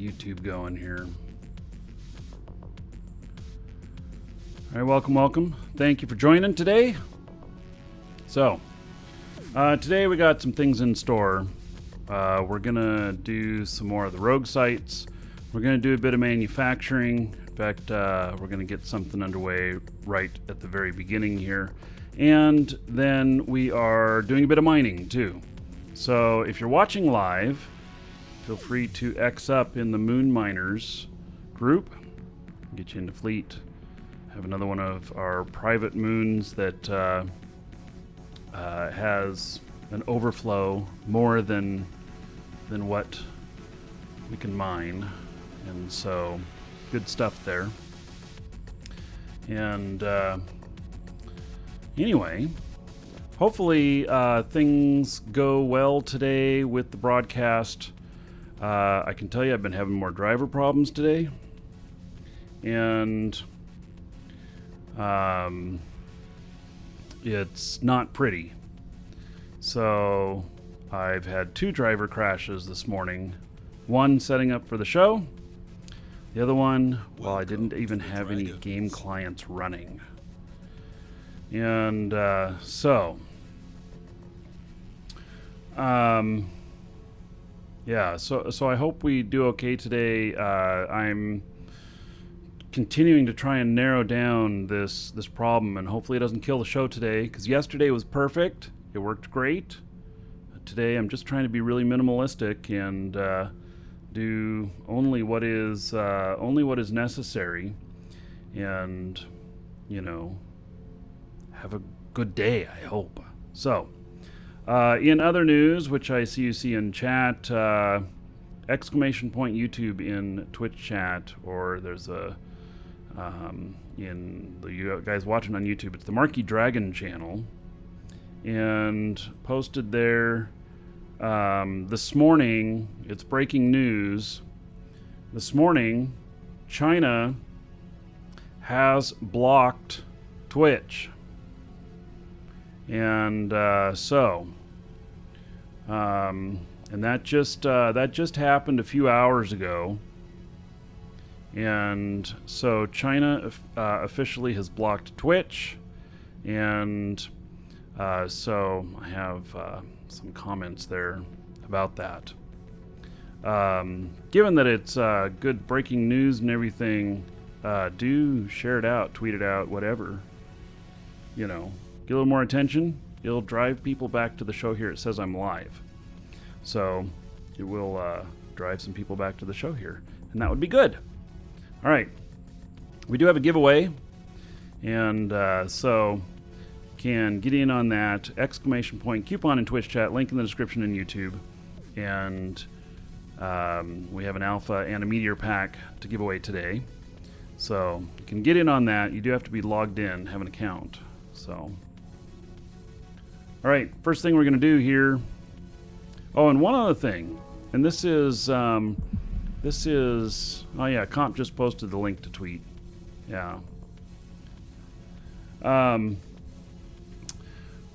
YouTube going here. All right, welcome. Thank you for joining today. So, today we got some things in store. We're gonna do some more of the rogue sites. We're gonna do a bit of manufacturing. In fact, we're gonna get something underway right at the very beginning here. And then we are doing a bit of mining too. So if you're watching live, feel free to X up in the Moon Miners group. Get you into fleet. Have another one of our private moons that has an overflow more than what we can mine. And so good stuff there. And anyway, hopefully things go well today with the broadcast. I can tell you I've been having more driver problems today. And it's not pretty. So I've had 2 driver crashes this morning. One setting up for the show. The other one, well, I didn't even have any game clients running. And so I hope we do okay today. I'm continuing to try and narrow down this problem, and hopefully it doesn't kill the show today, because yesterday was perfect. It worked great. Today I'm just trying to be really minimalistic and do only what is necessary, and have a good day, I hope. So, in other news, which I see in chat, exclamation point YouTube in Twitch chat, or there's a in the guys watching on YouTube, it's the Markee Dragon channel, and posted there this morning. It's breaking news. This morning, China has blocked Twitch. And and that just happened a few hours ago. And so China officially has blocked Twitch, and so I have some comments there about that. Given that it's good breaking news and everything, do share it out, tweet it out, whatever. Get a little more attention. It'll drive people back to the show here. It says I'm live. So it will drive some people back to the show here, and that would be good. All right. We do have a giveaway, and so can get in on that. Exclamation point coupon in Twitch chat, link in the description in YouTube. And we have an alpha and a meteor pack to give away today. So you can get in on that. You do have to be logged in, have an account. So, all right, first thing we're going to do here. Oh, and one other thing, and this is oh yeah, Comp just posted the link to tweet. Yeah.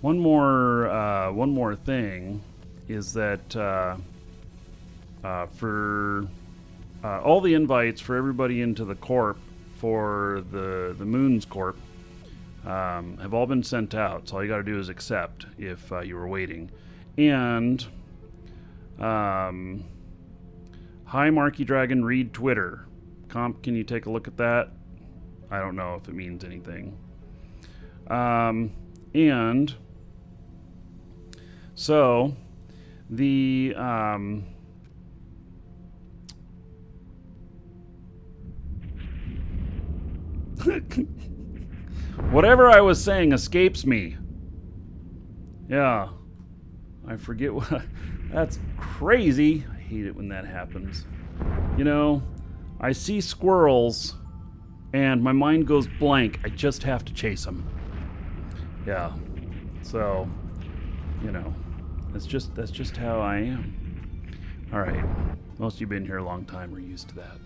One more thing is that for all the invites for everybody into the corp for the Moons Corp have all been sent out. So all you got to do is accept if you were waiting. And hi, Markee Dragon, read Twitter. Comp, can you take a look at that? I don't know if it means anything. And so the whatever I was saying escapes me. Yeah. I forget what. That's crazy. I hate it when that happens. I see squirrels and my mind goes blank. I just have to chase them. Yeah. So, that's just how I am. All right. Most of you been here a long time are used to that.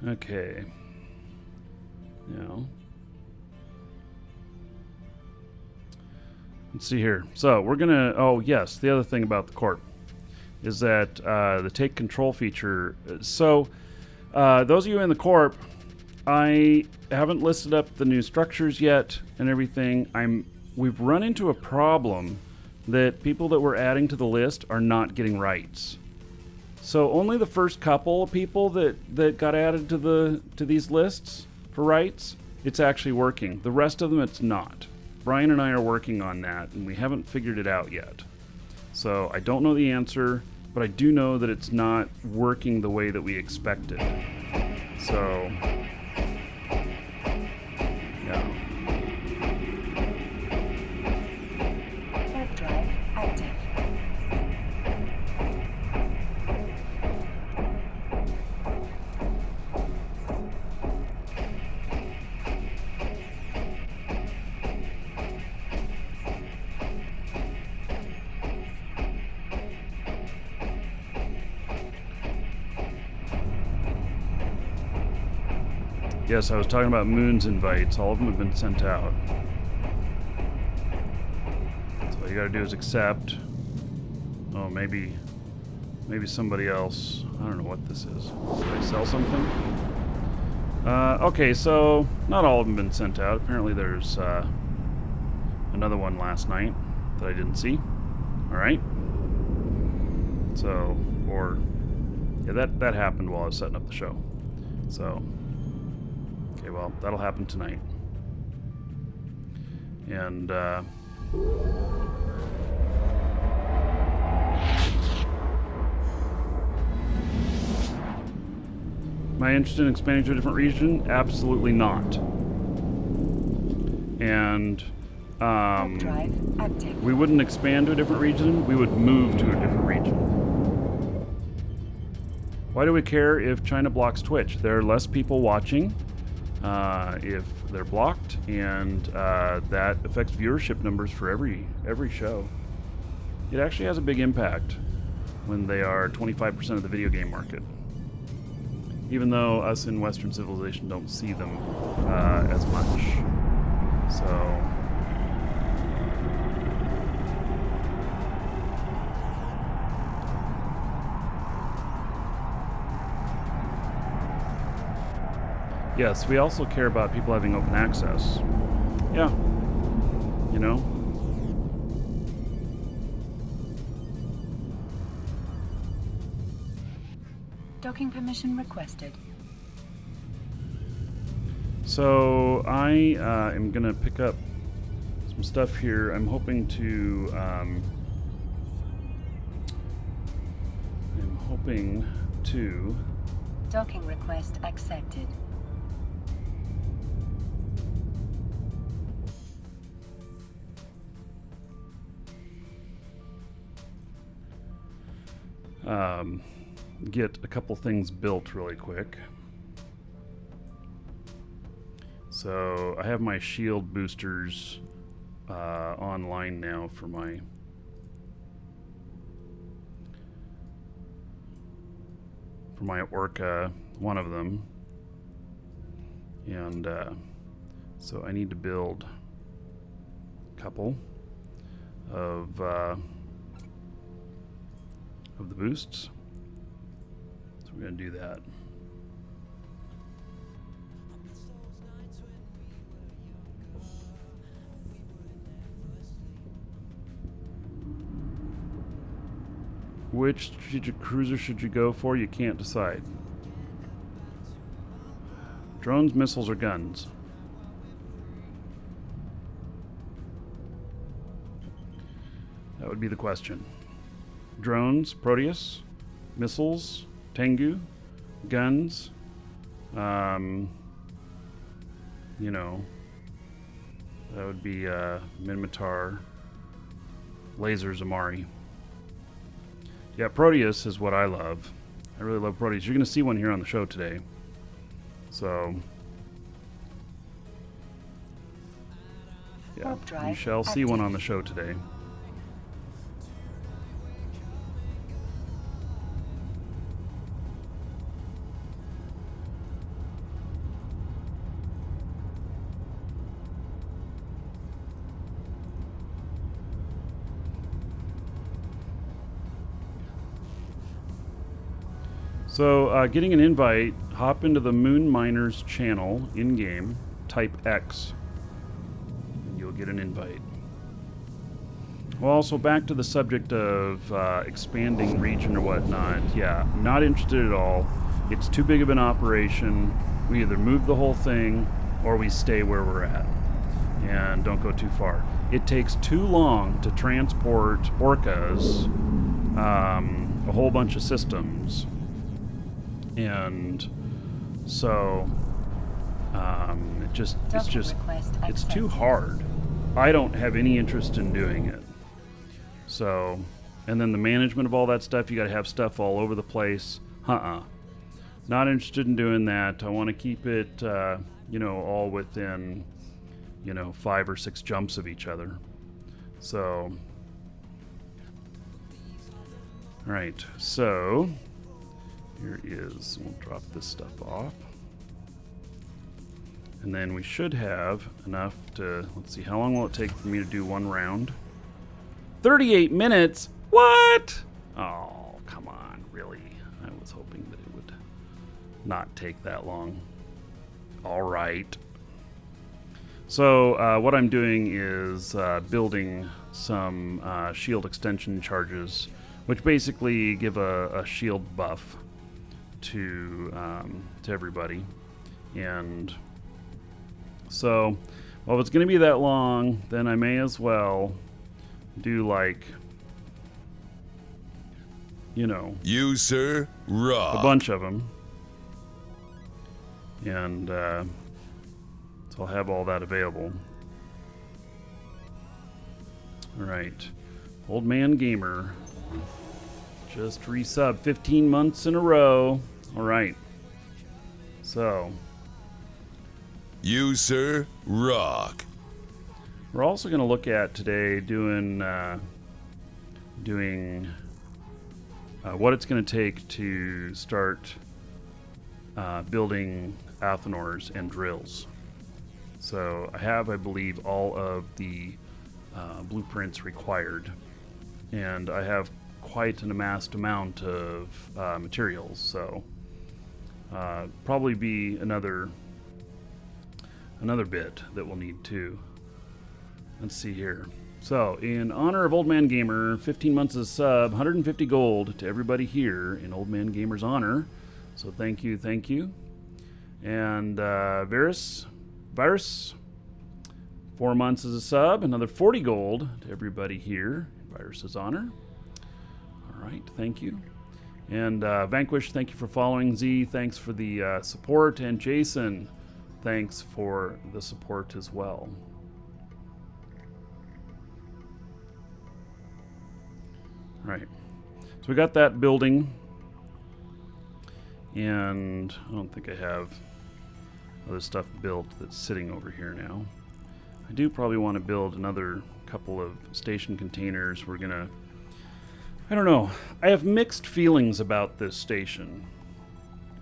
Okay. Now, let's see here. So we're gonna. Oh yes, the other thing about the corp is that the take control feature. So those of you in the corp, I haven't listed up the new structures yet and everything. We've run into a problem that people that we're adding to the list are not getting rights. So only the first couple of people that got added to these lists for rights, it's actually working. The rest of them, it's not. Brian and I are working on that, and we haven't figured it out yet. So I don't know the answer, but I do know that it's not working the way that we expected. So, yeah. Warp drive active. Yes, I was talking about Moon's invites. All of them have been sent out. So all you gotta do is accept. Oh, maybe somebody else. I don't know what this is. Did I sell something? Okay, so not all of them have been sent out. Apparently there's another one last night that I didn't see. Alright. So, yeah, that happened while I was setting up the show. So, okay, well, that'll happen tonight. And, am I interested in expanding to a different region? Absolutely not. And, Drive active. we wouldn't expand to a different region, we would move to a different region. Why do we care if China blocks Twitch? There are less people watching if they're blocked, and that affects viewership numbers for every show. It actually has a big impact when they are 25% of the video game market. Even though us in Western civilization don't see them as much. So... Yes, we also care about people having open access. Yeah. You know? Docking permission requested. So I am going to pick up some stuff here. I'm hoping to... Docking request accepted. Get a couple things built really quick. So I have my shield boosters online now for my Orca, one of them, and so I need to build a couple of the boosts. So we're going to do that. Which strategic cruiser should you go for? You can't decide. Drones, missiles, or guns? That would be the question. Drones, Proteus, missiles, Tengu, guns, you know, that would be Minmatar, lasers, Amari. Yeah, Proteus is what I love. I really love Proteus. You're going to see one here on the show today. So, yeah, you shall see one on the show today. So, getting an invite, hop into the Moon Miners channel in-game, type X, and you'll get an invite. Well, also back to the subject of expanding region or whatnot. Yeah, not interested at all. It's too big of an operation. We either move the whole thing or we stay where we're at and don't go too far. It takes too long to transport Orcas, a whole bunch of systems. And so it's too hard. I don't have any interest in doing it. So, and then the management of all that stuff, you got to have stuff all over the place. Not interested in doing that. I want to keep it, all within, 5 or 6 jumps of each other. So, all right. So, here is, we'll drop this stuff off. And then we should have enough to, let's see, how long will it take for me to do one round? 38 minutes? What? Oh, come on, really? I was hoping that it would not take that long. All right. So what I'm doing is building some shield extension charges, which basically give a shield buff to everybody. And so, well, if it's going to be that long, then I may as well do You, sir, rock. a bunch of them. And so I'll have all that available. All right. Old Man Gamer. Just resub 15 months in a row. All right. So. You, sir, rock. We're also going to look at today doing what it's going to take to start building Athenors and drills. So I have, I believe, all of the blueprints required, and I have quite an amassed amount of materials. So probably be another bit that we'll need too. Let's see here. So, in honor of Old Man Gamer, 15 months as a sub, 150 gold to everybody here in Old Man Gamer's honor. So thank you. And Virus, 4 months as a sub, another 40 gold to everybody here in Virus's honor. All right, thank you. And Vanquish, thank you for following. Z, thanks for the support. And Jason, thanks for the support as well. All right, so we got that building, and I don't think I have other stuff built that's sitting over here now. I do probably want to build another couple of station containers. We're gonna, I don't know, I have mixed feelings about this station.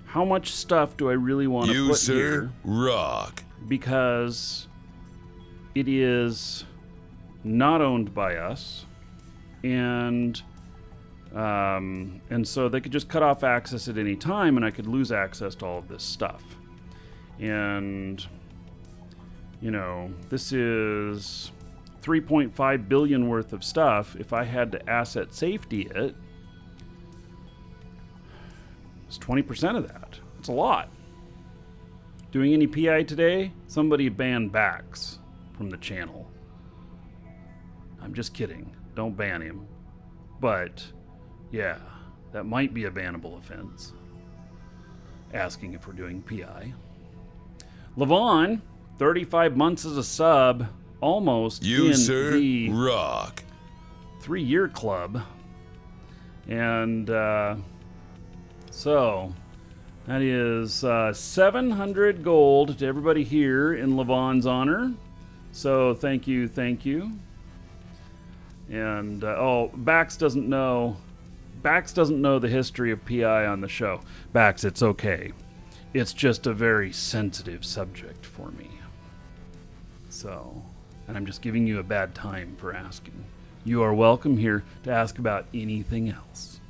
How much stuff do I really want to put sir, here? Rock. Because it is not owned by us, and so they could just cut off access at any time, and I could lose access to all of this stuff. And this is 3.5 billion worth of stuff. If I had to asset safety it, it's 20% of that. It's a lot. Doing any PI today? Somebody banned Bax from the channel. I'm just kidding. Don't ban him. But, yeah, that might be a bannable offense. Asking if we're doing PI. Levon, 35 months as a sub, almost in sir, the rock. 3-year club. And so that is 700 gold to everybody here in Levon's honor. So thank you. And Bax doesn't know the history of PI on the show. Bax, it's okay. It's just a very sensitive subject for me. So, and I'm just giving you a bad time for asking. You are welcome here to ask about anything else.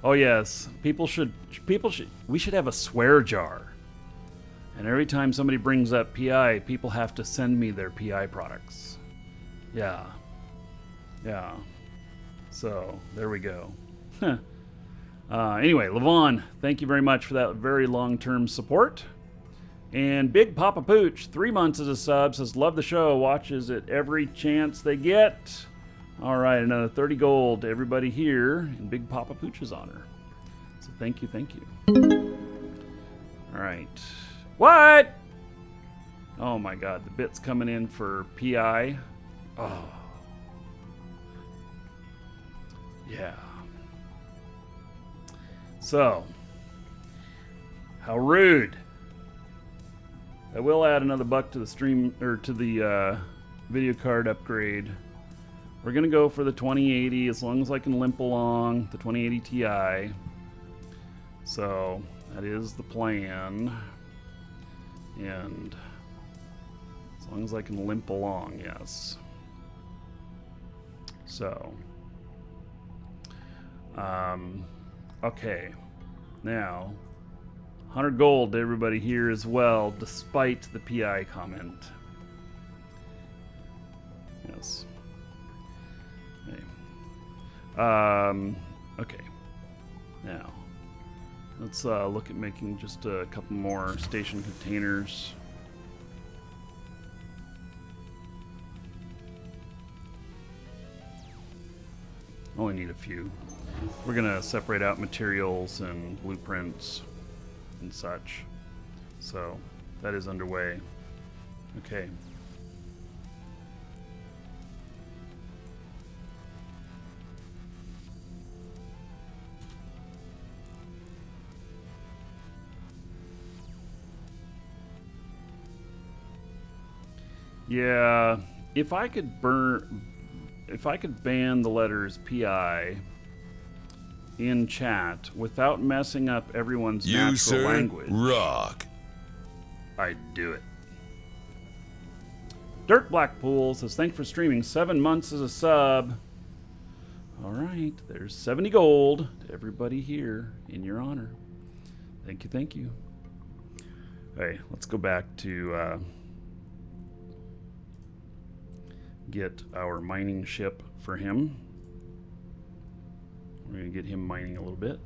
Oh yes, we should have a swear jar. And every time somebody brings up PI, people have to send me their PI products. Yeah. Yeah. So, there we go. Anyway, Levon, thank you very much for that very long-term support. And Big Papa Pooch, 3 months as a sub, says, love the show, watches it every chance they get. All right, another 30 gold to everybody here in Big Papa Pooch's honor. So thank you, thank you. All right. What? Oh my God, the bit's coming in for PI. Oh. Yeah. So, how rude. I will add another buck to the stream, or to the video card upgrade. We're gonna go for the 2080 as long as I can limp along, the 2080 Ti. So, that is the plan. And as long as I can limp along, yes. So, okay. Now, 100 gold to everybody here as well, despite the PI comment. Yes. Okay. Okay. Now, let's look at making just a couple more station containers. Only need a few. We're gonna separate out materials and blueprints and such. So that is underway. Okay. Yeah, if I could ban the letters PI in chat without messing up everyone's natural language, rock. I'd do it. Dirk Blackpool says, thanks for streaming 7 months as a sub. All right, there's 70 gold to everybody here in your honor. Thank you, thank you. Okay, let's go back to get our mining ship for him. We're going to get him mining a little bit.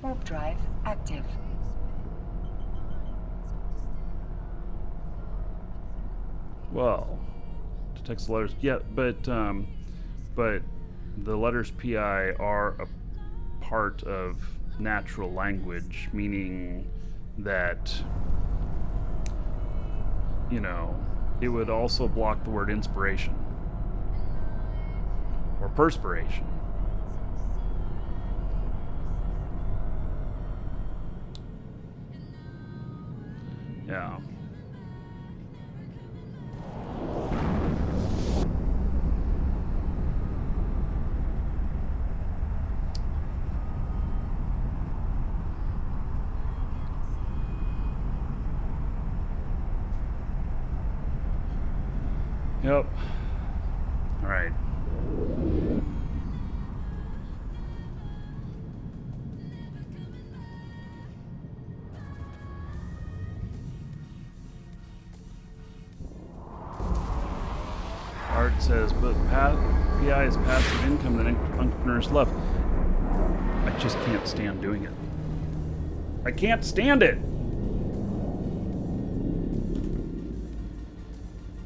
Warp drive active. Well, detects the letters. Yeah, but the letters PI are a part of natural language, meaning that, you know, it would also block the word inspiration or perspiration. Yeah. Yep. All right. Art says, but PI is passive income that entrepreneurs love. I just can't stand doing it. I can't stand it.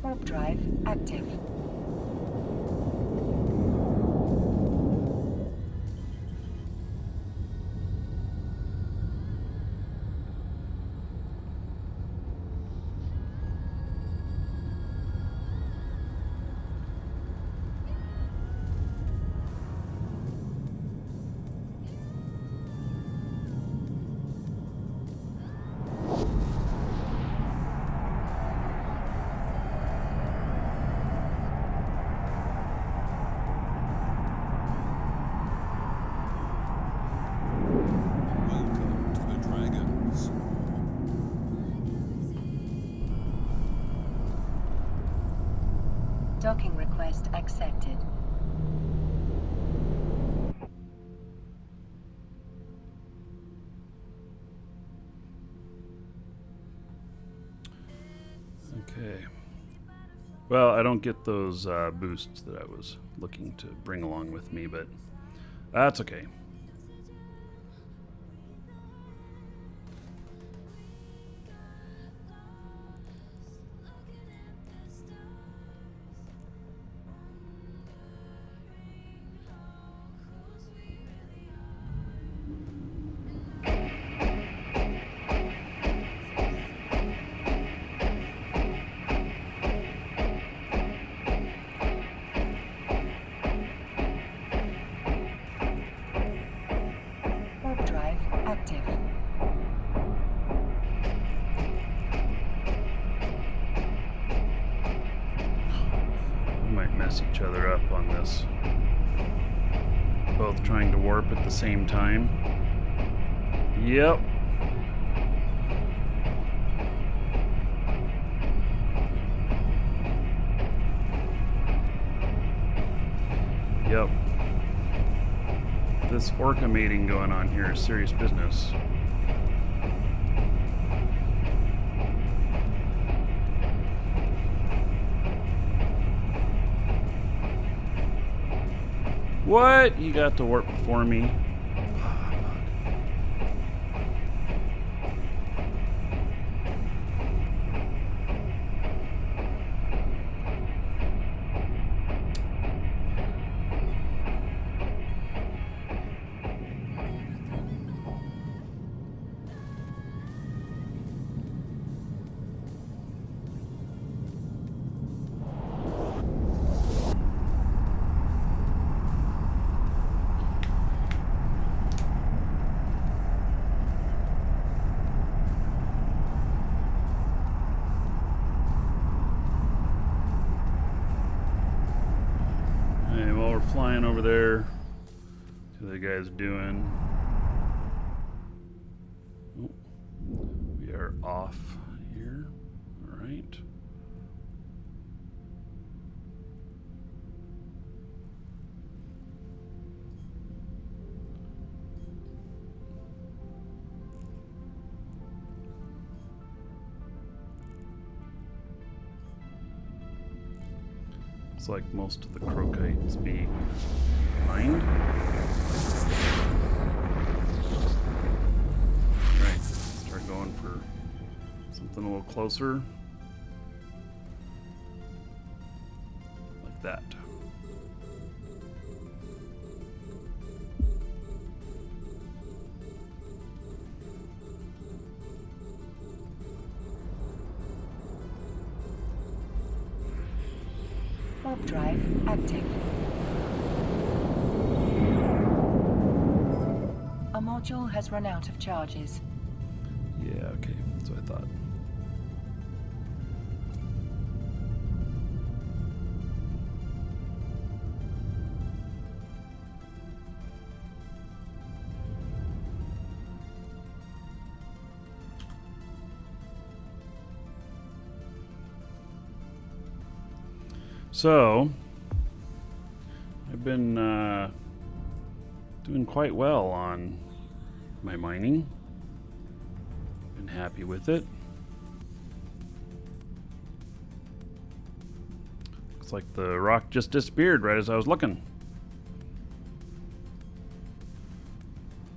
Warp drive active. Docking request accepted. Okay. Well, I don't get those boosts that I was looking to bring along with me, but that's okay. Warp drive active. We might mess each other up on this. Both trying to warp at the same time. Yep. Yep. This Orca mating going on here is serious business. What? You got to warp before me? Hey, while we're flying over there, see what the guy's doing. Oh, we are off here. All right. Looks like most of the crokites be mined. Right, start going for something a little closer. Like that. Warp drive active. Our module has run out of charges. Yeah, okay, that's what I thought. So, I've been doing quite well on my mining. Been happy with it. Looks like the rock just disappeared right as I was looking.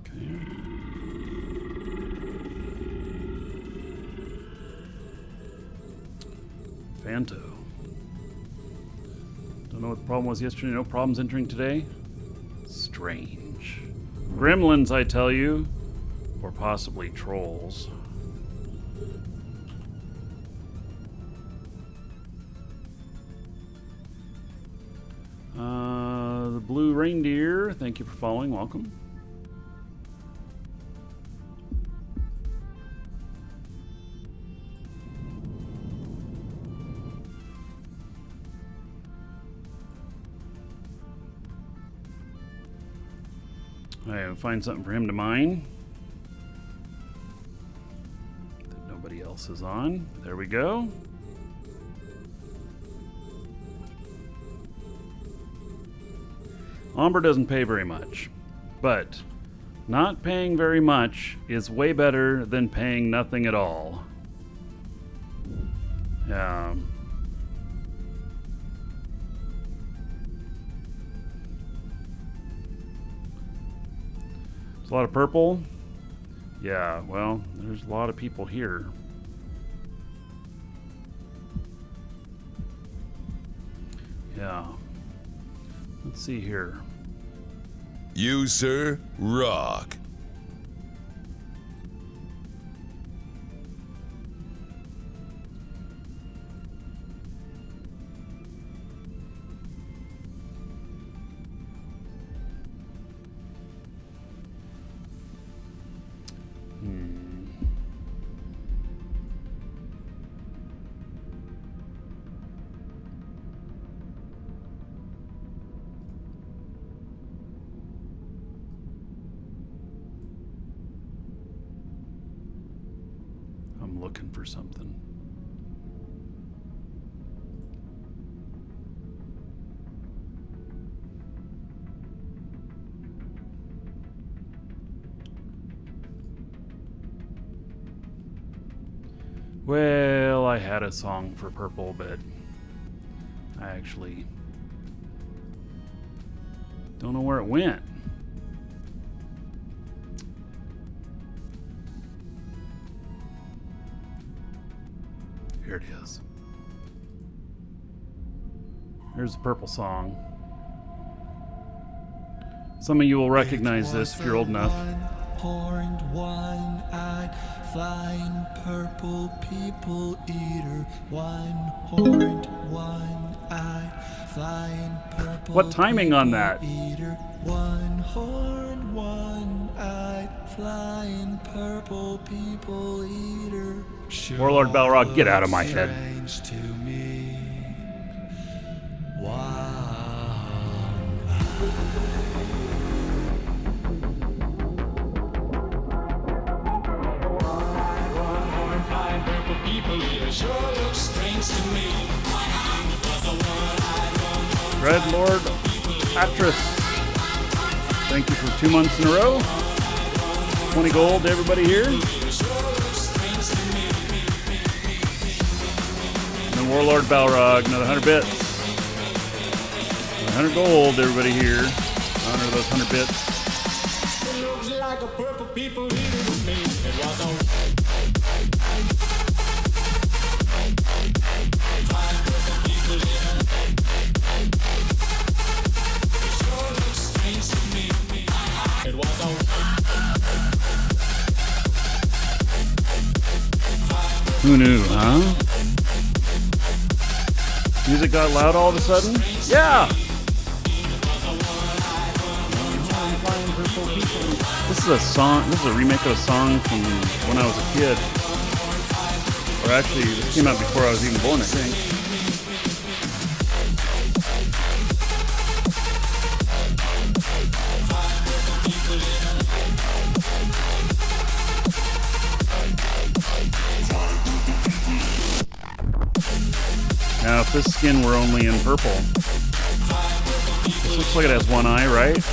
Okay. Fanto. Don't know what the problem was yesterday. No problems entering today. Strange. Gremlins, I tell you. Or possibly trolls. The Blue Reindeer, thank you for following. Welcome. Alright, find something for him to mine that nobody else is on. There we go. Ombre doesn't pay very much, but not paying very much is way better than paying nothing at all. Yeah. There's a lot of purple. Yeah, well, there's a lot of people here. Yeah. Let's see here. You, sir, rock. I'm looking for something. Well, I had a song for purple, but I actually don't know where it went. Here it is. Here's the purple song. Some of you will recognize this if you're old enough. Horned, one-eyed, flying purple people eater. One-horned, one-eyed, flying purple. What timing on that? Eater. One-horned, one-eyed, flying purple people eater. Warlord Balrog, get out of my head. Strange to me. Wow. Red Lord Atris, thank you for 2 months in a row. 20 gold to everybody here. And then Warlord Balrog, another 100 bits. 100 gold to everybody here. Honor those 100 bits. Who knew, huh? Music got loud all of a sudden? Yeah! This is a song, this is a remake of a song from when I was a kid. Or actually, this came out before I was even born, I think. Now, if this skin were only in purple, this looks like it has one eye, right?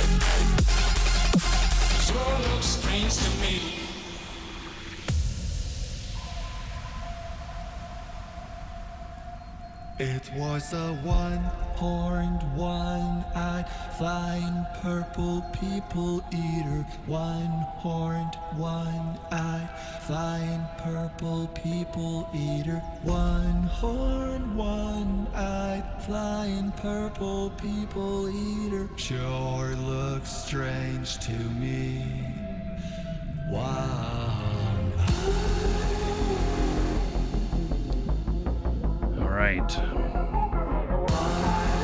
It was a one-horned, one-eyed, flying purple people eater. One-horned, one-eyed, flying purple people eater. One-horned, one-eyed, flying purple people eater. Sure looks strange to me. Wow. Alright.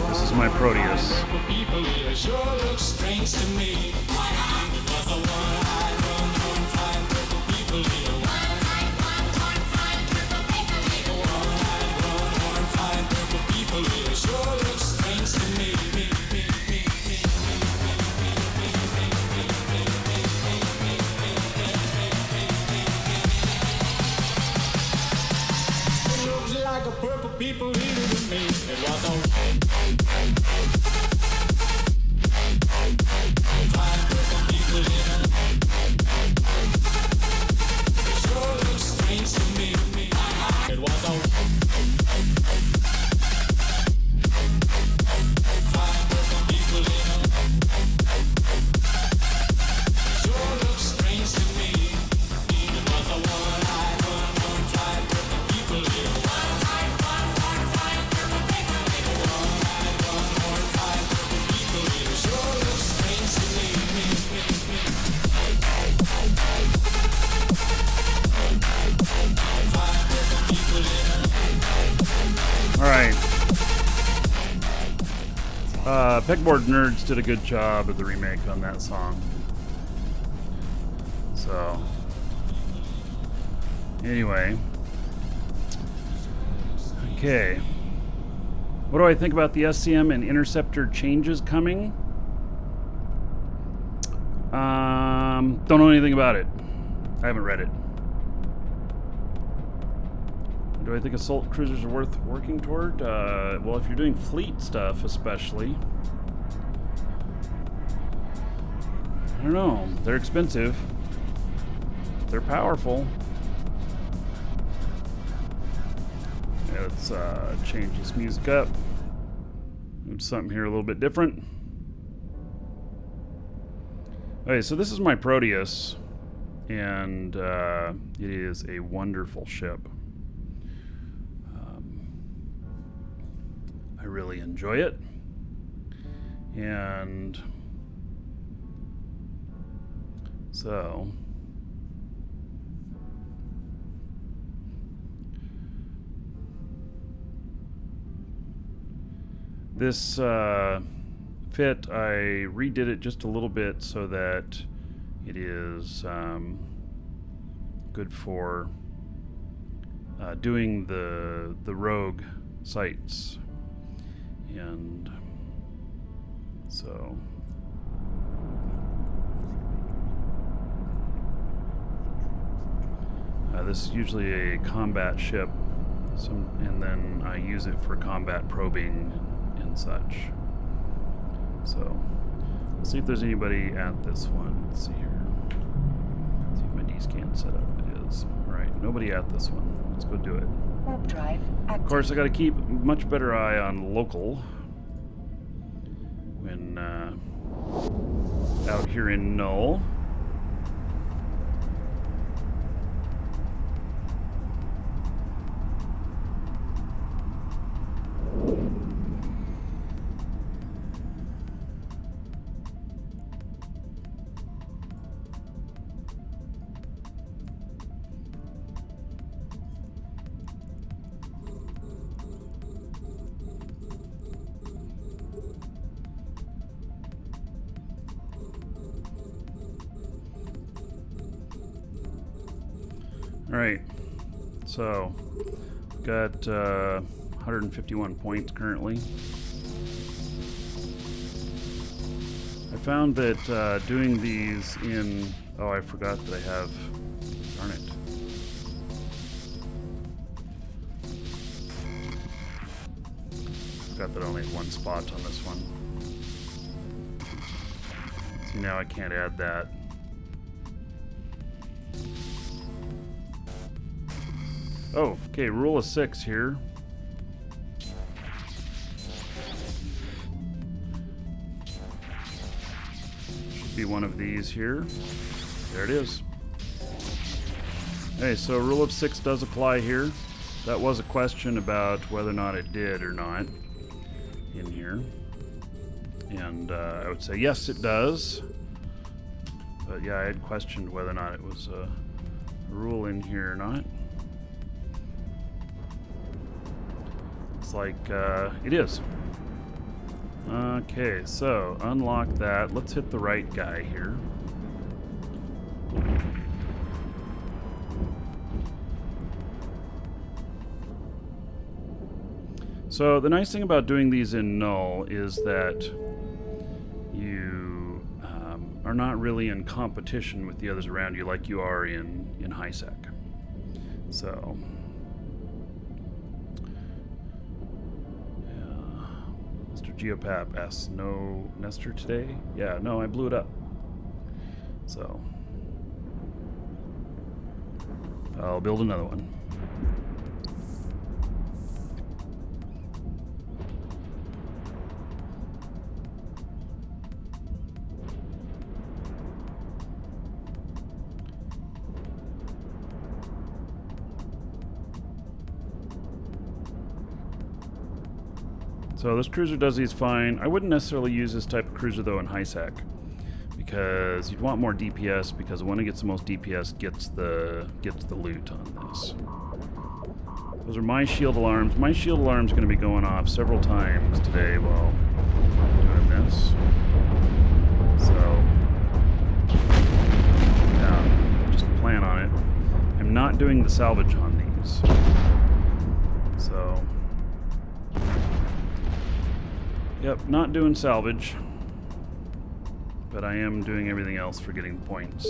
This is my Proteus. People eating me. It was a Pegboard Nerds did a good job of the remake on that song. So, anyway. Okay. What do I think about the SCM and Interceptor changes coming? Don't know anything about it. I haven't read it. Do I think assault cruisers are worth working toward? Well, if you're doing fleet stuff, especially. I don't know. They're expensive. They're powerful. Yeah, let's change this music up. Do something here a little bit different. Okay, so this is my Proteus, and it is a wonderful ship. I really enjoy it, and so this fit, I redid it just a little bit so that it is good for doing the rogue sites. And so this is usually a combat ship, and then I use it for combat probing and such. So let's see if there's anybody at this one. Let's see here. Let's see if my D-scan setup is. Alright, nobody at this one. Let's go do it. Warp drive active. Of course, I got to keep much better eye on local when out here in Null. Alright, so got 151 points currently. I found that doing these in... Oh, I forgot that I have... Darn it. Forgot that I only had one spot on this one. See, now I can't add that. Oh, okay, rule of 6 here. Should be one of these here. There it is. Okay, so rule of 6 does apply here. That was a question about whether or not it did or not in here. And I would say yes, it does. But yeah, I had questioned whether or not it was a rule in here or not. Like it is. Okay, so unlock that. Let's hit the right guy here. So the nice thing about doing these in Null is that you are not really in competition with the others around you like you are in HiSec. So Geopap asks, no Nestor today? Yeah, no, I blew it up. So I'll build another one. So this cruiser does these fine. I wouldn't necessarily use this type of cruiser though in HiSec, because you'd want more DPS, because the one who gets the most DPS gets the loot on this. Those are my shield alarms. My shield alarm's going to be going off several times today while doing this. So, yeah, just plan on it. I'm not doing the salvage on these. So, yep, not doing salvage. But I am doing everything else for getting the points.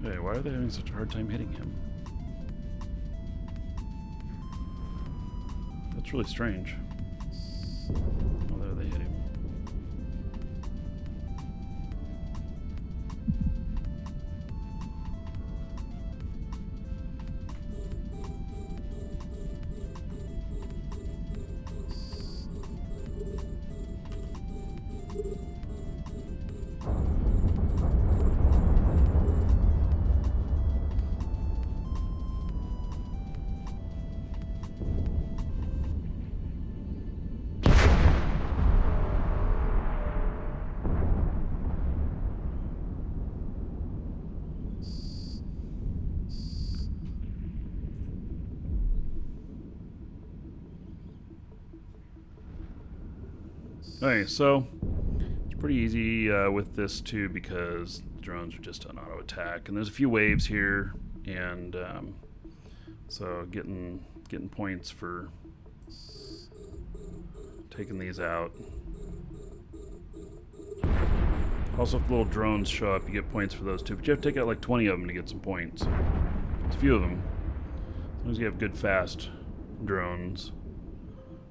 Hey, why are they having such a hard time hitting him? That's really strange. Oh, there they hit him. Okay, so it's pretty easy with this too because the drones are just on auto attack, and there's a few waves here, and so getting points for taking these out. Also, if little drones show up, you get points for those too, but you have to take out like 20 of them to get some points. It's a few of them. As long as you have good fast drones,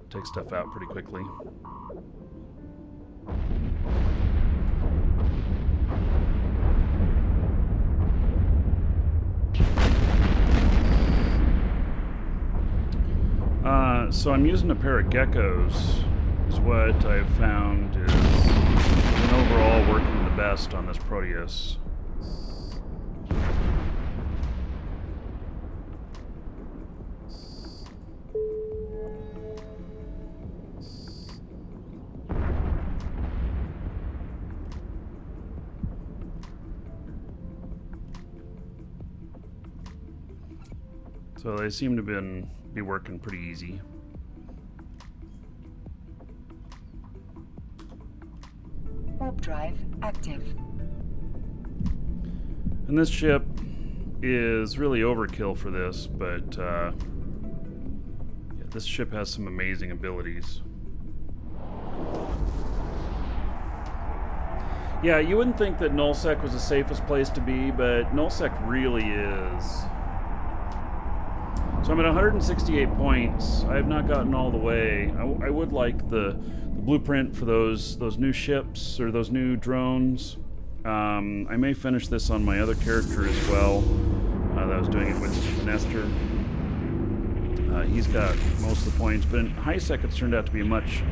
take stuff out pretty quickly. So I'm using a pair of geckos, is what I've found is overall working the best on this Proteus. So they seem to be working pretty easy. Warp drive active. And this ship is really overkill for this, but yeah, this ship has some amazing abilities. Yeah, you wouldn't think that nullsec was the safest place to be, but nullsec really is. So I'm at 168 points. I have not gotten all the way. I would like the blueprint for those new ships or those new drones. I may finish this on my other character as well. That I was doing it with Nestor. He's got most of the points, but in high sec it's turned out to be much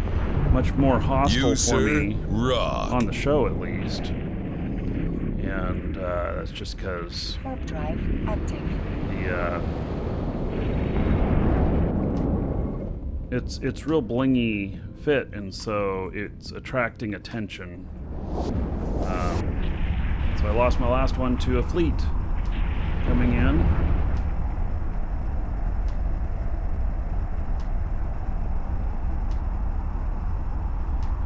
more hostile for me on the show, at least. And that's just because Warp drive active. it's real blingy fit, and so it's attracting attention. So I lost my last one to a fleet coming in.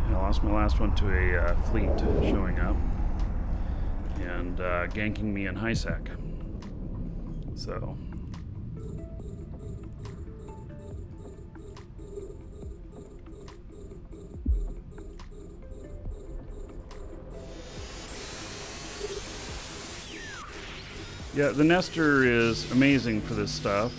I lost my last one to a fleet showing up and ganking me in high sec. So. Yeah, the Nestor is amazing for this stuff.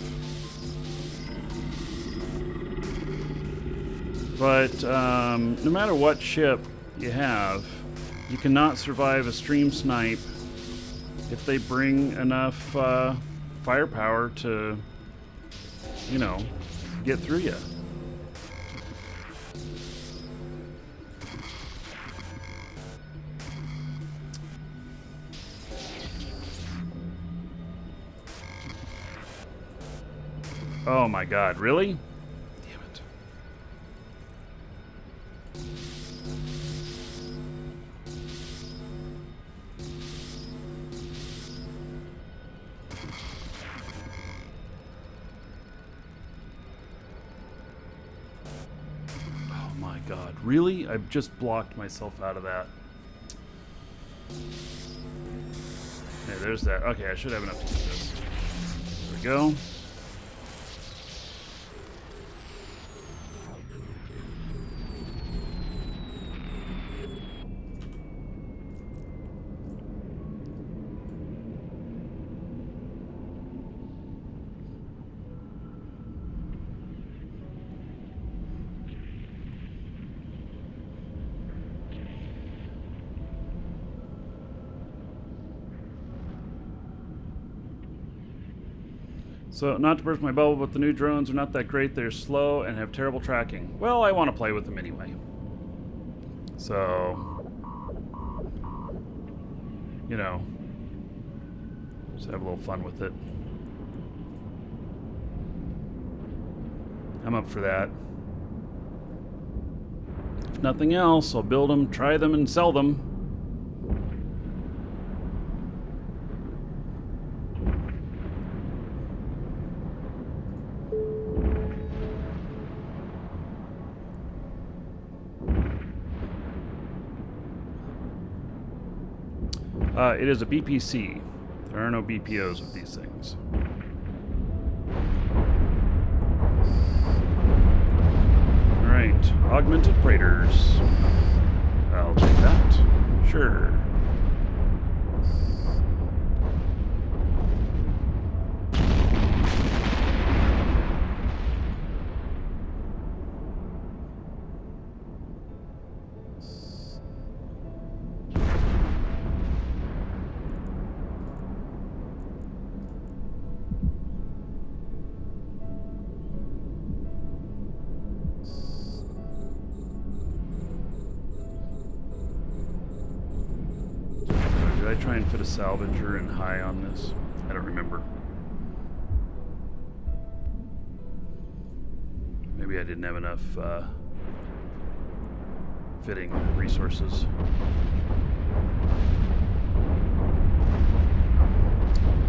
But no matter what ship you have, you cannot survive a stream snipe if they bring enough firepower to, get through you. Oh my god, really? Damn it. Oh my god, really? I've just blocked myself out of that. Hey, there's that. Okay, I should have enough to do this. There we go. So, not to burst my bubble, but the new drones are not that great. They're slow and have terrible tracking. Well, I want to play with them anyway. So, you know, just have a little fun with it. I'm up for that. If nothing else, I'll build them, try them, and sell them. It is a BPC. There are no BPOs with these things. Alright, augmented freighters. I'll take that. Sure. Did I try and fit a salvager in high on this? I don't remember. Maybe I didn't have enough fitting resources.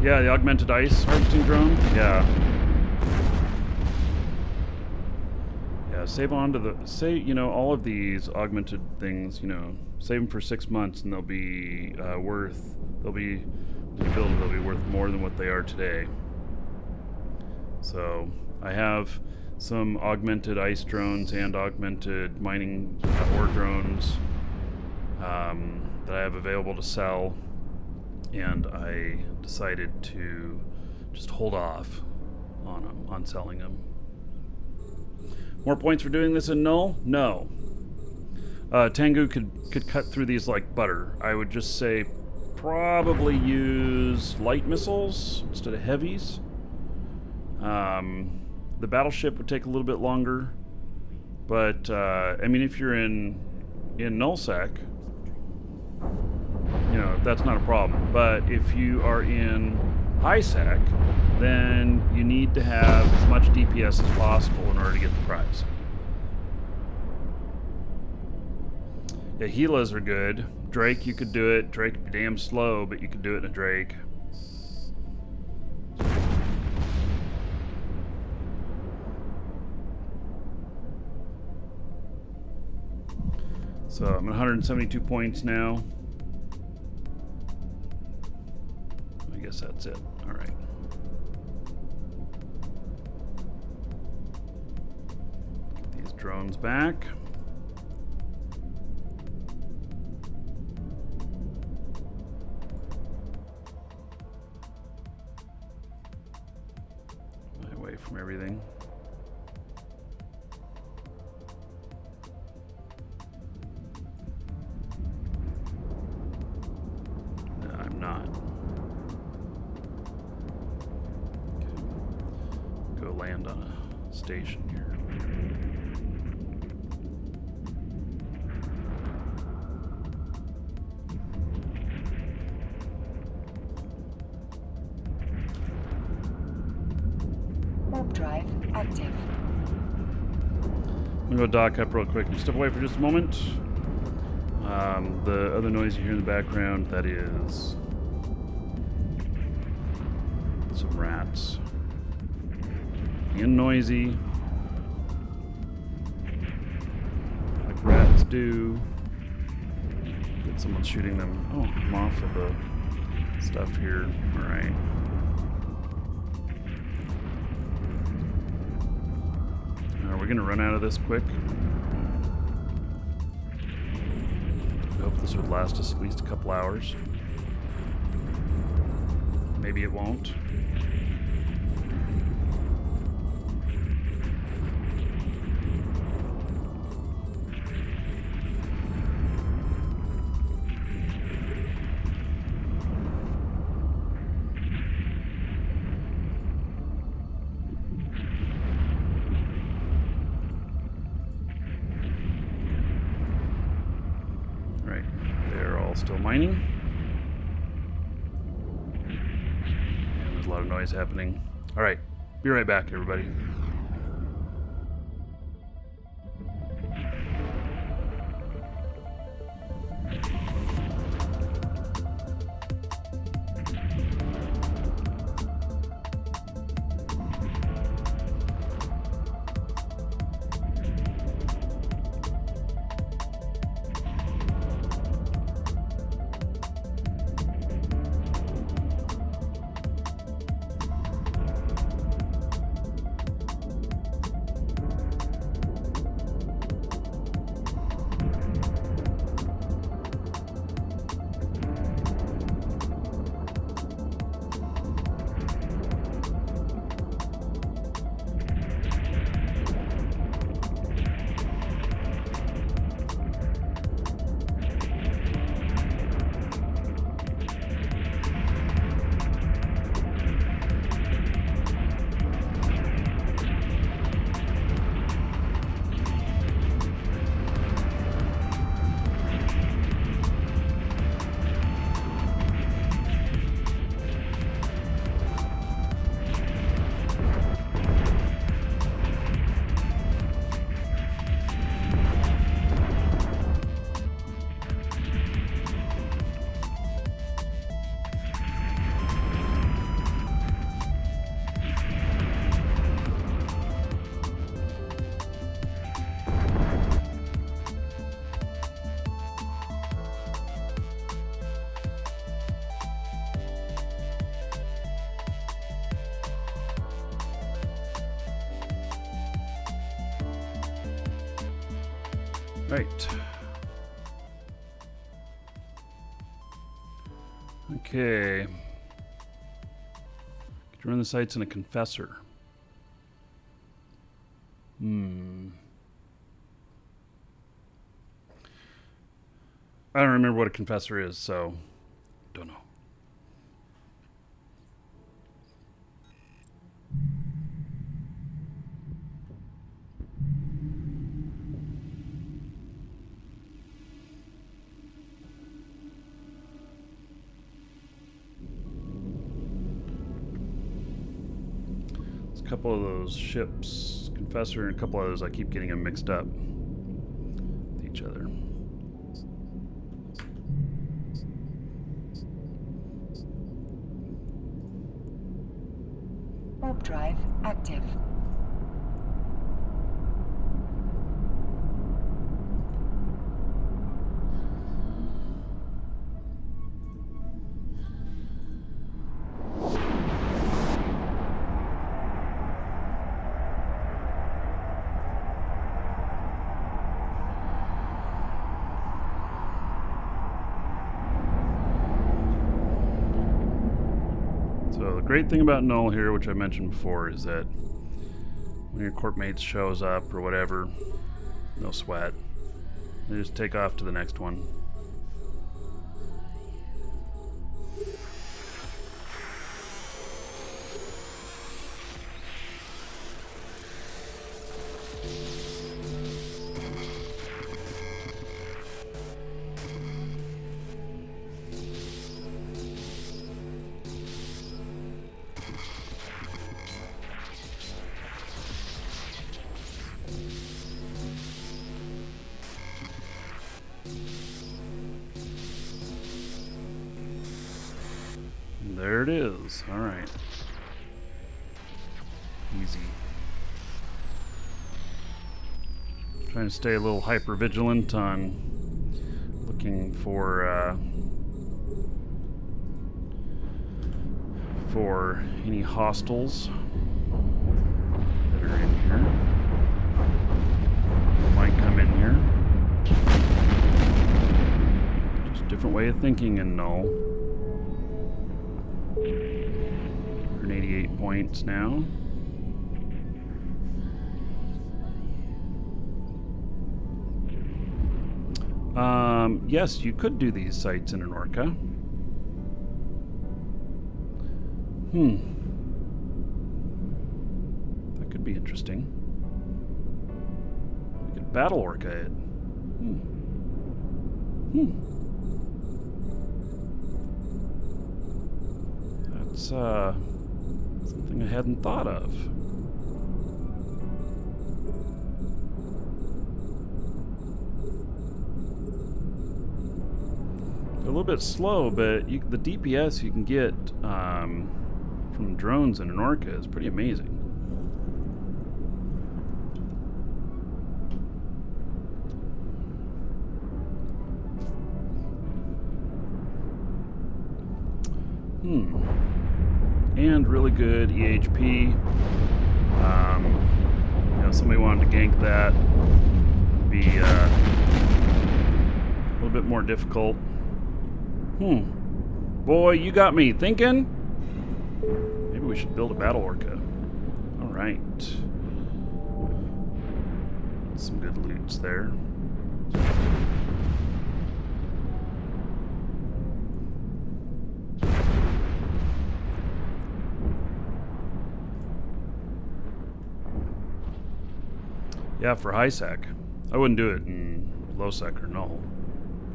Yeah, the augmented ice harvesting drone. Yeah. Yeah, save on to the, you know, all of these augmented things, you know, save them for 6 months and they'll be worth, when you build them, they'll be worth more than what they are today. So I have some augmented ice drones and augmented mining ore drones that I have available to sell, and I decided to just hold off on them, on selling them. More points for doing this in null? No. Tengu could cut through these like butter. I would just say probably use light missiles instead of heavies. The battleship would take a little bit longer, but I mean, if you're in nullsec, you know, that's not a problem. But if you are in high sec, then you need to have as much DPS as possible in order to get the prize. Yeah, Gilas are good. Drake, you could do it. Drake would be damn slow, but you could do it in a Drake. So I'm at 172 points now. I guess that's it. All right. Get these drones back. Away from everything. No, I'm not. Okay. Go land on a station here. Warp drive active. I'm gonna go dock up real quick and step away for just a moment. The other noise you hear in the background, that is some rats. Being noisy, like rats do. Good, someone's shooting them. Oh, I'm off of the stuff here. All right. We're gonna run out of this quick. I hope this would last us at least a couple hours. Maybe it won't. Still mining. And there's a lot of noise happening. All right, be right back, everybody. Right. Okay. Could run the sites in a confessor. I don't remember what a confessor is, so don't know. There's a couple of those ships, confessor, and a couple others. I keep getting them mixed up with each other. Warp drive active. So the great thing about Null here, which I mentioned before, is that when your corp mates shows up or whatever, no sweat. They just take off to the next one. There it is. All right. Easy. Trying to stay a little hyper vigilant on looking for any hostiles that are in here. Might come in here. Just a different way of thinking in null. 188 points now. Yes, you could do these sites in an Orca. That could be interesting. We could battle Orca it. That's something I hadn't thought of. They're a little bit slow, but the DPS you can get from drones in an Orca is pretty amazing. And really good EHP. Somebody wanted to gank that. It'd be a little bit more difficult. Boy, you got me thinking. Maybe we should build a battle Orca. All right. Some good loots there. Yeah, for high sec. I wouldn't do it in low sec or null.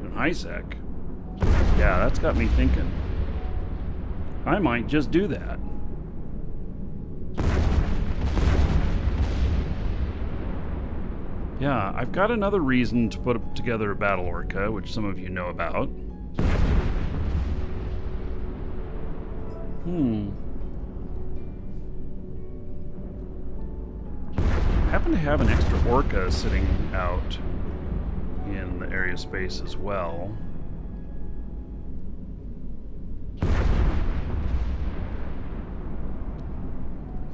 But in high sec, yeah, that's got me thinking. I might just do that. Yeah, I've got another reason to put together a battle Orca, which some of you know about. I happen to have an extra Orca sitting out in the area space as well.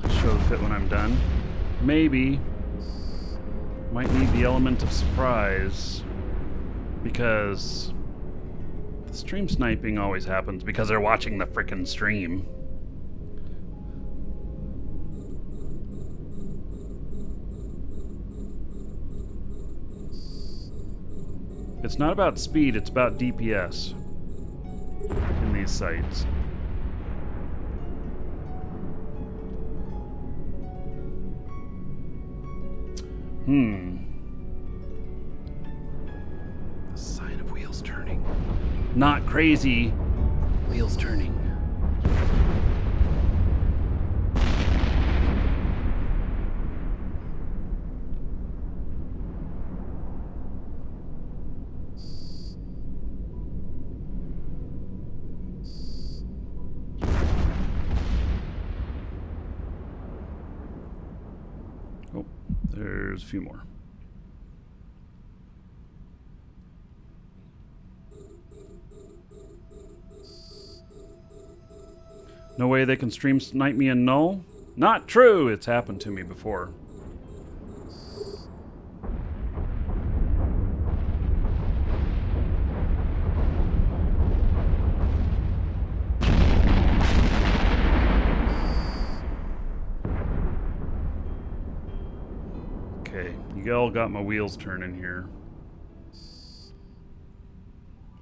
Let's show the fit when I'm done. Maybe. Might need the element of surprise because the stream sniping always happens because they're watching the frickin' stream. It's not about speed, it's about DPS in these sites. The sign of wheels turning. Not crazy. Wheels turning. Oh, there's a few more. No way they can stream snipe me in null? Not true! It's happened to me before. Okay, you all got my wheels turning here.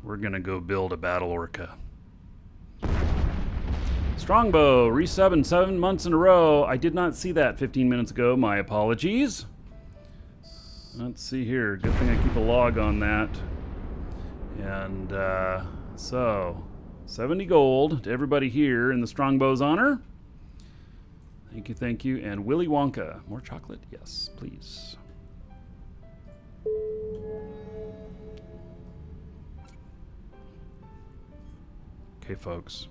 We're gonna go build a battle Orca. Strongbow, resubbing 7 months in a row. I did not see that 15 minutes ago. My apologies. Let's see here. Good thing I keep a log on that. And so, 70 gold to everybody here in the Strongbow's honor. Thank you, thank you. And Willy Wonka. More chocolate? Yes, please. Okay, folks.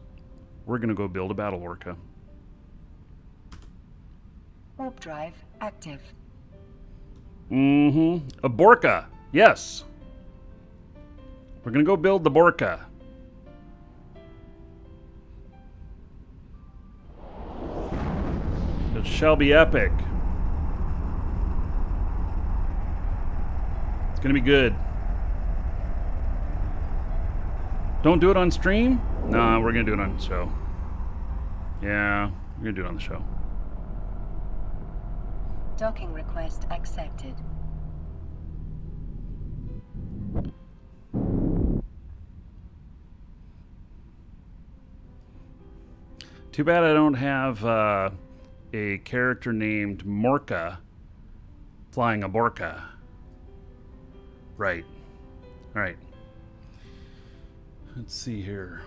we're going to go build a battle orca. Warp drive active. Mm-hmm. A Borca. Yes. We're going to go build the Borca. It shall be epic. It's going to be good. Don't do it on stream? Nah, we're going to do it on the show. Yeah, we're going to do it on the show. Docking request accepted. Too bad I don't have a character named Morka flying a Borca. Right. All right. Let's see here.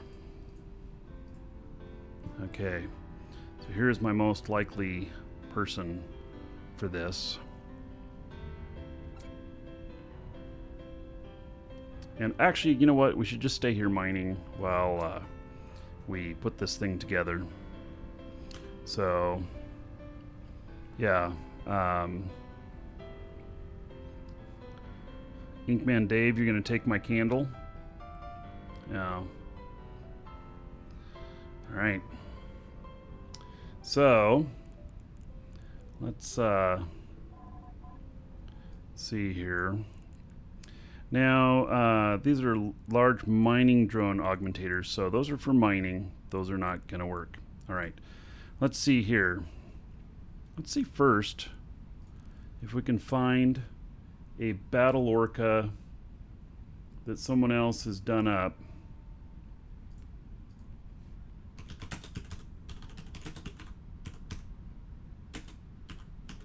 Okay. So here's my most likely person for this. And actually, you know what? We should just stay here mining while we put this thing together. So, yeah. Inkman Dave, you're going to take my candle. Yeah. All right. So, let's see here. Now, these are large mining drone augmentators, so those are for mining. Those are not going to work. All right. Let's see here. Let's see first if we can find a battle orca that someone else has done up.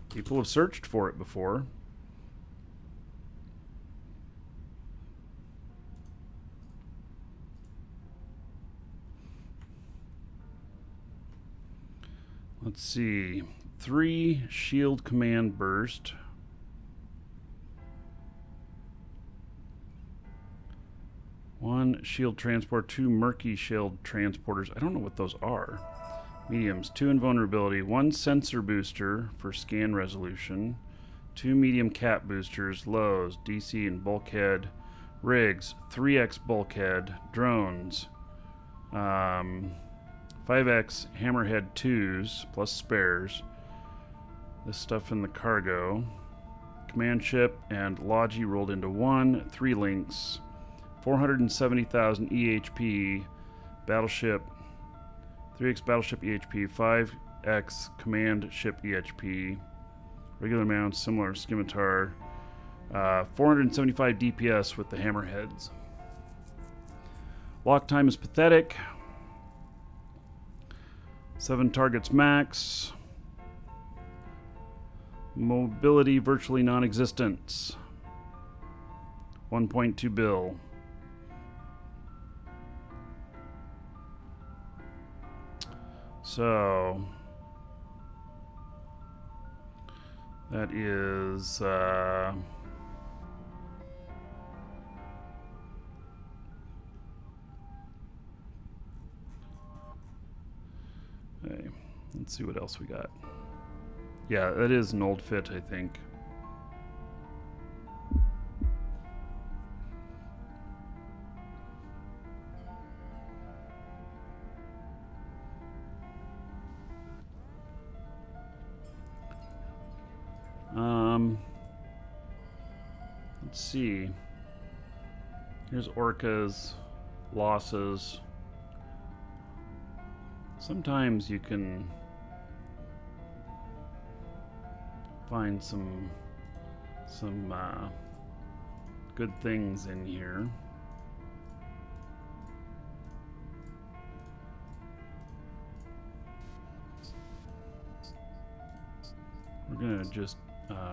People have searched for it before. Let's see. 3 shield command burst. 1 shield transport, 2 Markee shield transporters. I don't know what those are. Mediums, 2 invulnerability, 1 sensor booster for scan resolution, 2 medium cap boosters, lows, DC and bulkhead, rigs, 3x bulkhead, drones, 5x hammerhead 2s plus spares. This stuff in the cargo. Command ship and Logi rolled into 1, 3 links, 470,000 EHP, battleship, 3x battleship EHP, 5x command ship EHP, regular mounts, similar scimitar, 475 DPS with the hammerheads. Lock time is pathetic. 7 targets max. Mobility virtually non-existent. 1.2 bill. So that is okay, let's see what else we got. Yeah, that is an old fit, I think. Let's see. Here's Orca's losses. Sometimes you can find some good things in here. We're gonna just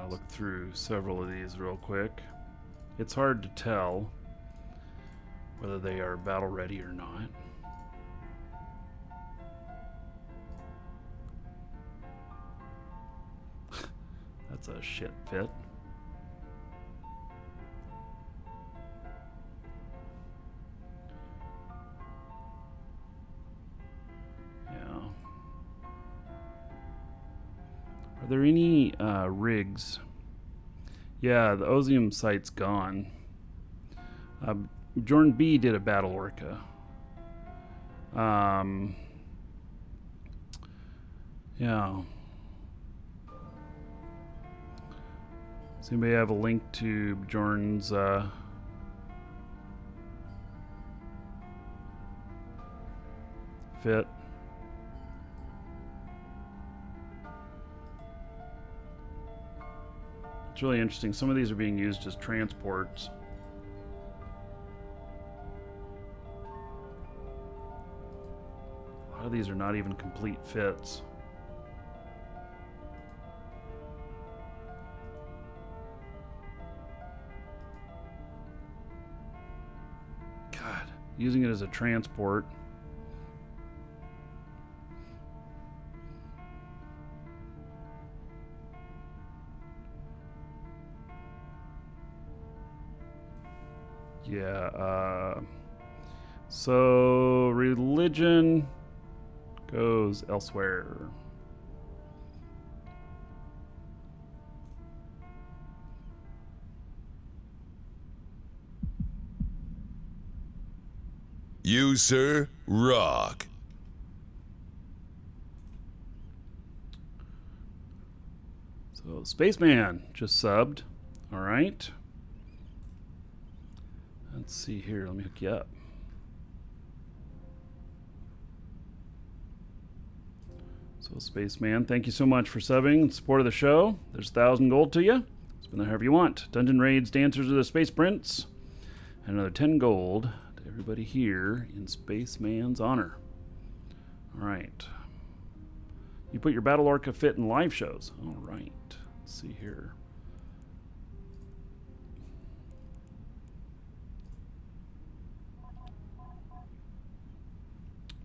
look through several of these real quick. It's hard to tell whether they are battle ready or not. That's a shit fit. Are there any rigs? Yeah, the Osium site's gone. Jordan B did a battle orca. Yeah. Does anybody have a link to Jordan's fit? It's really interesting. Some of these are being used as transports. A lot of these are not even complete fits. God, using it as a transport. Yeah, so religion goes elsewhere. You, sir, rock. So Spaceman just subbed. All right. Let's see here. Let me hook you up. So Spaceman, thank you so much for subbing in support of the show. There's 1,000 gold to you. Spend that however you want. Dungeon Raids, Dancers of the Space Prince. And another 10 gold to everybody here in Spaceman's honor. All right. You put your Battle Orca fit in live shows. All right. Let's see here.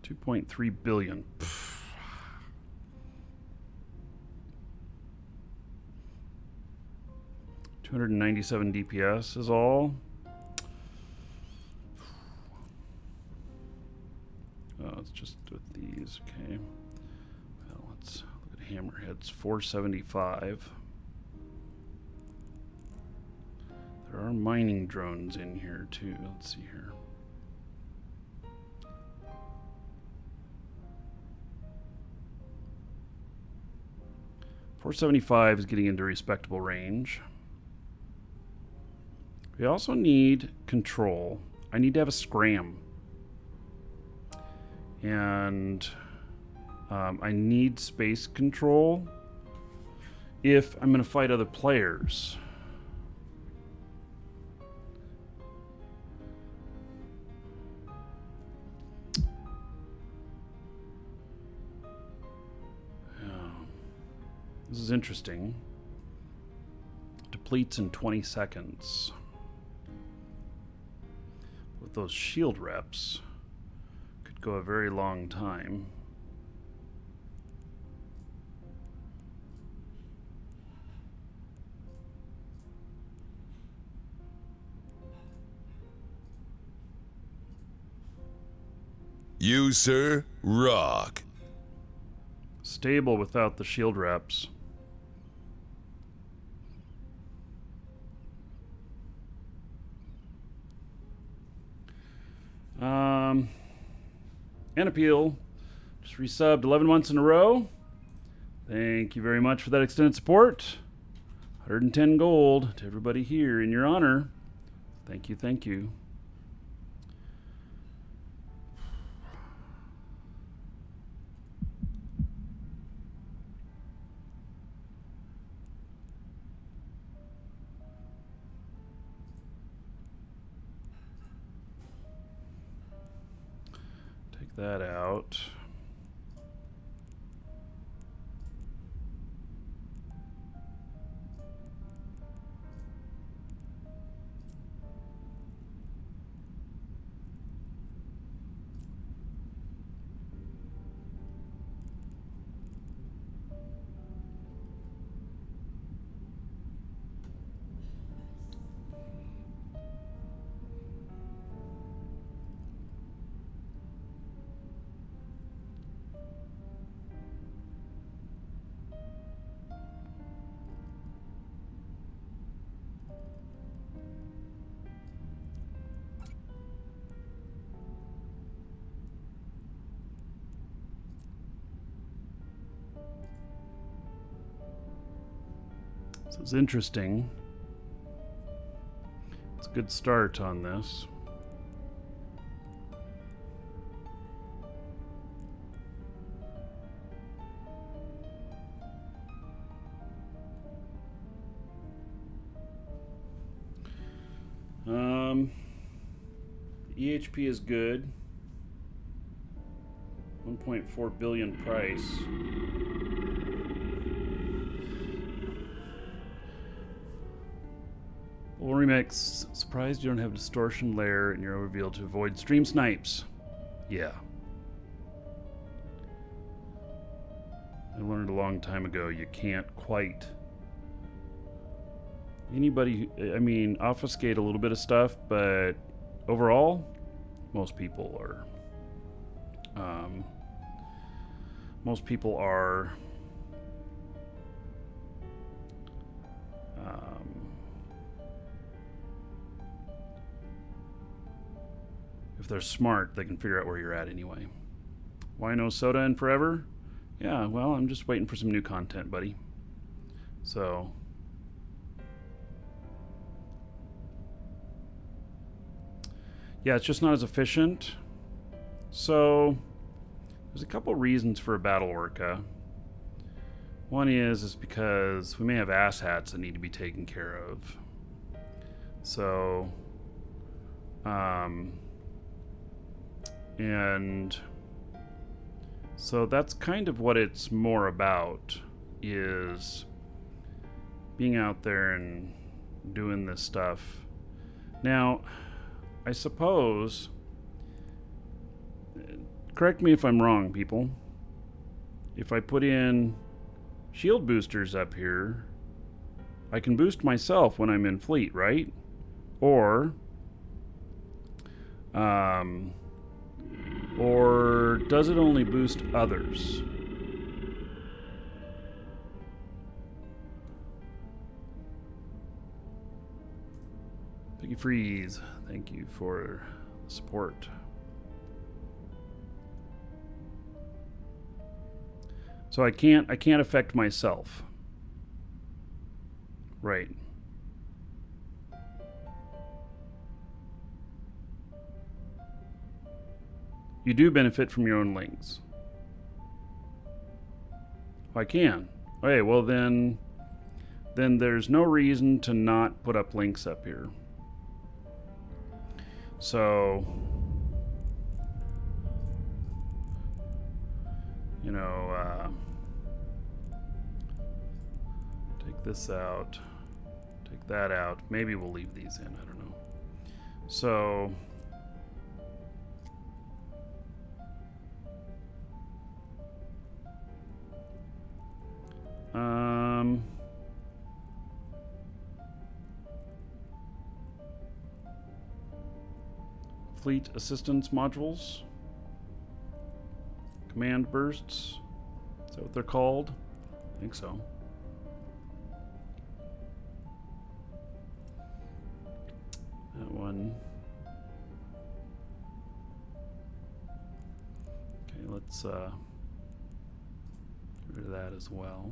$2.3 billion. Pfft. 297 DPS is all. Oh, it's just with these. Okay. Well, let's look at Hammerheads. 475. There are mining drones in here too. Let's see here. $475 is getting into respectable range. We also need control. I need to have a scram. And I need space control if I'm going to fight other players. This is interesting. Depletes in 20 seconds. With those shield reps, could go a very long time. You, sir, rock. Stable without the shield reps. And appeal. Just resubbed 11 months in a row. Thank you very much for that extended support. 110 gold to everybody here in your honor. Thank you, thank you. Take that out. This is interesting. It's a good start on this. EHP is good. 1.4 billion price. Full remix. Surprised you don't have a distortion layer in your overview to avoid stream snipes. Yeah. I learned a long time ago you can't quite. Anybody, I mean, obfuscate a little bit of stuff, but overall, most people are. Most people are. If they're smart, they can figure out where you're at anyway. Why no soda in forever? Yeah, well, I'm just waiting for some new content, buddy. So. Yeah, it's just not as efficient. So, there's a couple reasons for a battle orca. One is because we may have asshats that need to be taken care of. So, and so that's kind of what it's more about, is being out there and doing this stuff. Now, I suppose, correct me if I'm wrong, people. If I put in shield boosters up here, I can boost myself when I'm in fleet, right? Or does it only boost others? Piggy Freeze, thank you for the support. So I can't affect myself. Right. You do benefit from your own links. I can. Okay, well then there's no reason to not put up links up here. So, you know, take this out, take that out. Maybe we'll leave these in, I don't know. So, fleet assistance modules, command bursts, is that what they're called? I think so. That one. Okay, let's get rid of that as well.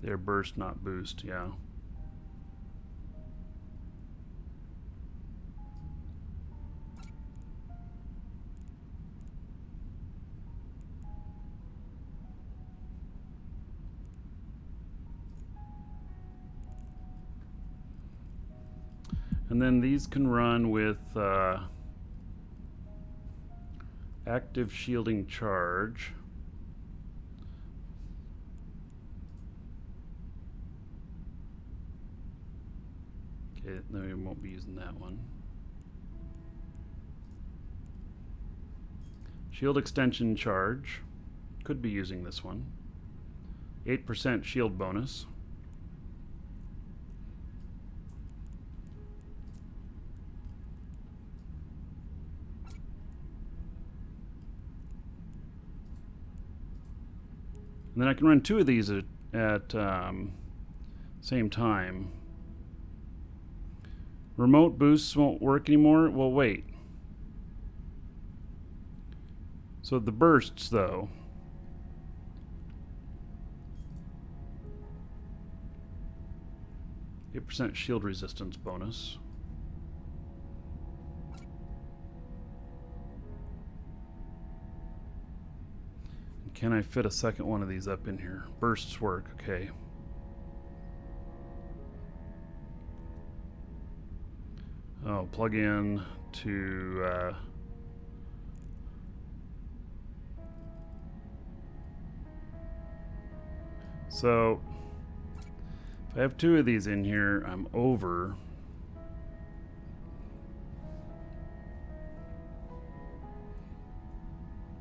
Their burst, not boost, yeah. And then these can run with active shielding charge. Okay, no, we won't be using that one. Shield extension charge. Could be using this one. 8% shield bonus. And then I can run two of these at same time. Remote boosts won't work anymore? Well, wait. So the bursts, though. %8 shield resistance bonus. Can I fit a second one of these up in here? Bursts work, okay. Oh, plug in to so if I have 2 of these in here, I'm over.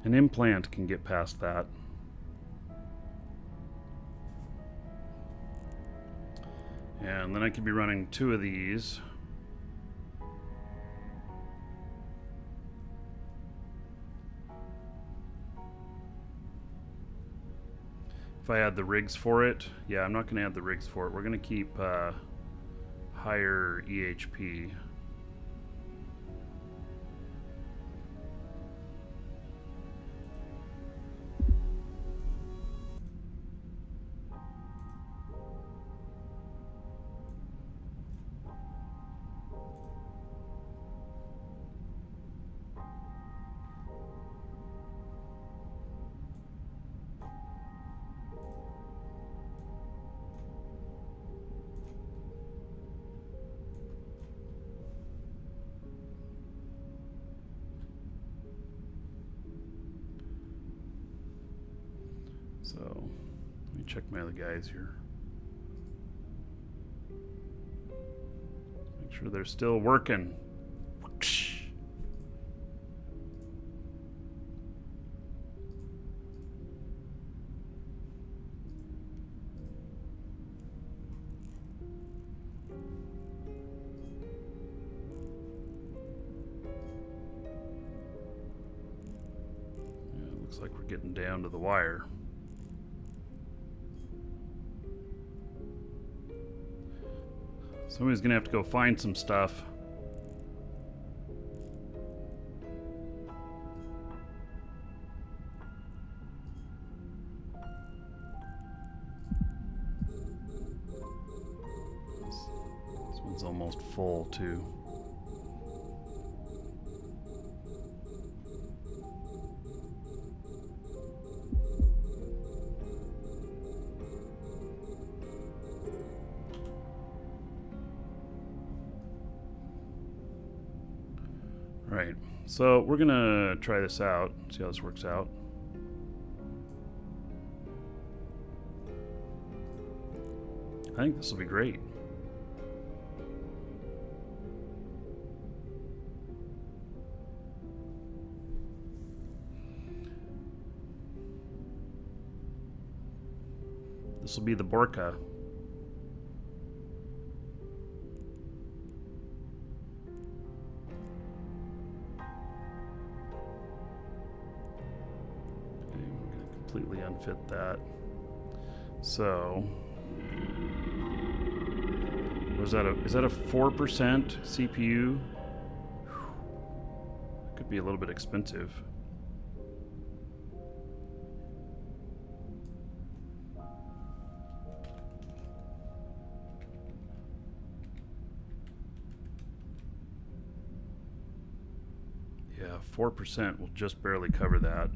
An implant can get past that. And then I could be running 2 of these. If I add the rigs for it, yeah, I'm not going to add the rigs for it. We're going to keep higher EHP. So, let me check my other guys here. Make sure they're still working. Yeah, it looks like we're getting down to the wire. Somebody's gonna have to go find some stuff. This one's almost full too. Right, so we're gonna try this out, see how this works out. I think this will be great. This will be the Orca. Completely unfit that. So, is that a 4% CPU? Could be a little bit expensive. Yeah, 4% will just barely cover that.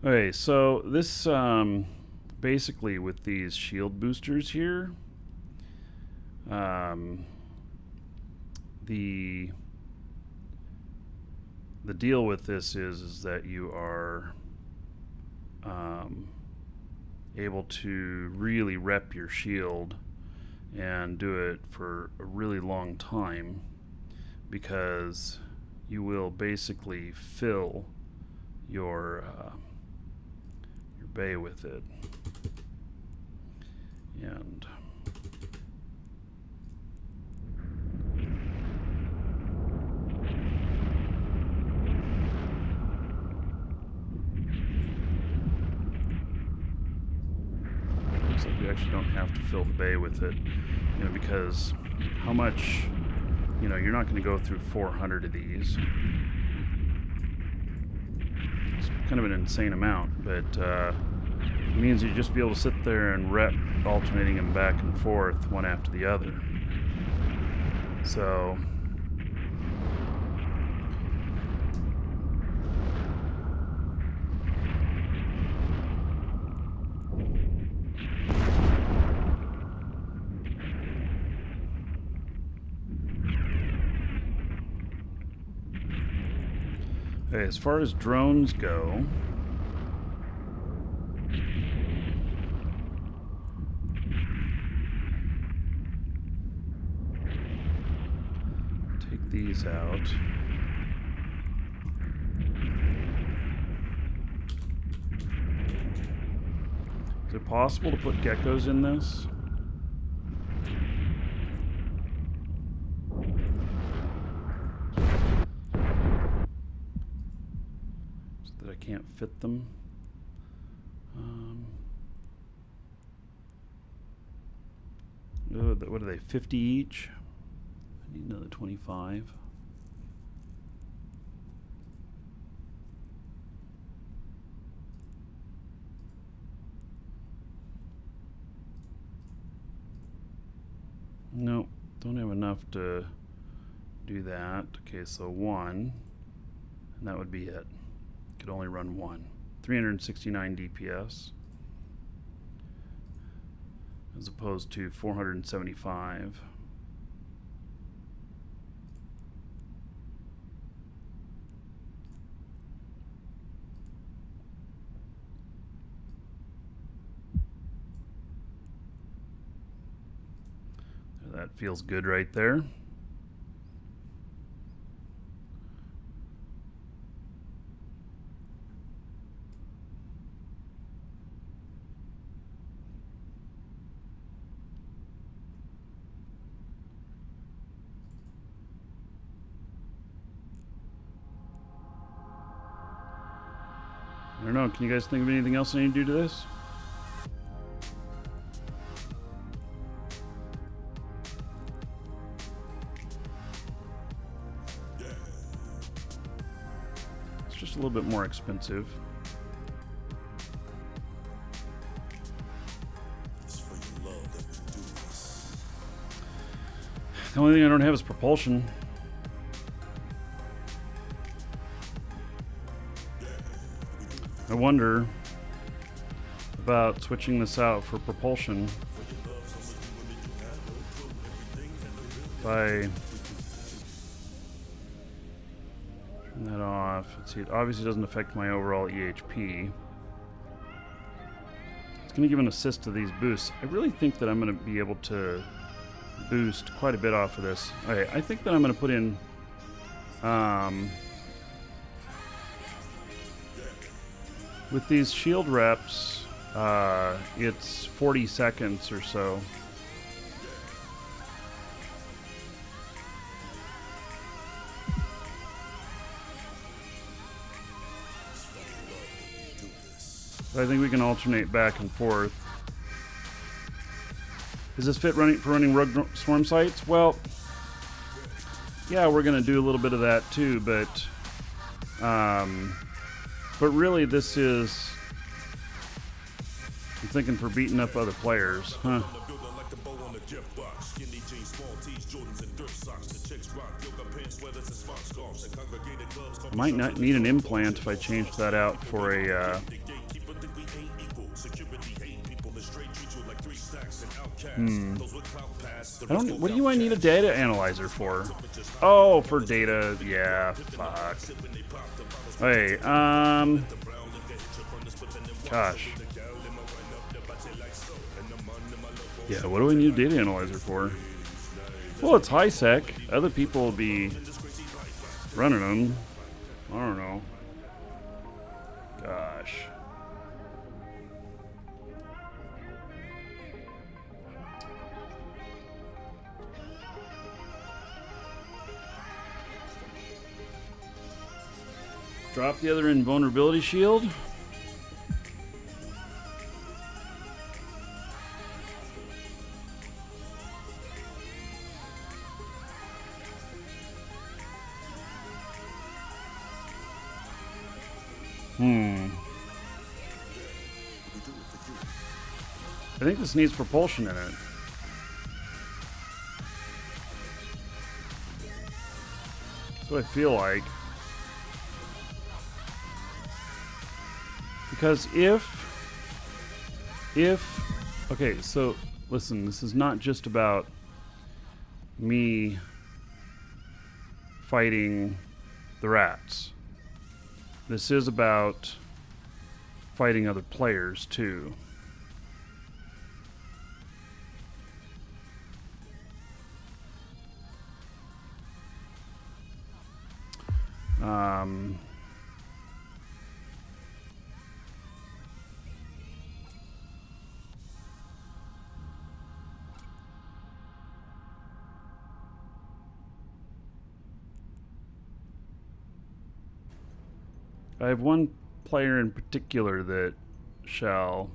Okay, so this basically with these shield boosters here, the deal with this is that you are able to really rep your shield and do it for a really long time, because you will basically fill your bay with it. And actually don't have to fill the bay with it, you know, because how much, you know, you're not going to go through 400 of these. It's kind of an insane amount, but it means you just be able to sit there and rep alternating them back and forth one after the other. So okay, as far as drones go, take these out. Is it possible to put geckos in this? That I can't fit them. What are they, 50 each? I need another 25. Nope, don't have enough to do that. Okay, so one, and that would be it. Could only run one. 369 DPS as opposed to 475. That feels good right there. I don't know, can you guys think of anything else I need to do to this? It's just a little bit more expensive. The only thing I don't have is propulsion. I wonder about switching this out for propulsion. If I turn that off, let's see, it obviously doesn't affect my overall EHP. It's going to give an assist to these boosts. I really think that I'm going to be able to boost quite a bit off of this. Okay, I think that I'm going to put in with these shield reps, it's 40 seconds or so. So I think we can alternate back and forth. Does this fit for running rogue swarm sites? Well, yeah, we're going to do a little bit of that too, but really this is, I'm thinking for beating up other players, huh? Might not need an implant if I change that out for a I don't. What do I need a data analyzer for? Oh, for data. Yeah. Fuck. Hey. Gosh. Yeah. What do I need a data analyzer for? Well, it's high sec. Other people will be running them. I don't know. Gosh. Drop the other invulnerability shield. I think this needs propulsion in it. That's what I feel like. Because okay, so listen, this is not just about me fighting the rats. This is about fighting other players too. I have one player in particular that shall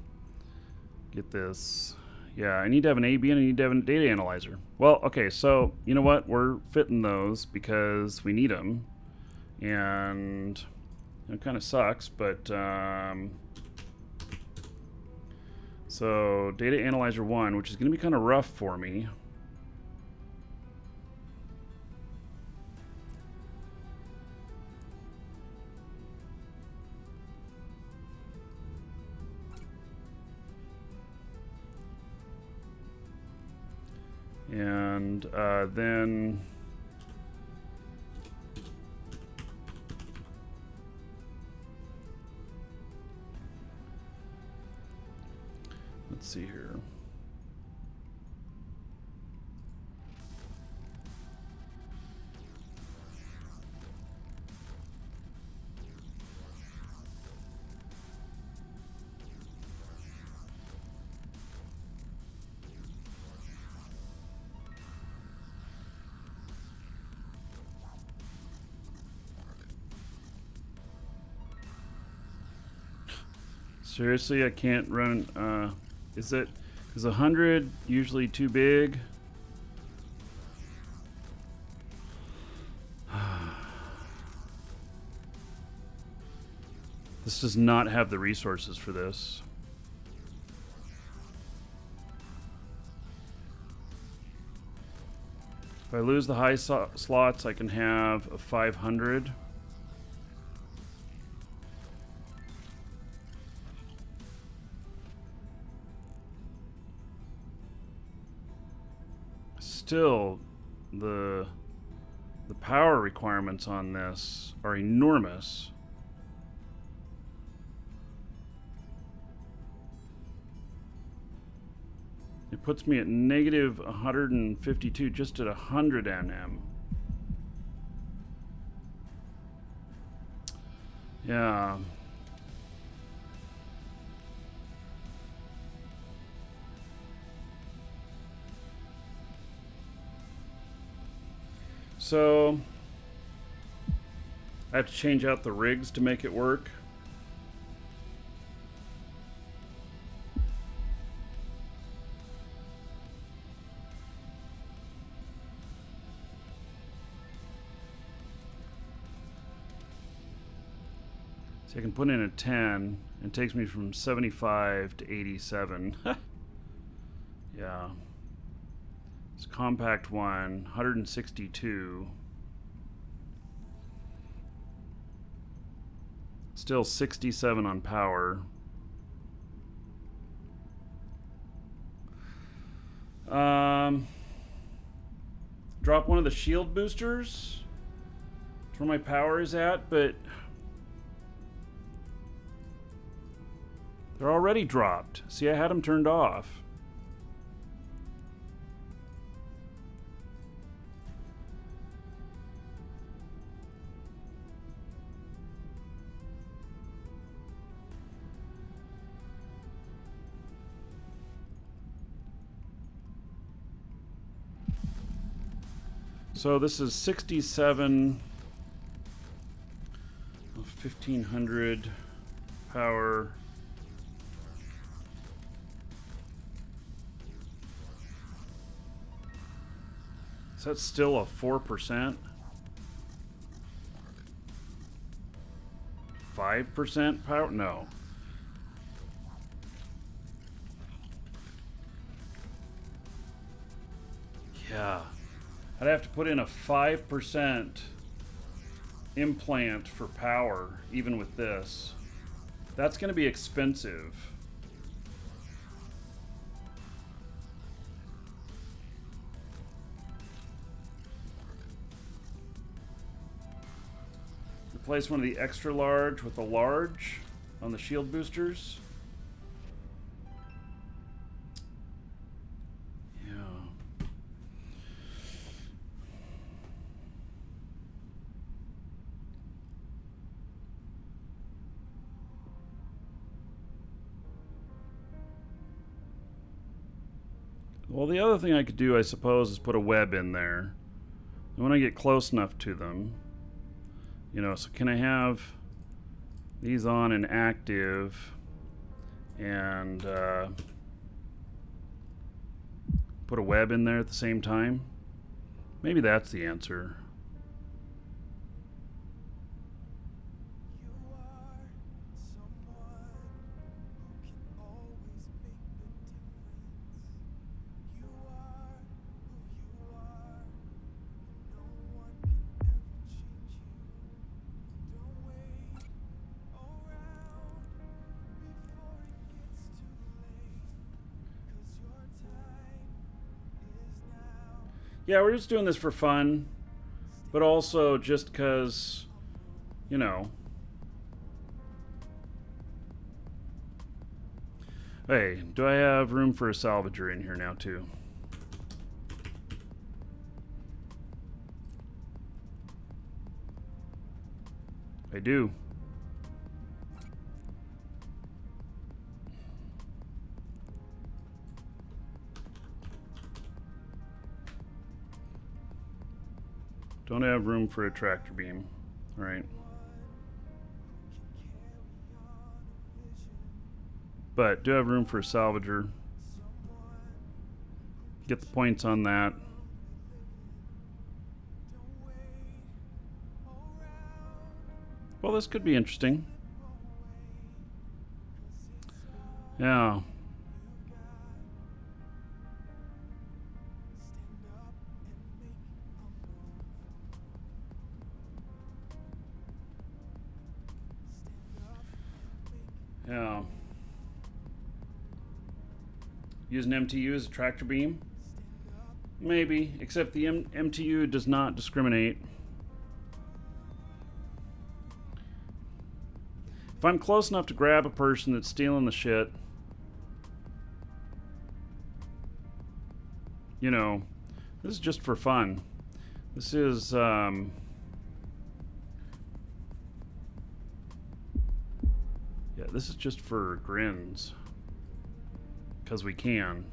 get this. Yeah, I need to have an AB and I need to have a data analyzer. Well, okay, so you know what? We're fitting those because we need them. And it kind of sucks, but so data analyzer 1, which is going to be kind of rough for me. And then let's see here. Seriously, I can't run. Is 100 usually too big? This does not have the resources for this. If I lose the high slots, I can have a 500. Still, the power requirements on this are enormous. It puts me at negative 152 just at 100 NM. Yeah. So I have to change out the rigs to make it work. So I can put in a 10. It takes me from 75 to 87. Yeah. It's compact one, 162. Still 67 on power. Drop one of the shield boosters. That's where my power is at, but they're already dropped. See, I had them turned off. So this is 67 of 1500 power. So that's still a 4%. 5%. 5% power? No. Yeah. I'd have to put in a 5% implant for power, even with this. That's going to be expensive. Replace one of the extra large with a large on the shield boosters. Yeah. Well, the other thing I could do, I suppose, is put a web in there. And when I get close enough to them, you know, so can I have these on and active and put a web in there at the same time? Maybe that's the answer. Yeah, we're just doing this for fun, but also just because, you know. Hey, do I have room for a salvager in here now too? I do. Don't have room for a tractor beam. All right. But do have room for a salvager. Get the points on that. Well, this could be interesting. Yeah. Yeah. Use an MTU as a tractor beam? Maybe, except the MTU does not discriminate. If I'm close enough to grab a person that's stealing the shit, you know, this is just for fun. This is, yeah, this is just for grins. Because we can.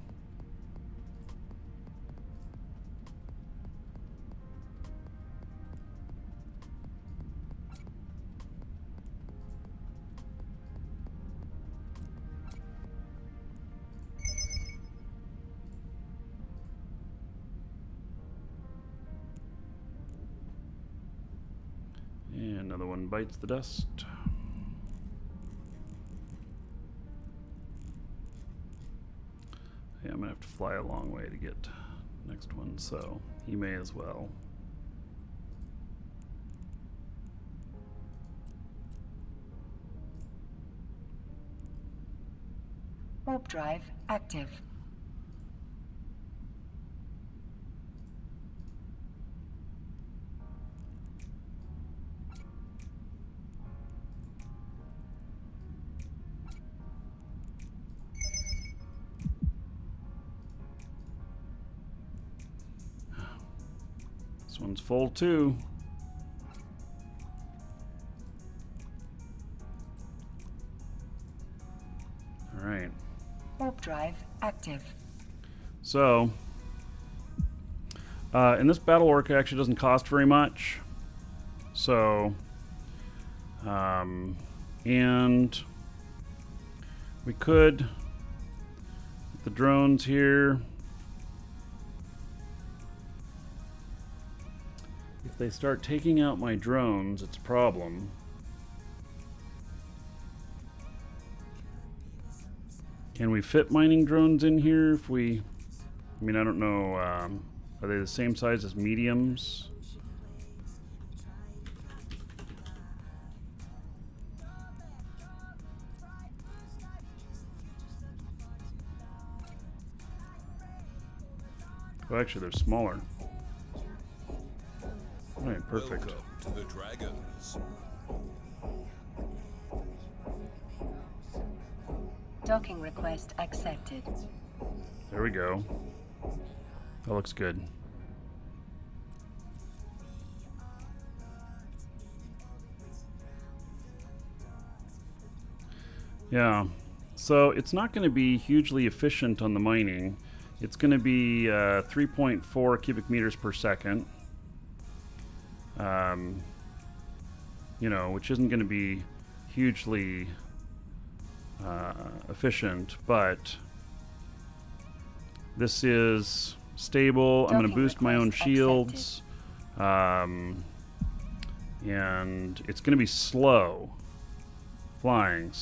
And another one bites the dust. Yeah, I'm gonna have to fly a long way to get next one, so he may as well. Warp drive active. This one's full too. All right. Warp drive active. So, and this battle orca actually doesn't cost very much. So, and we could, with the drones here, if they start taking out my drones, it's a problem. Can we fit mining drones in here if we... I mean, I don't know. Are they the same size as mediums? Oh, actually, they're smaller. All right, perfect. Welcome to the Dragons. Docking request accepted. There we go. That looks good. Yeah, so it's not going to be hugely efficient on the mining. It's going to be 3.4 cubic meters per second. You know, which isn't going to be hugely efficient, but this is stable. I'm going to boost my own shields. And it's going to be slow flying,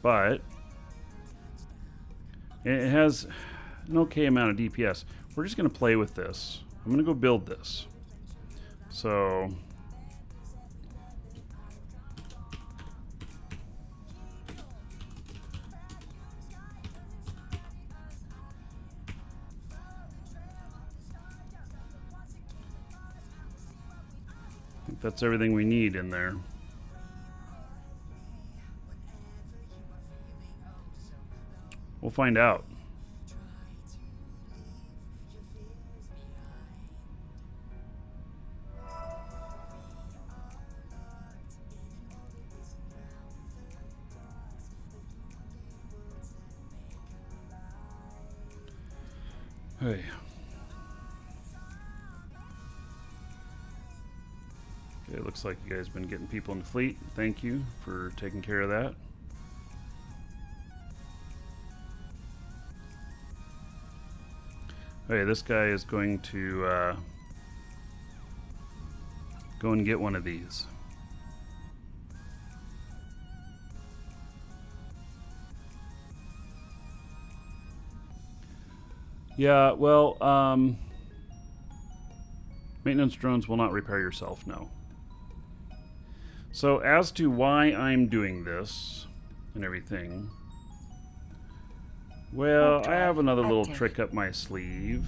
but it has an okay amount of DPS. We're just going to play with this. I'm going to go build this. So I think that's everything we need in there. We'll find out. Hey. Okay, it looks like you guys have been getting people in the fleet. Thank you for taking care of that. Okay, this guy is going to go and get one of these. Yeah, well, maintenance drones will not repair yourself, no. So as to why I'm doing this and everything, well, I have another little trick up my sleeve.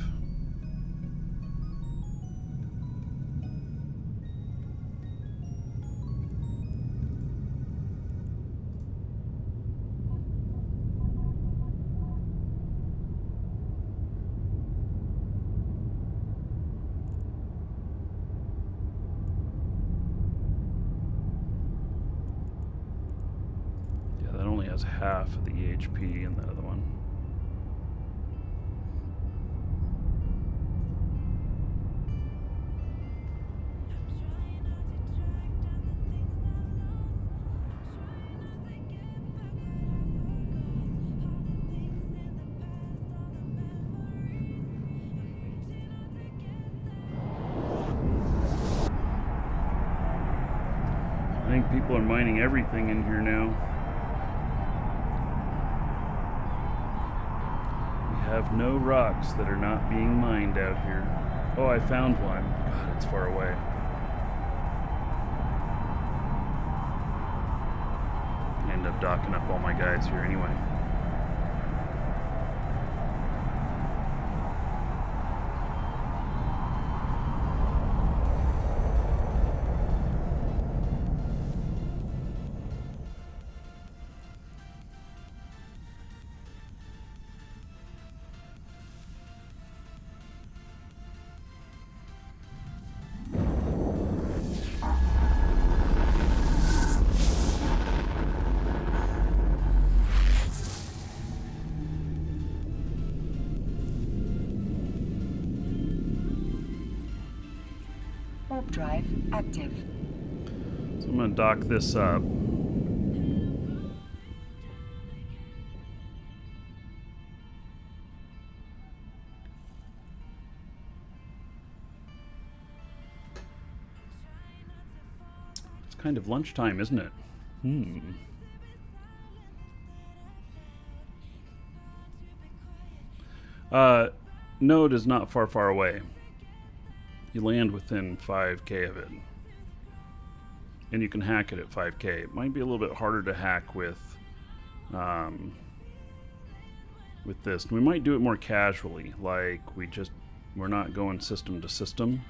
Yeah, that only has half of the HP in the other one. I think people are mining everything in here now. We have no rocks that are not being mined out here. Oh, I found one. God, it's far away. I end up docking up all my guys here anyway. Warp drive active. So I'm going to dock this up. It's kind of lunchtime, isn't it? Node is not far, far away. You land within 5K of it. And you can hack it at 5K. It might be a little bit harder to hack with this. We might do it more casually, like we're not going system to system.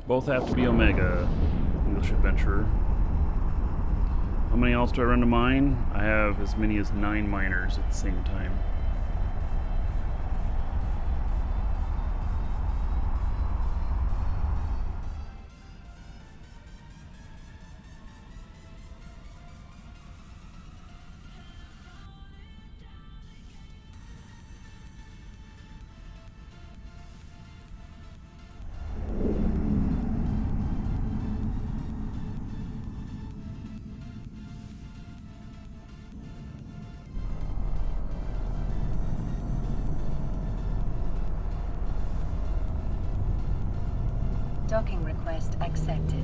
Both have to be Omega, English Adventurer. How many else do I run to mine? I have as many as 9 miners at the same time. Docking request accepted.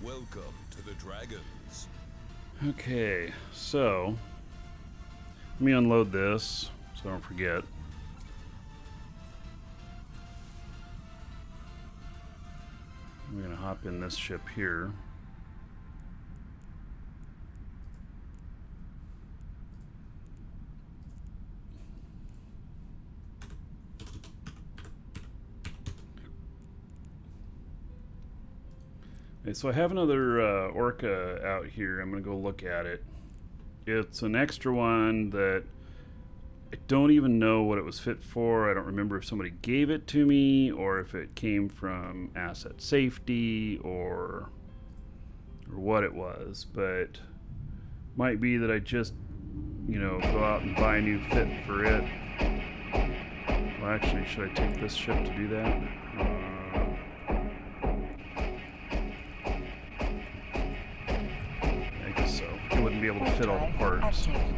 Welcome to the Dragons. Okay, so let me unload this so I don't forget. I'm gonna hop in this ship here. Okay, so I have another Orca out here. I'm gonna go look at it. It's an extra one that I don't even know what it was fit for. I don't remember if somebody gave it to me or if it came from asset safety or what it was, but might be that I just, go out and buy a new fit for it. Well, actually, should I take this ship to do that? I guess so. It wouldn't be able to fit all the parts. Active.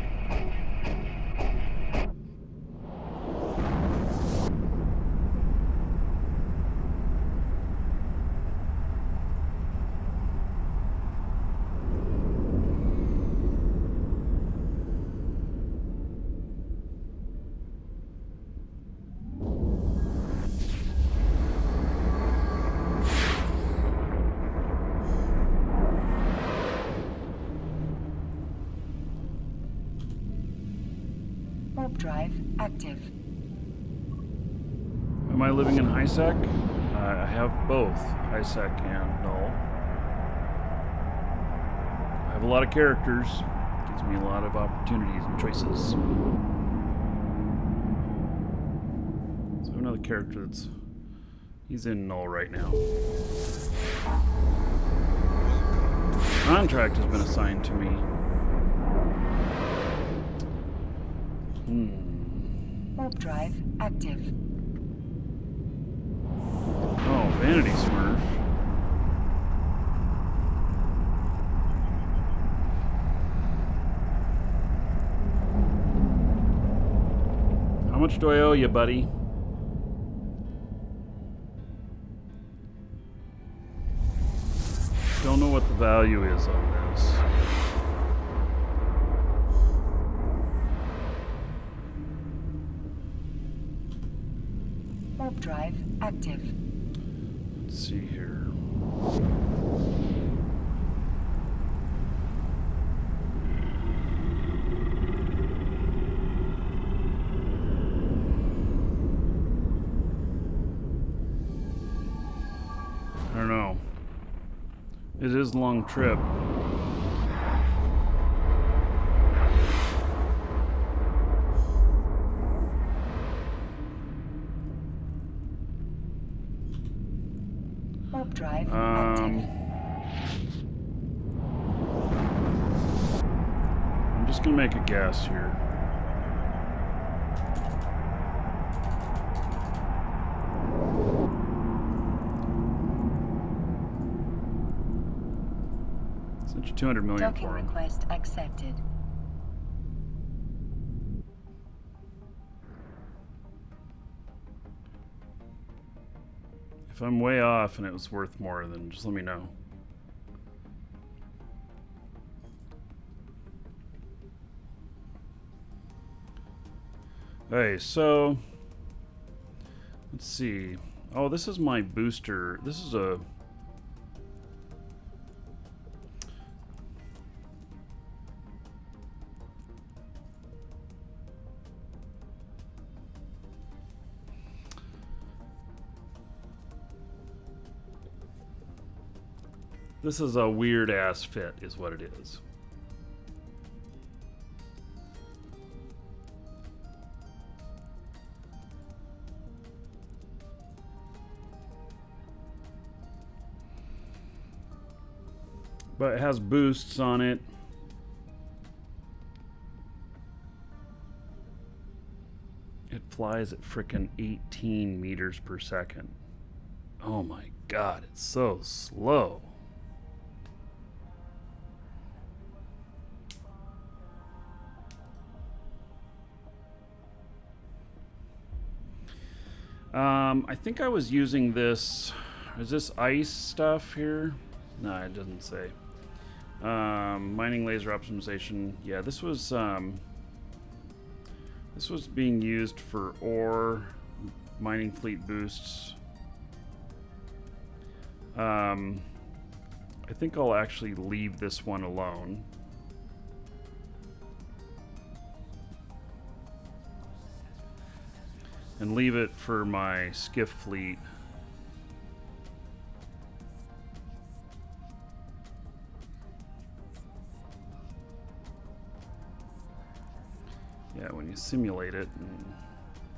Warp drive active. Am I living in high-sec? I have both high-sec and null. I have a lot of characters. Gives me a lot of opportunities and choices. So another character he's in null right now. Contract has been assigned to me. Warp drive active. Oh, Vanity Smurf. How much do I owe you, buddy? Don't know what the value is on this. Warp drive active. Let's see here. I don't know. It is a long trip. Warp drive active. I'm just gonna make a guess here. Sent you 200 million Docking for him. request accepted. If I'm way off and it was worth more, then just let me know. Okay, so let's see. Oh, this is my booster. This is a This is a weird ass fit, is what it is. But it has boosts on it. It flies at frickin' 18 meters per second. Oh my god, it's so slow. I think I was using this. Is this ice stuff here? No, it doesn't say. Mining laser optimization. Yeah, this was being used for ore mining fleet boosts. I think I'll actually leave this one alone. And leave it for my skiff fleet. Yeah, when you simulate it and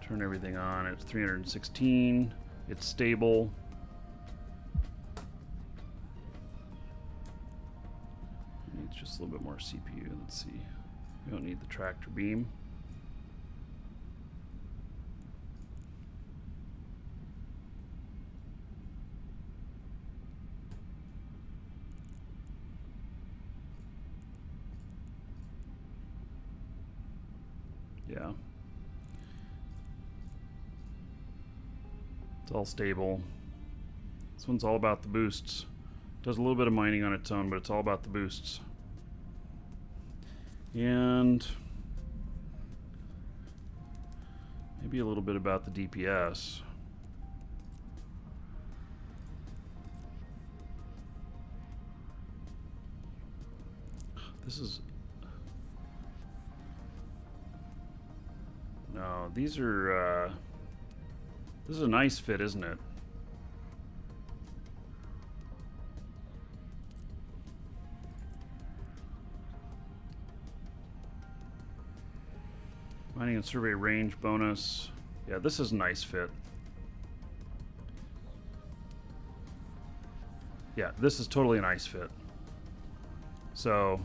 turn everything on, it's 316. It's stable. It needs just a little bit more CPU. Let's see. We don't need the tractor beam. Yeah. It's all stable. This one's all about the boosts. Does a little bit of mining on its own, but it's all about the boosts. And maybe a little bit about the DPS. This is... No, these are, this is a nice fit, isn't it? Mining and survey range bonus. Yeah, this is a nice fit. Yeah, this is totally a nice fit. So...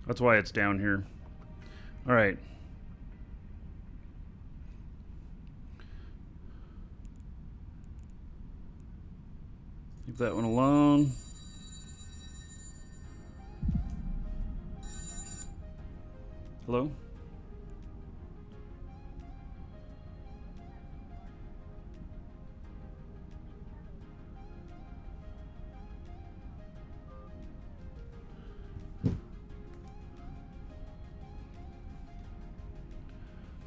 That's why it's down here. All right. Leave that one alone. Hello?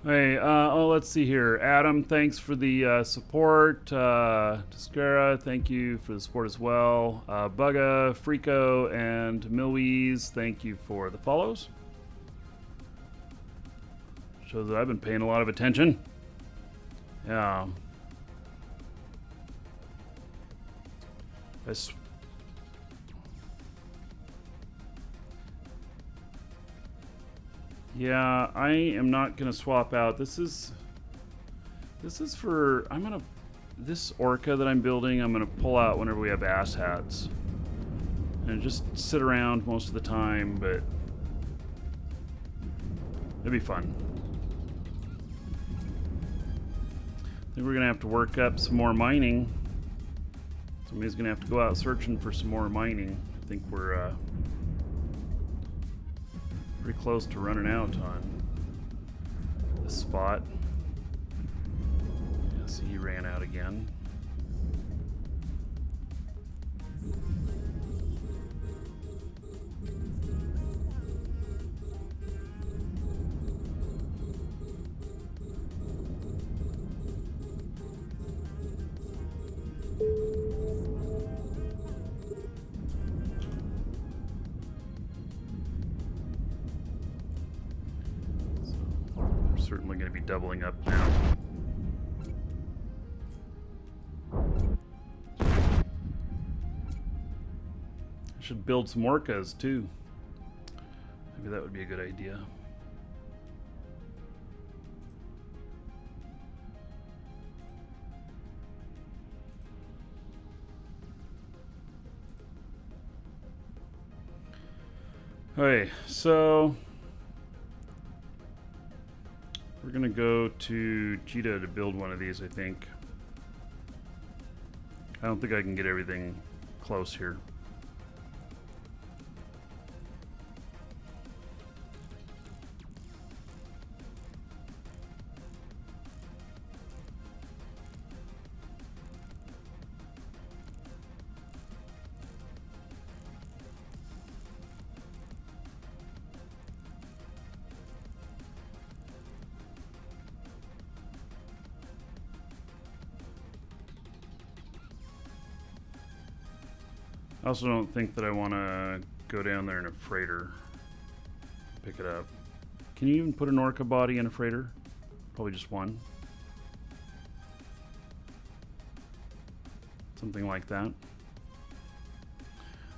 Hey, let's see here. Adam, thanks for the support. Tascara, thank you for the support as well. Bugga, Frico, and Milwees, thank you for the follows. Shows that I've been paying a lot of attention. Yeah. Yeah, I am not gonna swap out. This is for, this Orca that I'm building, I'm gonna pull out whenever we have asshats. And just sit around most of the time, but It'd be fun. I think we're gonna have to work up some more mining. Somebody's gonna have to go out searching for some more mining. I think we're pretty close to running out on this spot. Yeah, see, he ran out again. Certainly going to be doubling up now. I should build some Orcas too. Maybe that would be a good idea. Okay, so we're gonna go to Cheetah to build one of these, I think. I don't think I can get everything close here. I also don't think that I want to go down there in a freighter. Pick it up. Can you even put an Orca body in a freighter? Probably just one. Something like that.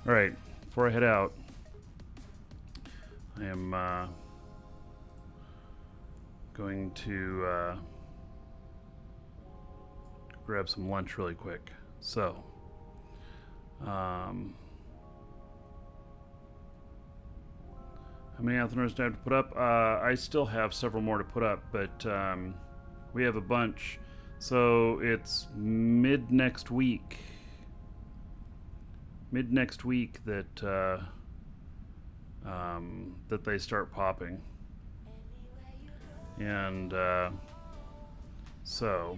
Alright, before I head out, I am going to grab some lunch really quick. So, how many Athenors do I have to put up? I still have several more to put up, but we have a bunch. So it's mid next week that that they start popping, and so,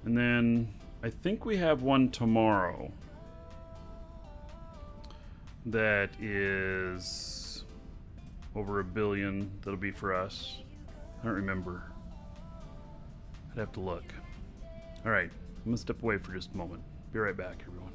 and then I think we have one tomorrow that is over 1 billion. That'll be for us. I don't remember. I'd have to look. Alright, I'm gonna step away for just a moment. Be right back, everyone.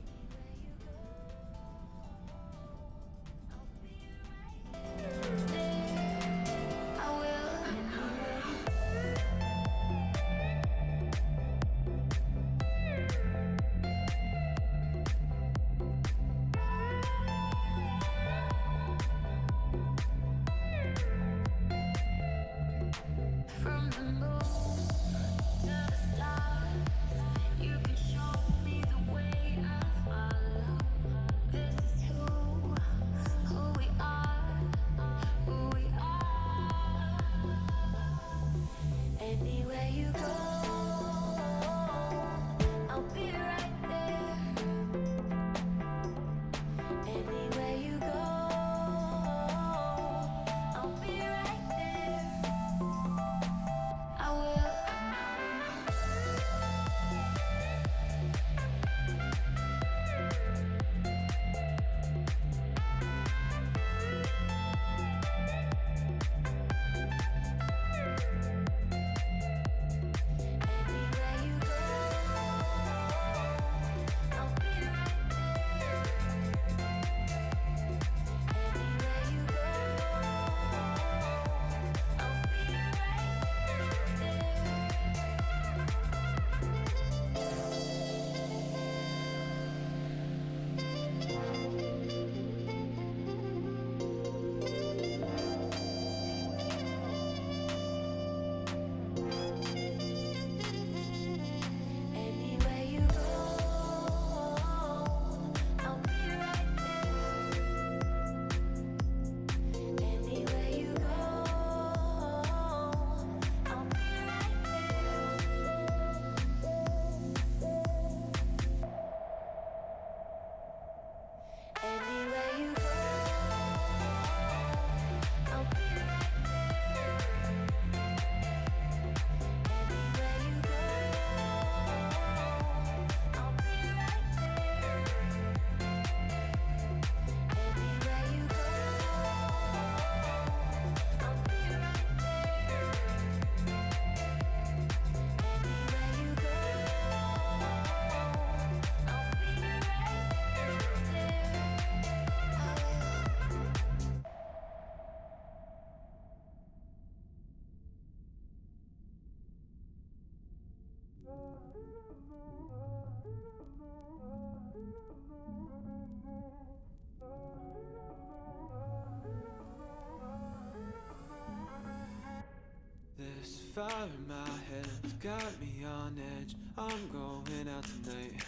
fire in my head got me on edge. I'm going out tonight.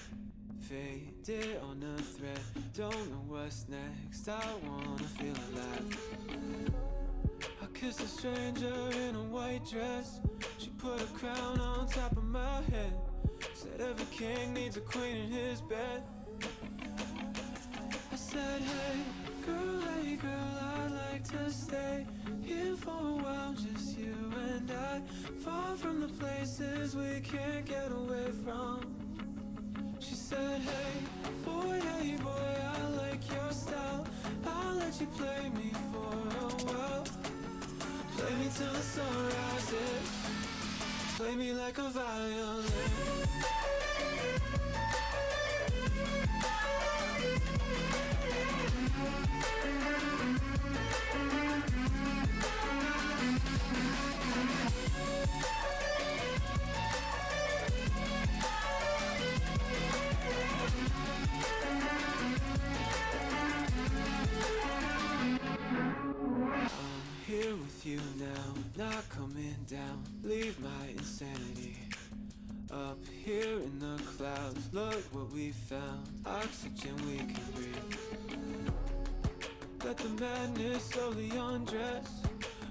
Faded on a thread. Don't know what's next. I wanna feel alive. I kissed a stranger in a white dress. She put a crown on top of my head. Said every king needs a queen in his bed. I said, hey girl, I'd like to stay here for a while, just you and I. Far from the places we can't get away from. She said, hey boy, I like your style. I'll let you play me for a while. Play me till the sun rises. Play me like a violin. Here with you now, not coming down. Leave my insanity up here in the clouds. Look what we found, oxygen we can breathe. Let the madness slowly undress.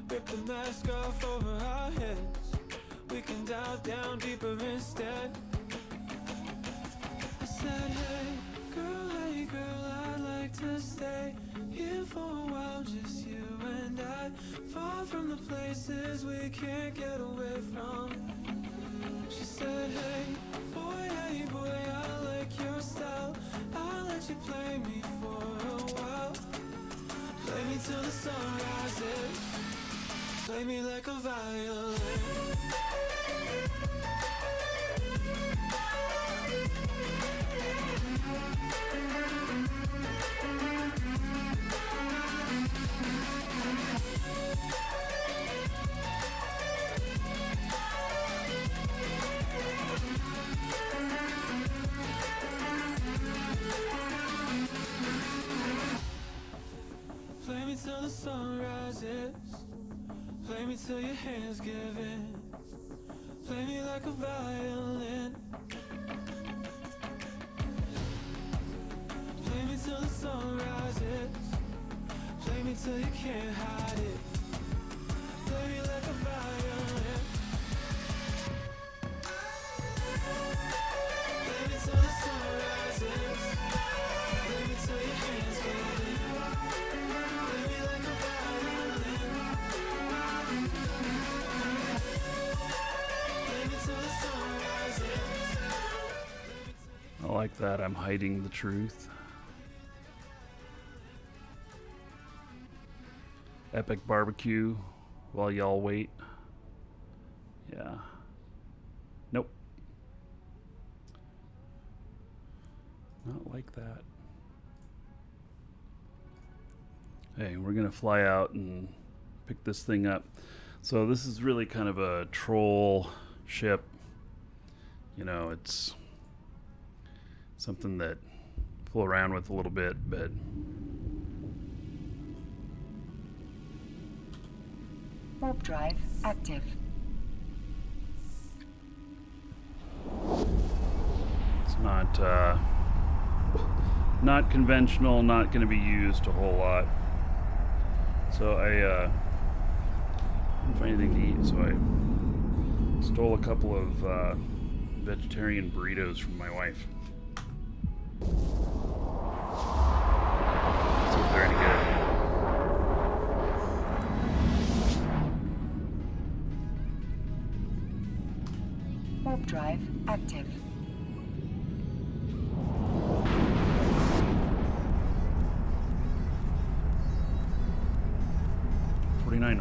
Rip the mask off over our heads. We can dive down deeper instead. I said, hey girl, I'd like to stay here for a while, just you and I. Far from the places we can't get away from. She said, hey boy, I like your style. I'll let you play me for a while. Play me till the sun rises. Play me like a violin. Play me till the sun rises. Play me till your hands give in. Play me like a violin. Play me till the sun rises. Play me till you can't hide it. Play me like a violin. Play me till the sun rises. Play me till your hands give in. Play me like a violin. Play me till the sun rises. I like that. I'm hiding the truth. Epic barbecue while y'all wait. Yeah. Nope. Not like that. Hey, we're gonna fly out and pick this thing up. So this is really kind of a troll ship. You know, it's something that fool around with a little bit, but Warp drive active. it's not conventional, not going to be used a whole lot. So I didn't find anything to eat, so I stole a couple of vegetarian burritos from my wife. See if they're any good. Warp drive active.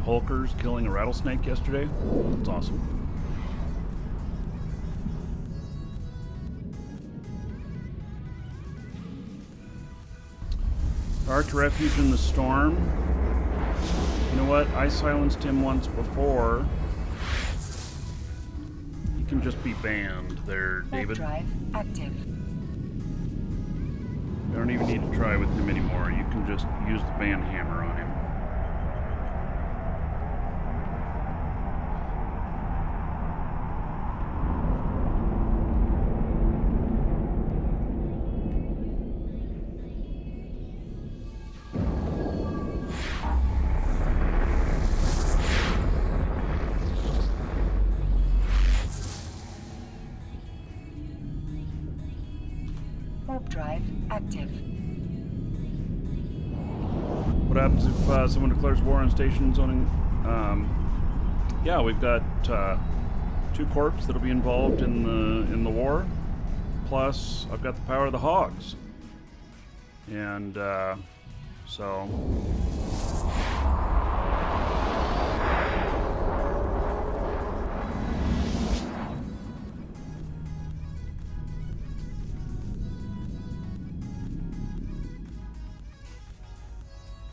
Hulkers killing a rattlesnake yesterday. That's awesome. Arc refuge in the storm. You know what? I silenced him once before. He can just be banned there, David. Warp drive active. You don't even need to try with him anymore. You can just use the ban hammer on him. drive active. What happens if someone declares war on stations on? Yeah, we've got 2 corps that'll be involved in the war. Plus, I've got the power of the hogs, and so.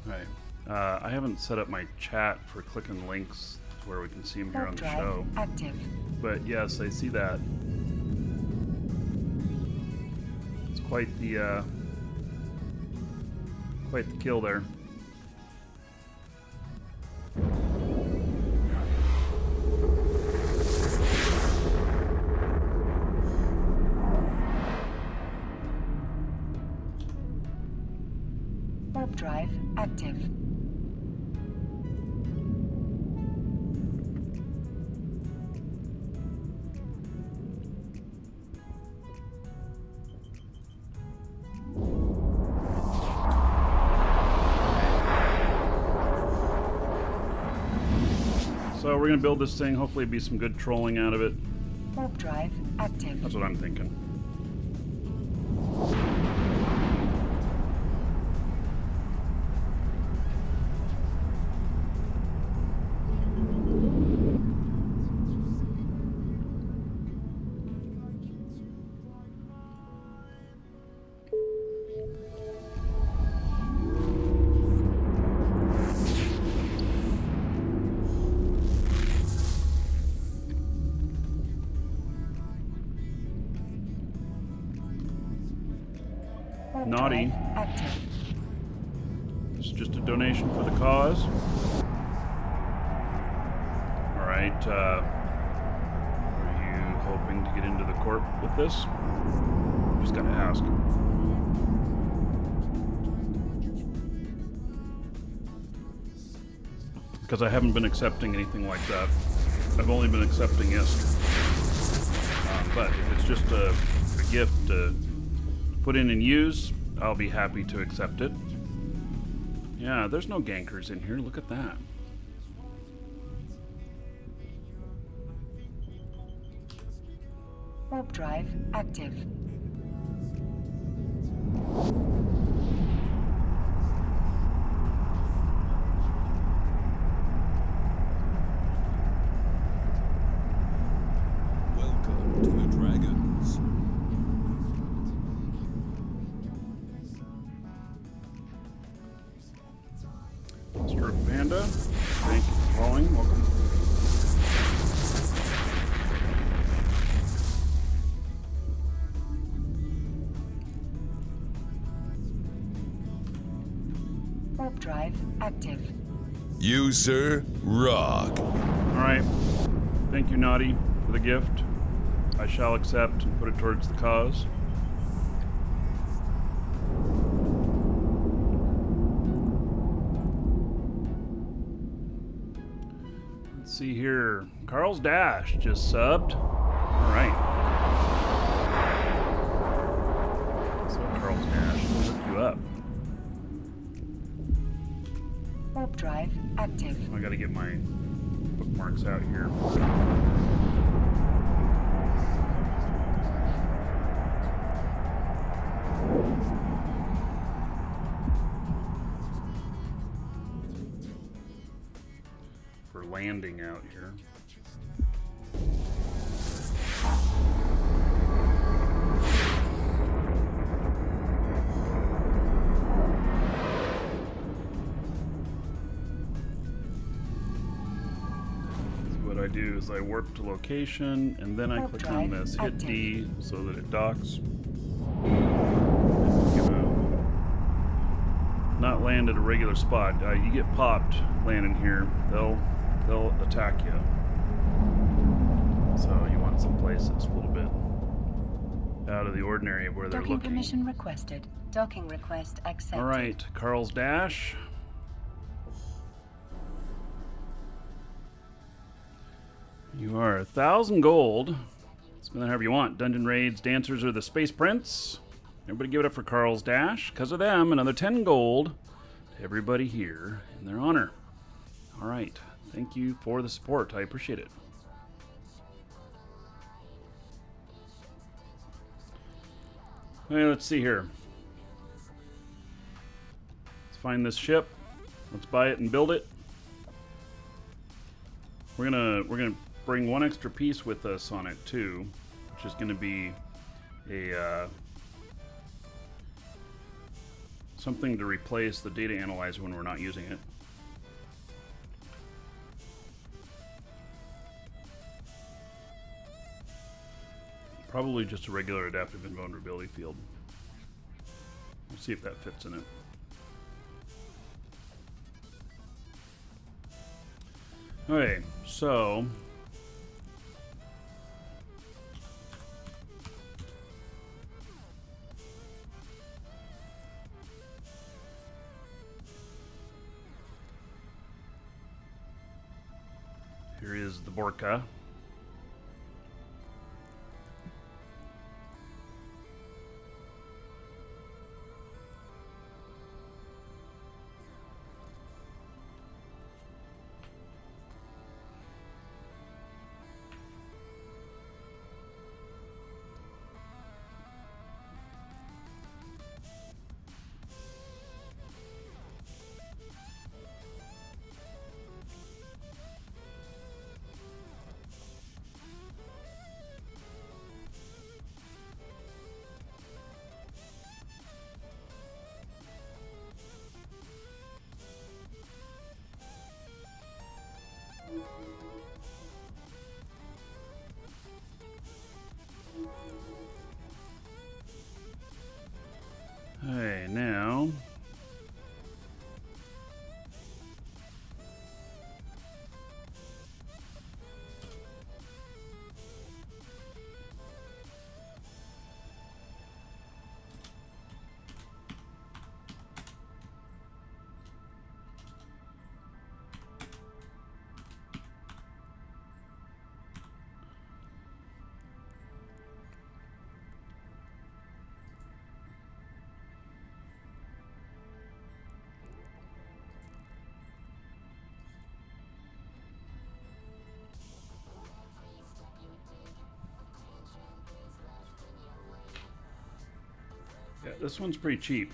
Right. I haven't set up my chat for clicking links to where we can see them here Warp on the drive show. active. But yes, I see that. It's quite the kill there. Warp drive active. So we're gonna build this thing. Hopefully, be some good trolling out of it. Warp drive active. That's what I'm thinking. Warp Naughty. drive active. This is just a donation for the cause. All right. Are you hoping to get into the corp with this? Just gotta ask. Because I haven't been accepting anything like that. I've only been accepting ISK. But if it's just a gift to put in and use, I'll be happy to accept it. Yeah, there's no gankers in here. Look at that. Warp drive active. Welcome to the Dragons. Mr. Panda, thank you for calling. Welcome. Warp drive active. You, sir, rock. All right. Thank you, Naughty, for the gift. I shall accept and put it towards the cause. Let's see here. Carl's Dash just subbed. All right. So Carl's Dash will hook you up. Warp drive active. I gotta get my bookmarks out here. For landing out here. What I do is I warp to location, and then I Warp click on drive this, hit active. D so that it docks. Not land at a regular spot. You get popped landing here. They'll attack you. So you want some place that's a little bit out of the ordinary of where they're Docking looking. permission requested. Docking request accepted. All right, Carl's Dash. You are 1,000 gold. Spend that however you want. Dungeon raids, dancers, or the Space Prince. Everybody give it up for Carl's Dash. Because of them, another 10 gold to everybody here in their honor. All right. Thank you for the support. I appreciate it. Okay, let's see here. Let's find this ship. Let's buy it and build it. We're gonna bring one extra piece with us on it too, which is gonna be a something to replace the data analyzer when we're not using it. Probably just a regular adaptive invulnerability field. We'll see if that fits in it. Okay, so here is the Orca. Hey, now yeah, this one's pretty cheap.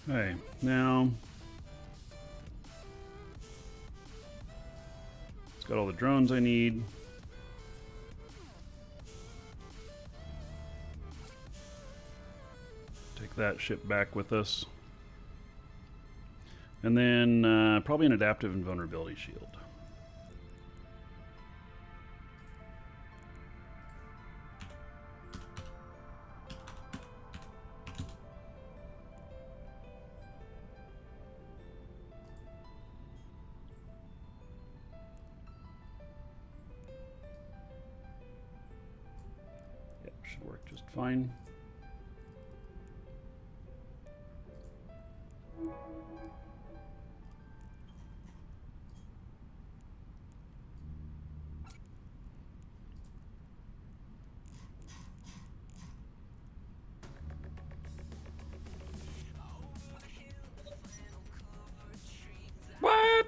Okay, now it's got all the drones I need. Take that ship back with us. And then probably an adaptive invulnerability shield. Should work just fine. What?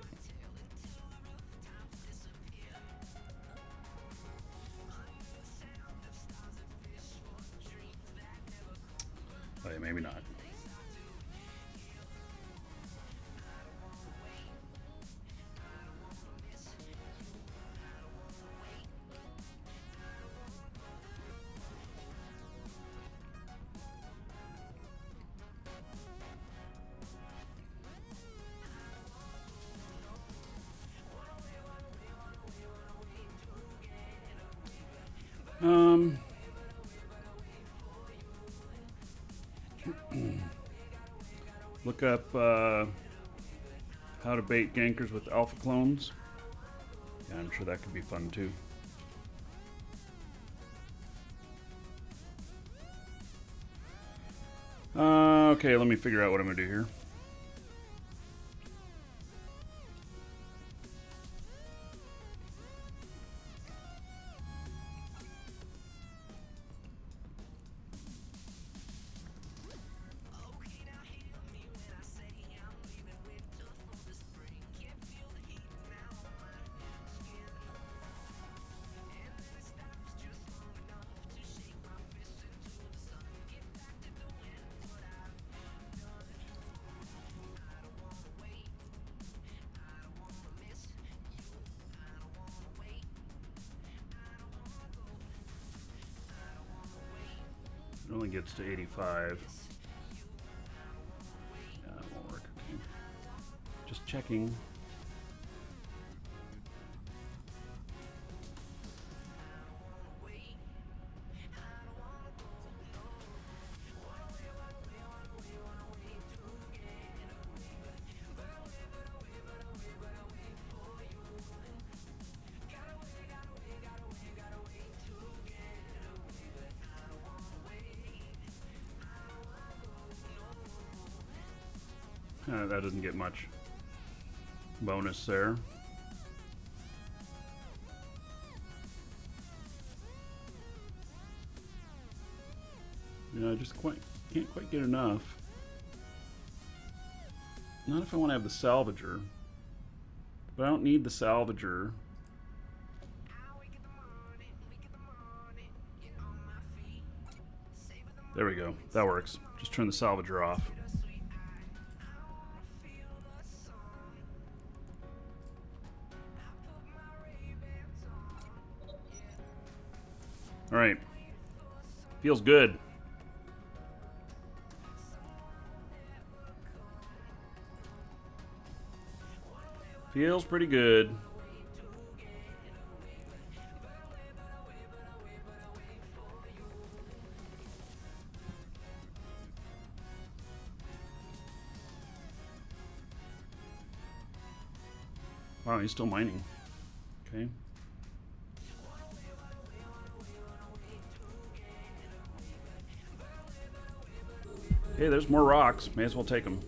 Oh, yeah, maybe not. Um, look up how to bait gankers with alpha clones. Yeah, I'm sure that could be fun too. Okay, let me figure out what I'm gonna do here. It only gets to 85. Yeah, that won't work. Okay. Just checking. That doesn't get much bonus there. Yeah, I just can't quite get enough. Not if I want to have the salvager. But I don't need the salvager. There we go. That works. Just turn the salvager off. All right. Feels good. Feels pretty good. Wow, he's still mining. Okay. Hey, there's more rocks. May as well take them.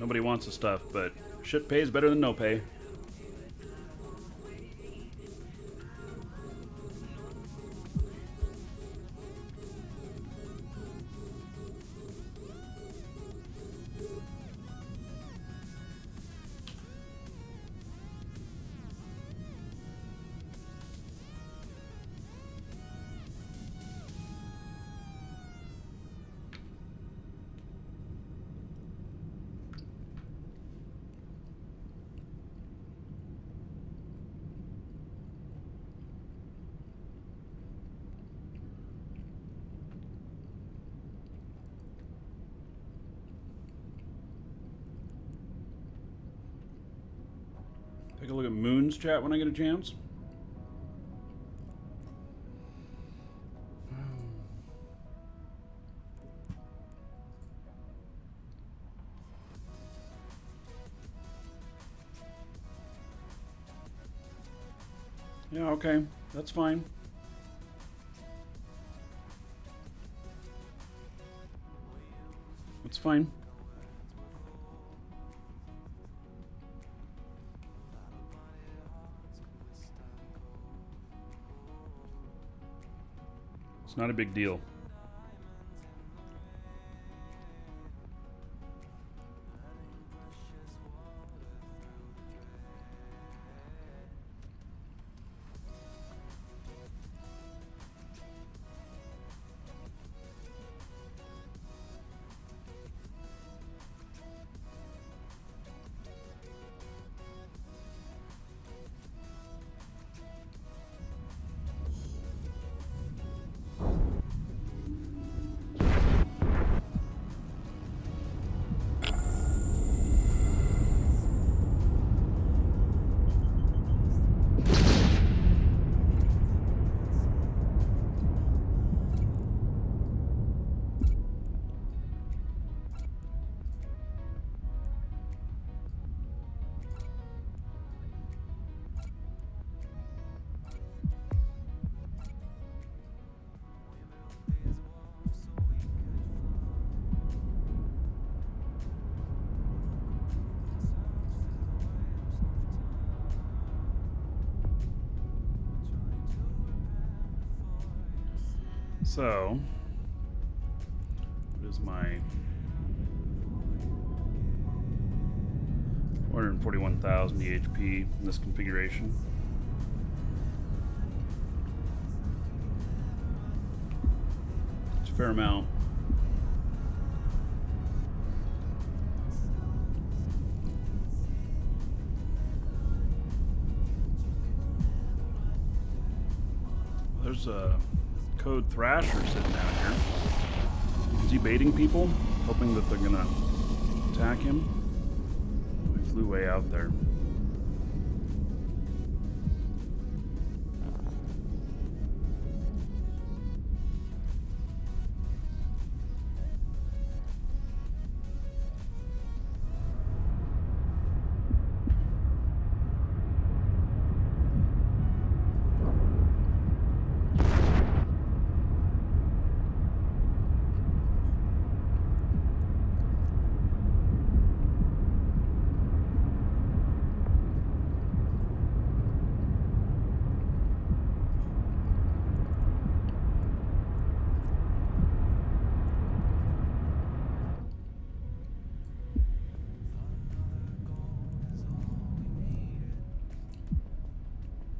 Nobody wants the stuff, but shit pays better than no pay. Take a look at Moon's chat when I get a chance. Yeah, okay. That's fine. That's fine. It's not a big deal. So, what is my 441,000 EHP in this configuration? It's a fair amount. There's a Code Thrasher sitting down here. Is he baiting people? Hoping that they're gonna attack him? We flew way out there.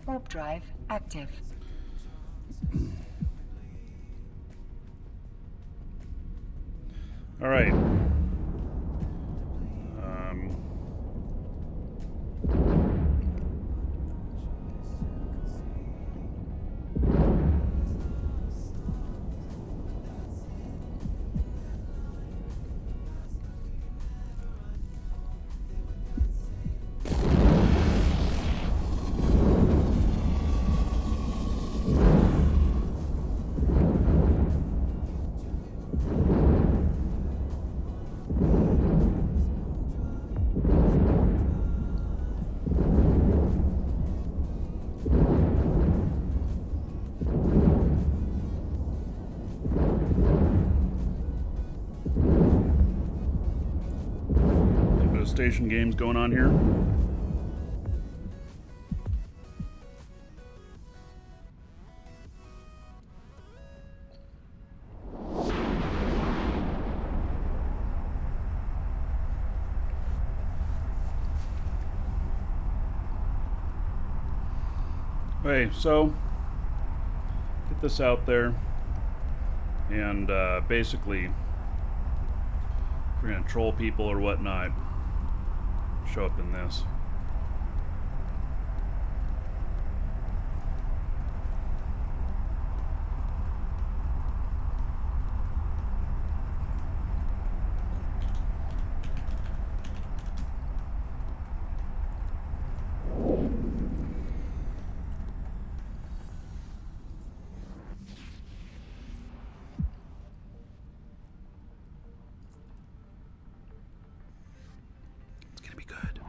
Warp drive active. All right. Station games going on here. Okay, so get this out there, and basically, if we're gonna troll people or whatnot, show up in this. It's gonna be good.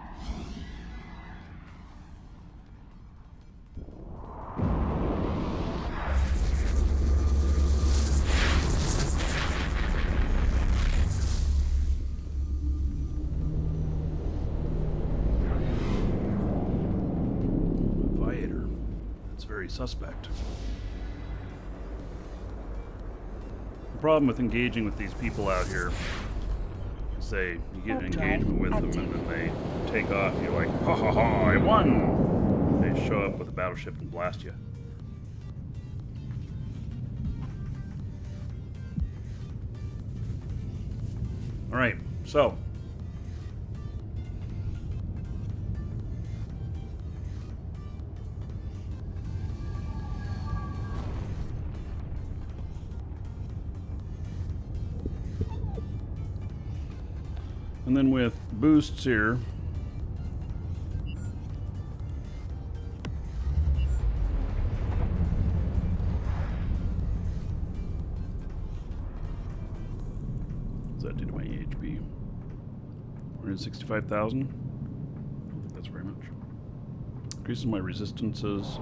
Viator. That's very suspect. The problem with engaging with these people out here is you get an engagement with them and then they take off. You're like, ha ha ha, I won! They show up with a battleship and blast you. Alright, so. And then with boosts here, what does that do to my EHP? 465,000? I don't think that's very much. Increases my resistances.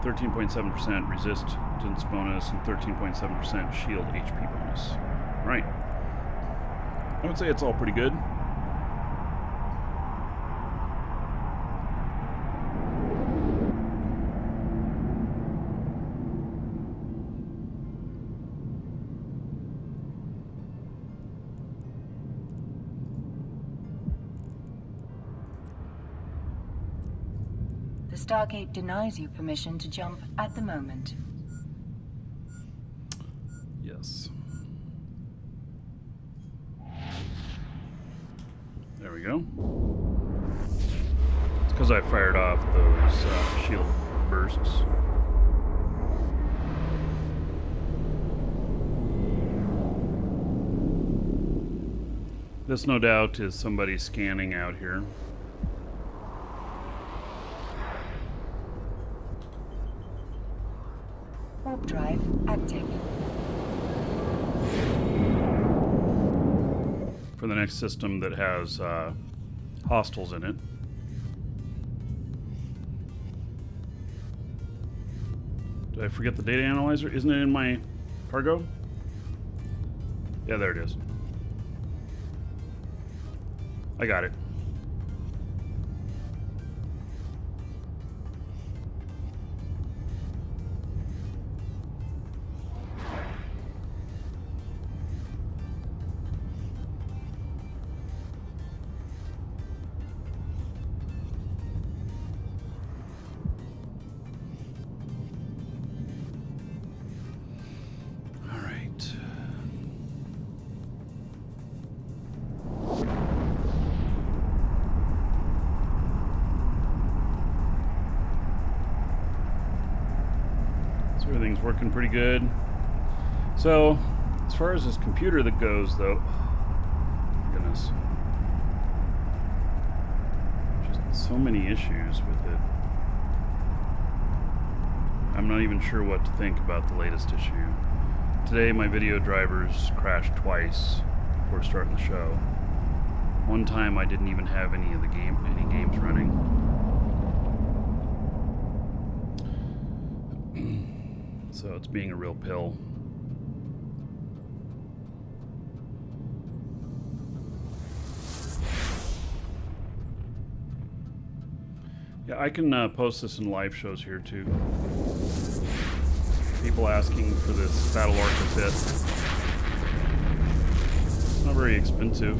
13.7% resistance bonus and 13.7% shield HP bonus. Right. I would say it's all pretty good. Stargate denies you permission to jump at the moment. Yes. There we go. It's because I fired off those shield bursts. This, no doubt, is somebody scanning out here. Warp drive active. For the next system that has hostiles in it. Did I forget the data analyzer? Isn't it in my cargo? Yeah, there it is. I got it. All right. So everything's working pretty good. So, as far as this computer that goes, though, goodness, just so many issues with it. I'm not even sure what to think about the latest issue. Today, my video drivers crashed twice before starting the show. One time, I didn't even have any games running. So it's being a real pill. Yeah, I can post this in live shows here too. People asking for this Battle Orca fit. It's not very expensive.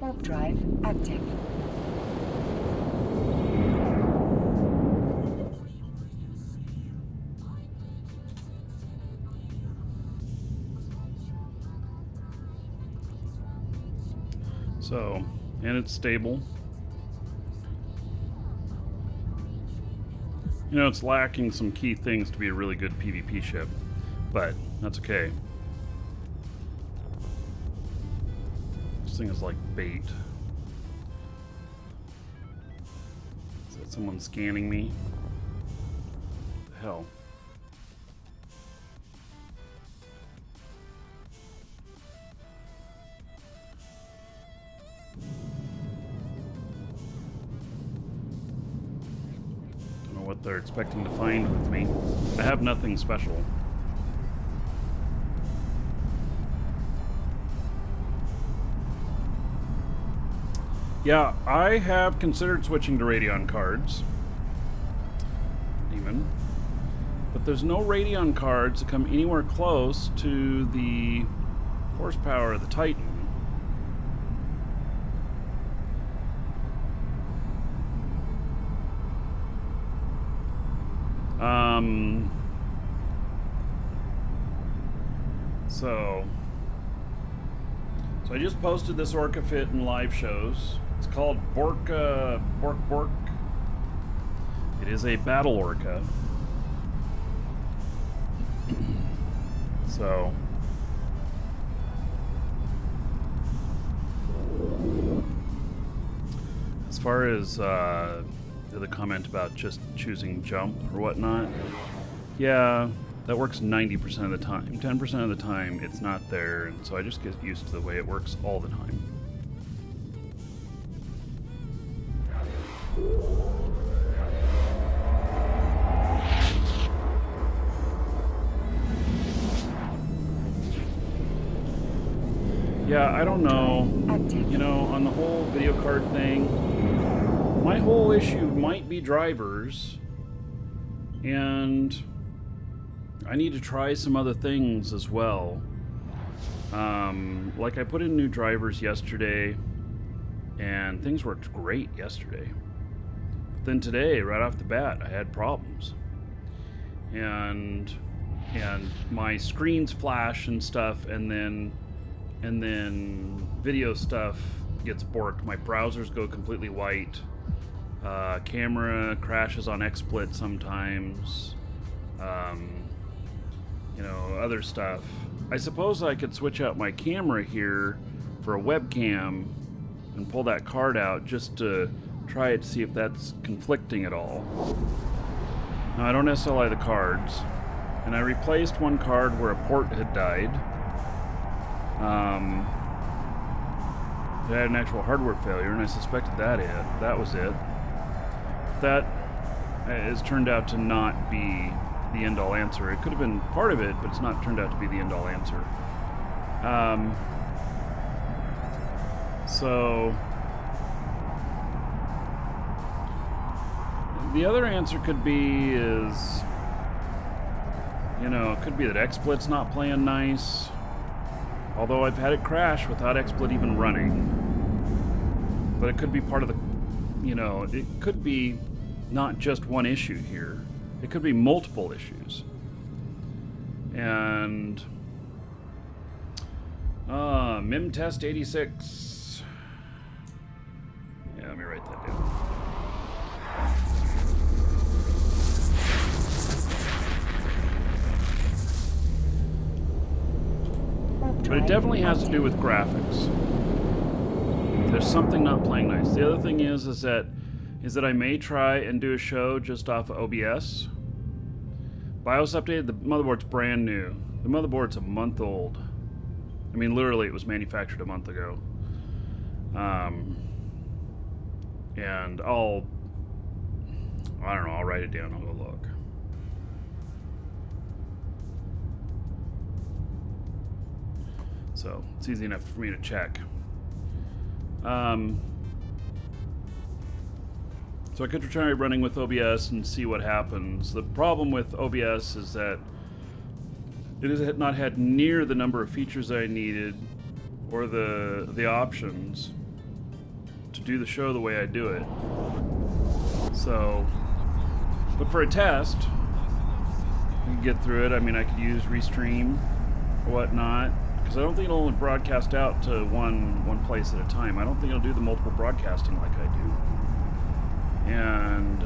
Warp drive active. So, and it's stable. You know, it's lacking some key things to be a really good PvP ship, but that's okay. This thing is like bait. Is that someone scanning me? What the hell? What they're expecting to find with me. I have nothing special. Yeah, I have considered switching to Radeon cards. Even. But there's no Radeon cards that come anywhere close to the horsepower of the Titan. So I just posted this Orca fit in live shows. It's called Bork. It is a battle Orca. So as far as the comment about just choosing jump or whatnot, yeah, that works 90% of the time. 10% of the time it's not there, and so I just get used to the way it works all the time. Yeah, I don't know. You know, on the whole video card thing, my whole issue might be drivers, and I need to try some other things as well. Like I put in new drivers yesterday, and things worked great yesterday. But then today, right off the bat, I had problems, and my screens flash and stuff, and then video stuff gets borked. My browsers go completely white. Camera crashes on XSplit sometimes. Other stuff. I suppose I could switch out my camera here for a webcam and pull that card out just to try it to see if that's conflicting at all. Now, I don't SLI the cards, and I replaced one card where a port had died. It had an actual hardware failure, and I suspected that was it. That has turned out to not be the end-all answer. It could have been part of it, but it's not turned out to be the end-all answer. So the other answer could be it could be that XSplit's not playing nice. Although I've had it crash without XSplit even running. But it could be part of the, it could be not just one issue here. It could be multiple issues. And MimTest 86. Yeah, let me write that down. But it definitely has to do with graphics. There's something not playing nice. The other thing is that I may try and do a show just off of OBS. BIOS updated, the motherboard's brand new. The motherboard's a month old. I mean, literally, it was manufactured a month ago. And I'll write it down, I'll go look. So, it's easy enough for me to check. So I could try running with OBS and see what happens. The problem with OBS is that it has not had near the number of features I needed or the options to do the show the way I do it. So, but for a test, you can get through it. I mean, I could use Restream or whatnot, because I don't think it'll only broadcast out to one place at a time. I don't think it'll do the multiple broadcasting like I do. And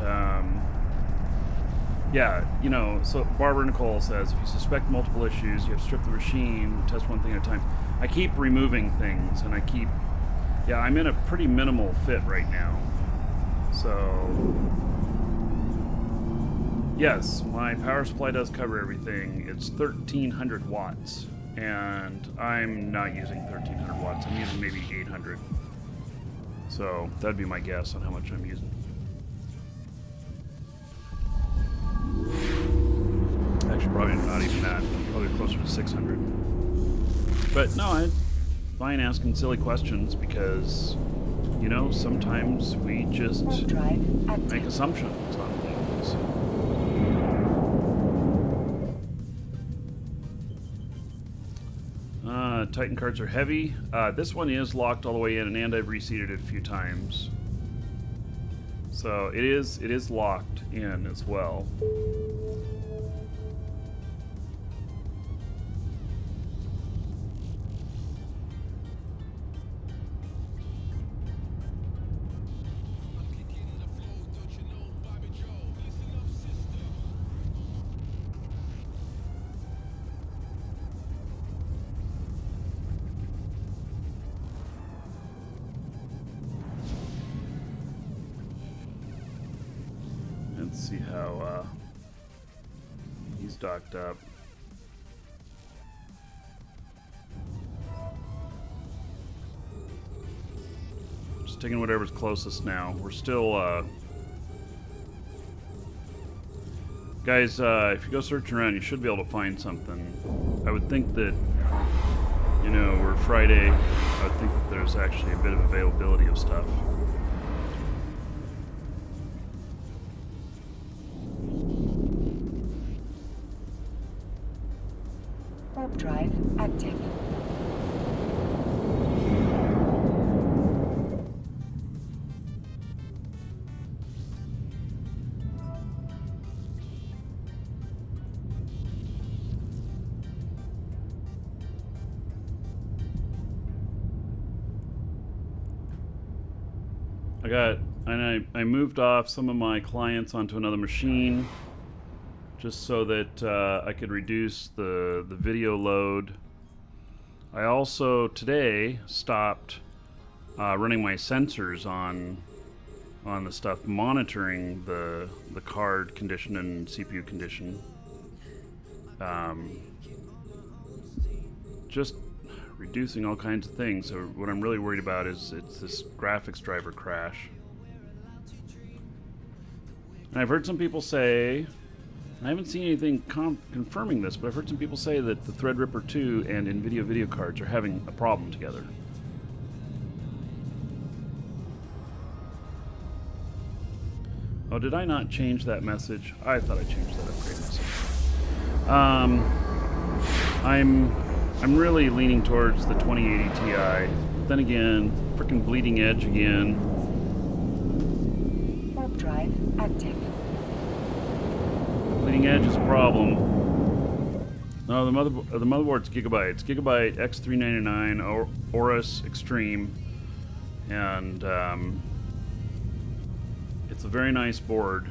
so Barbara Nicole says, if you suspect multiple issues, you have to strip the machine, test one thing at a time. I keep removing things, and I'm in a pretty minimal fit right now. So, yes, my power supply does cover everything. It's 1,300 watts, and I'm not using 1,300 watts. I'm using maybe 800. So, that'd be my guess on how much I'm using. Actually, probably not even that. Probably closer to 600. But no, I'm fine asking silly questions because, sometimes we just make assumptions on things. Titan cards are heavy. This one is locked all the way in, and I've reseated it a few times. So it is locked in as well. Let's see how he's docked up. Just taking whatever's closest now. We're still, guys, if you go searching around, you should be able to find something. I would think that, we're Friday. I would think that there's actually a bit of availability of stuff. Warp drive active. I moved off some of my clients onto another machine just so that I could reduce the video load. I also today stopped running my sensors on the stuff, monitoring the card condition and CPU condition. Just reducing all kinds of things. So what I'm really worried about is it's this graphics driver crash. And I've heard some people say, I haven't seen anything confirming this, but I've heard some people say that the Threadripper 2 and NVIDIA video cards are having a problem together. Oh, did I not change that message? I thought I changed that upgrade message. I'm really leaning towards the 2080 Ti. Then again, freaking bleeding edge again. Warp drive active. Bleeding edge is a problem. No, the motherboard's Gigabyte. It's Gigabyte X399 Aorus Extreme, and it's a very nice board.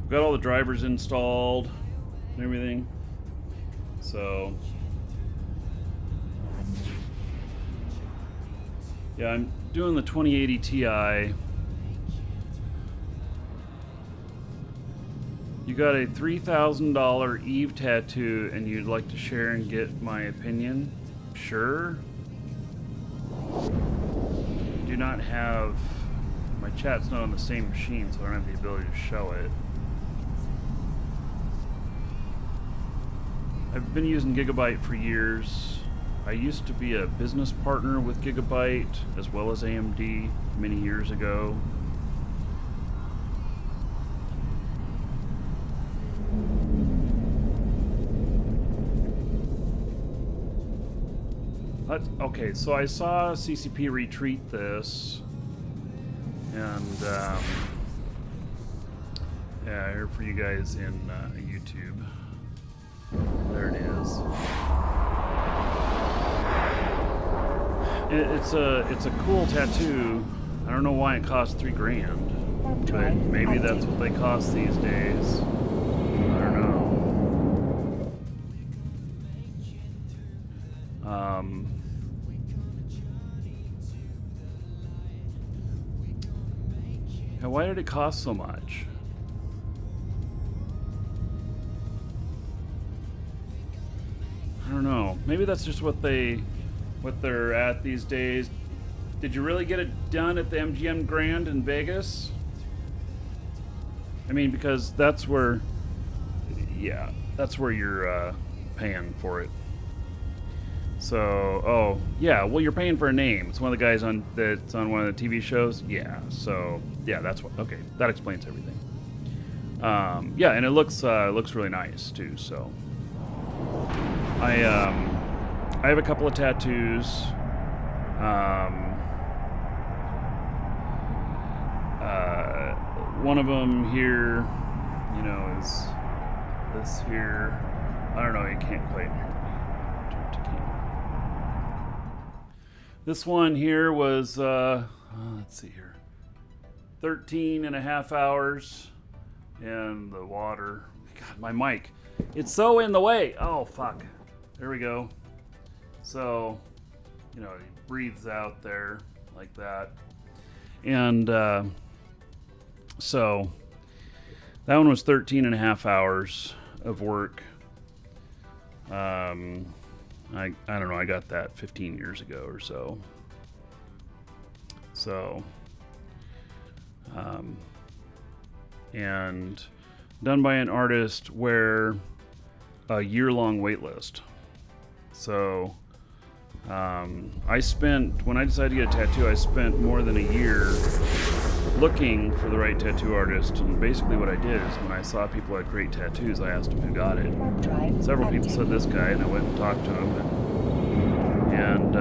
I've got all the drivers installed and everything. So yeah, I'm doing the 2080 Ti. You got a $3,000 Eve tattoo and you'd like to share and get my opinion? Sure. I do not have, my chat's not on the same machine, so I don't have the ability to show it. I've been using Gigabyte for years. I used to be a business partner with Gigabyte as well as AMD many years ago. Okay, so I saw CCP retweet this, and yeah, here for you guys in YouTube. There it is. It's a cool tattoo. I don't know why it costs $3,000, but maybe that's what they cost these days. I don't know. Now, why did it cost so much? I don't know. Maybe that's just what they're at these days. Did you really get it done at the MGM Grand in Vegas? I mean, because that's where, yeah, that's where you're paying for it. So, oh, yeah, well, you're paying for a name. It's one of the guys that's on one of the TV shows. Yeah, so, yeah, that's what, okay, that explains everything. Yeah, and it looks really nice, too, so. I have a couple of tattoos. One of them here, you know, is this here. I don't know, you can't quite turn it to camera. This one here was, let's see here, 13 and a half hours in the water. God, my mic, it's so in the way. Oh, fuck. There we go. So, you know, it breathes out there like that. And so that one was 13 and a half hours of work. I don't know, I got that 15 years ago or so. So, and done by an artist where a year-long wait list. So, I spent, when I decided to get a tattoo, I spent more than a year looking for the right tattoo artist. And basically what I did is when I saw people who had great tattoos, I asked them who got it. Several people said this guy, and I went and talked to him. And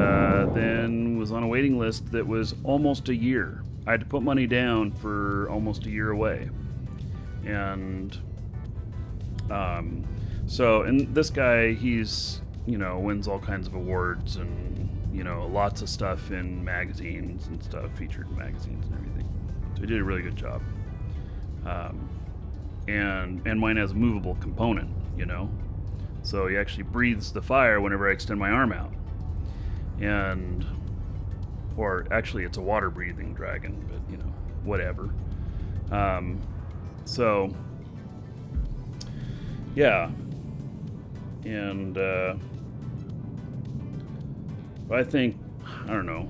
then was on a waiting list that was almost a year. I had to put money down for almost a year away. And So, and this guy, he's, wins all kinds of awards and, lots of stuff in magazines and stuff, featured in magazines and everything. So he did a really good job. And mine has a movable component, So he actually breathes the fire whenever I extend my arm out. Or actually it's a water-breathing dragon, but, whatever. So, yeah. And, I think, I don't know,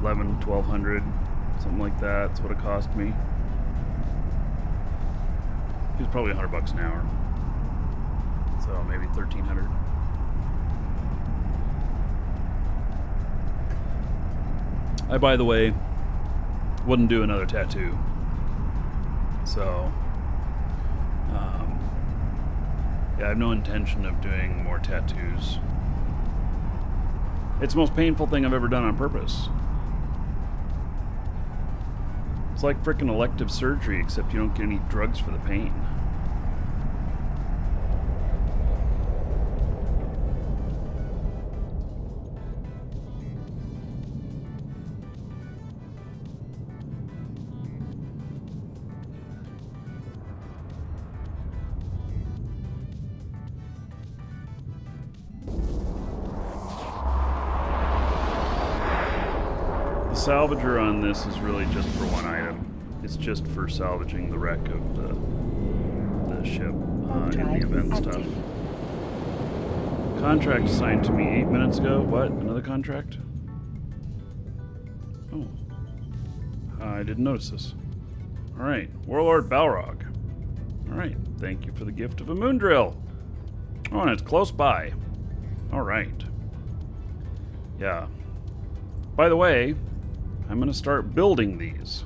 1,200, something like that. That's what it cost me. It was probably $100 an hour. So maybe 1,300. I, by the way, wouldn't do another tattoo. So, yeah, I have no intention of doing more tattoos. It's the most painful thing I've ever done on purpose. It's like frickin' elective surgery, except you don't get any drugs for the pain. The salvager on this is really just for one item. It's just for salvaging the wreck of the ship in the event stuff. Contract assigned to me 8 minutes ago. What? Another contract? Oh. I didn't notice this. Alright. Warlord Balrog. Alright. Thank you for the gift of a moon drill. Oh, and it's close by. Alright. Yeah. By the way, I'm going to start building these.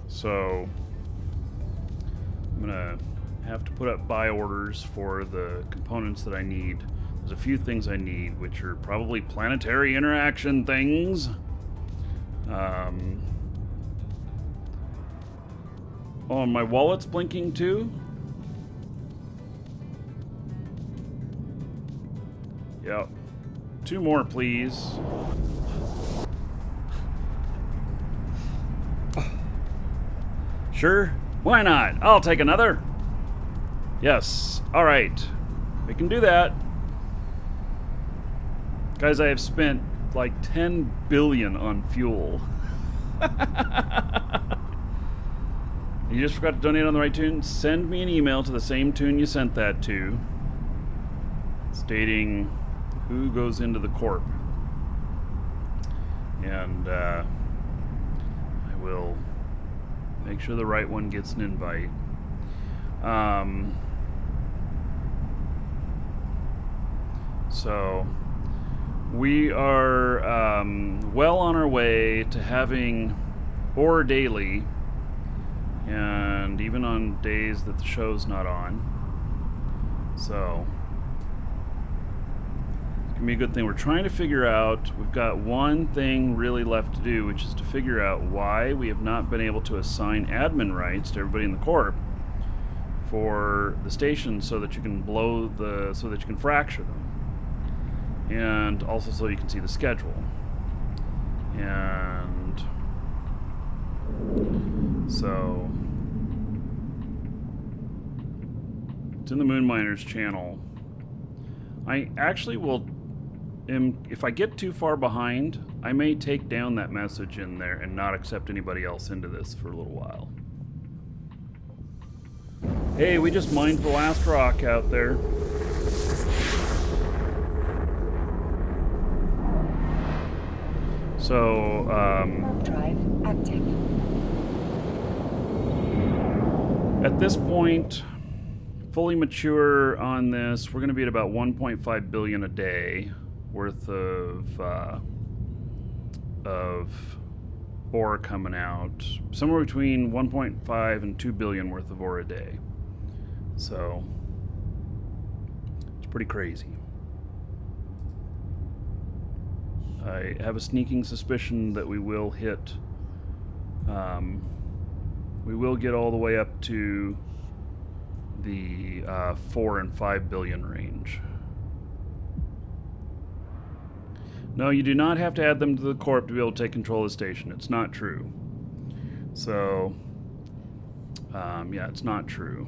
So, I'm going to have to put up buy orders for the components that I need. There's a few things I need, which are probably planetary interaction things. Oh, and my wallet's blinking too? Yep. 2 more, please. Sure, why not? I'll take another. Yes, alright. We can do that. Guys, I have spent like 10 billion on fuel. You just forgot to donate on the right tune? Send me an email to the same tune you sent that to, stating who goes into the corp. And I will make sure the right one gets an invite. So we are well on our way to having ore daily, and even on days that the show's not on. So it's gonna be a good thing. We're trying to figure out, we've got one thing really left to do, which is to figure out why we have not been able to assign admin rights to everybody in the corp for the station, so that you can so that you can fracture them, and also so you can see the schedule. And so it's in the Moon Miners channel. I actually will, if I get too far behind, I may take down that message in there and not accept anybody else into this for a little while. Hey, we just mined the last rock out there. So, Drive active. at this point, fully mature on this, we're going to be at about 1.5 billion a day worth of ore coming out. Somewhere between 1.5 and 2 billion worth of ore a day. So, it's pretty crazy. I have a sneaking suspicion that we will hit we will get all the way up to the 4 and 5 billion range. No, you do not have to add them to the corp to be able to take control of the station. It's not true. So, yeah, it's not true.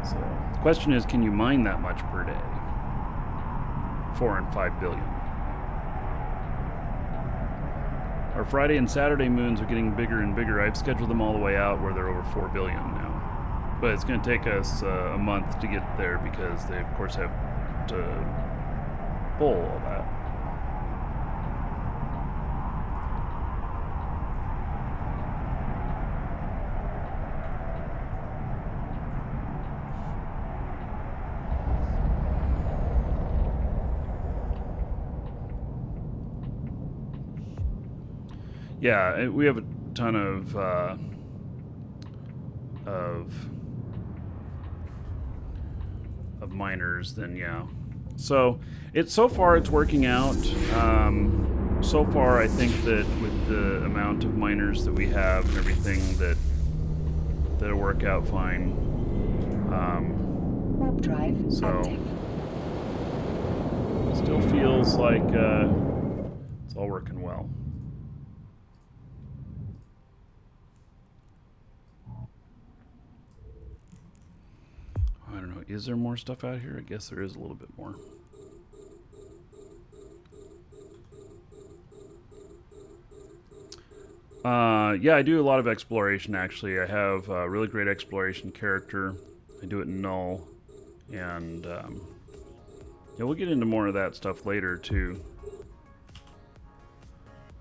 So, the question is, can you mine that much per day? 4 and 5 billion. Our Friday and Saturday moons are getting bigger and bigger. I've scheduled them all the way out where they're over 4 billion now. But it's going to take us a month to get there because they, of course, have to pull all that. Yeah, we have a ton of miners. Then yeah, so so far it's working out. So far, I think that with the amount of miners that we have and everything, that'll work out fine. Warp drive So active. still feels like it's all working well. I don't know. Is there more stuff out here? I guess there is a little bit more. Yeah, I do a lot of exploration, actually. I have a really great exploration character. I do it in null. And, yeah, we'll get into more of that stuff later, too.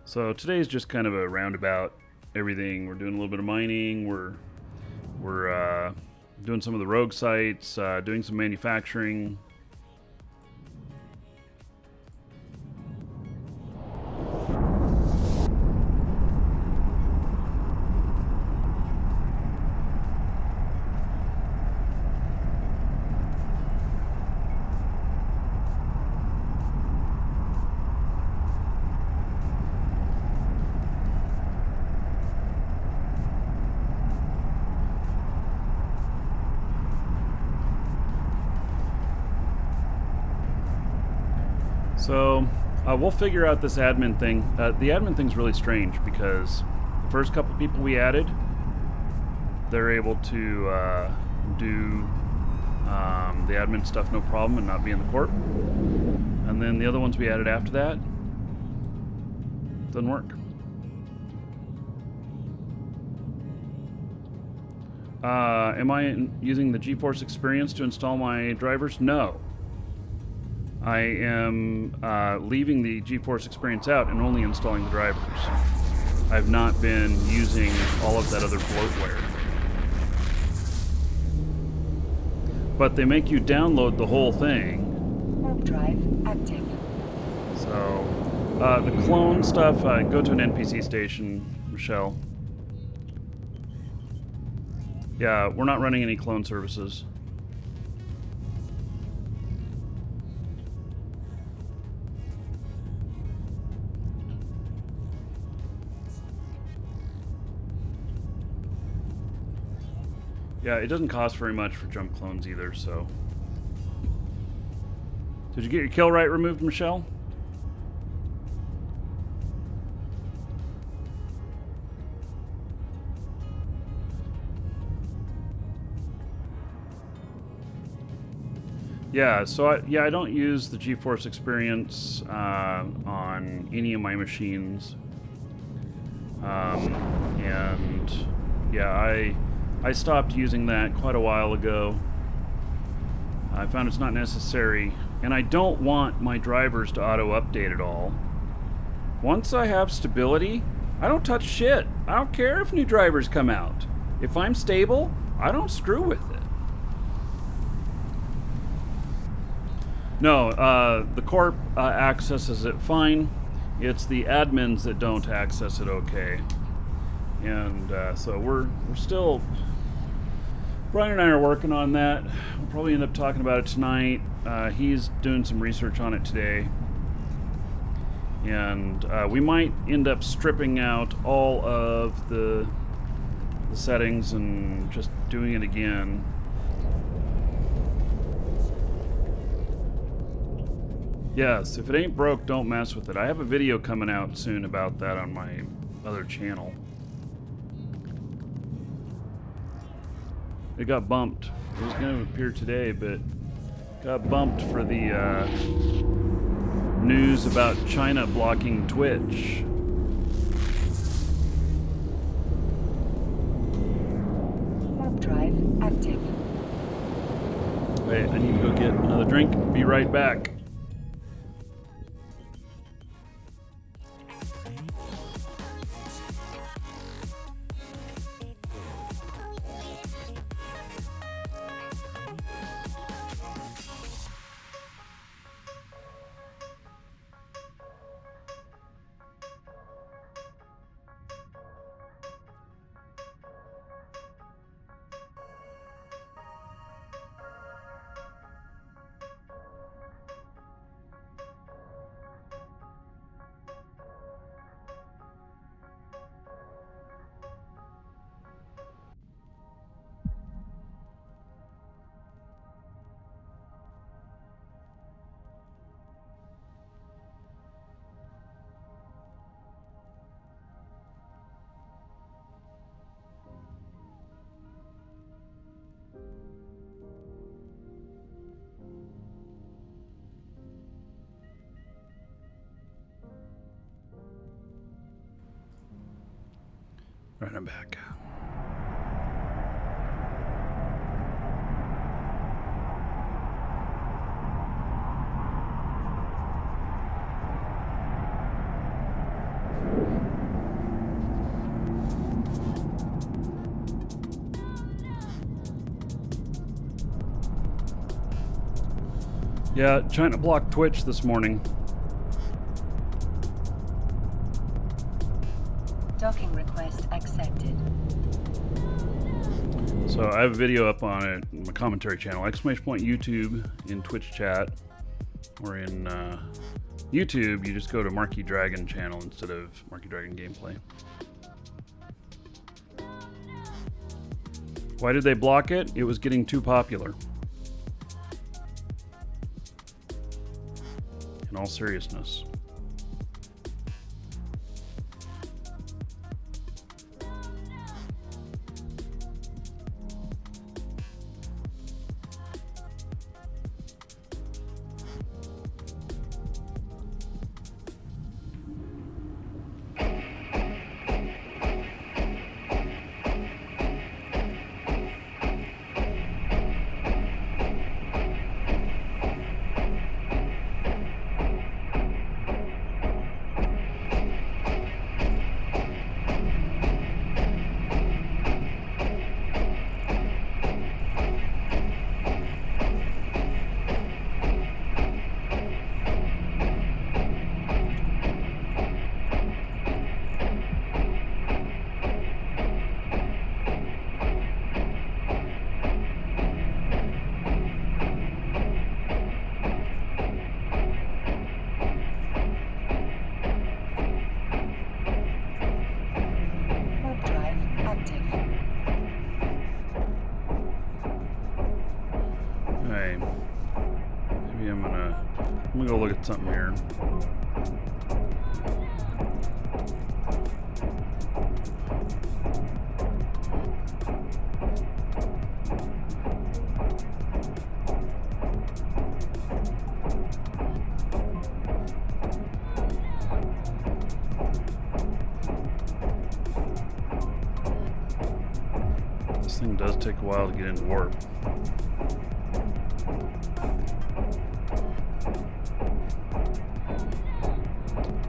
So today's just kind of a roundabout everything. We're doing a little bit of mining. We're doing some of the rogue sites, doing some manufacturing. So we'll figure out this admin thing. The admin thing's really strange because the first couple people we added, they're able to do the admin stuff no problem and not be in the corp. And then the other ones we added after that, doesn't work. Am I using the GeForce Experience to install my drivers? No. I am leaving the GeForce Experience out and only installing the drivers. I've not been using all of that other bloatware. But they make you download the whole thing. Warp drive active. So, the clone stuff, go to an NPC station, Michelle. Yeah, we're not running any clone services. Yeah, it doesn't cost very much for jump clones either, so. Did you get your kill right removed, Michelle? Yeah, so I don't use the GeForce Experience on any of my machines. And yeah, I stopped using that quite a while ago. I found it's not necessary, and I don't want my drivers to auto-update at all. Once I have stability, I don't touch shit. I don't care if new drivers come out. If I'm stable, I don't screw with it. No, the corp accesses it fine. It's the admins that don't access it okay. And so we're still, Brian and I are working on that. We'll probably end up talking about it tonight. He's doing some research on it today. And we might end up stripping out all of the settings and just doing it again. Yes, if it ain't broke, don't mess with it. I have a video coming out soon about that on my other channel. It got bumped. It was going to appear today, but got bumped for the news about China blocking Twitch. Warp drive active. Wait, I need to go get another drink. Be right back. Right, I'm back. Yeah, China blocked Twitch this morning. Docking request accepted. So I have a video up on it, my commentary channel, ! YouTube in Twitch chat, or in YouTube, you just go to Markee Dragon channel instead of Markee Dragon Gameplay. Why did they block it? It was getting too popular. In all seriousness. I'm gonna go look at something here. This thing does take a while to get into warp.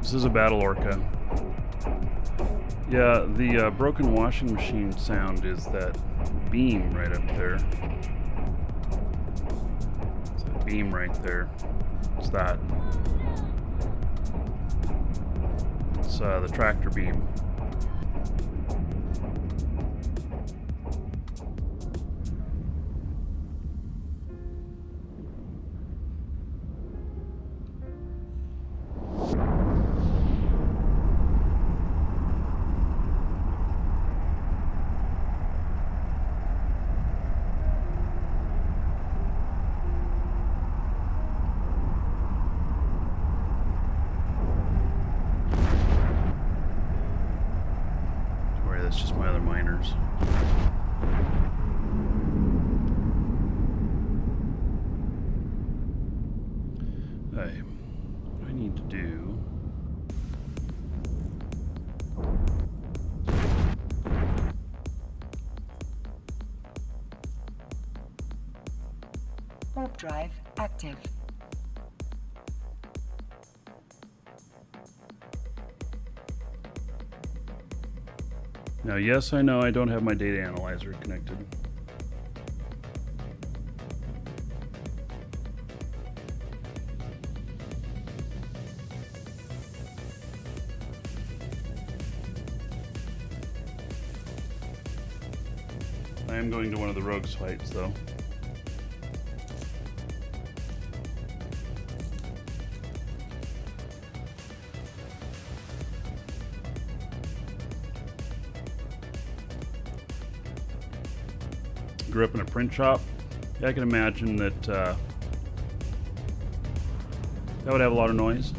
This is a battle Orca. Yeah, the broken washing machine sound is that beam right up there. It's that beam right there. It's that. It's the tractor beam. Warp drive active. Now, yes, I know I don't have my data analyzer connected. I am going to one of the rogues fights, though. Grew up in a print shop. Yeah, I can imagine that that would have a lot of noise.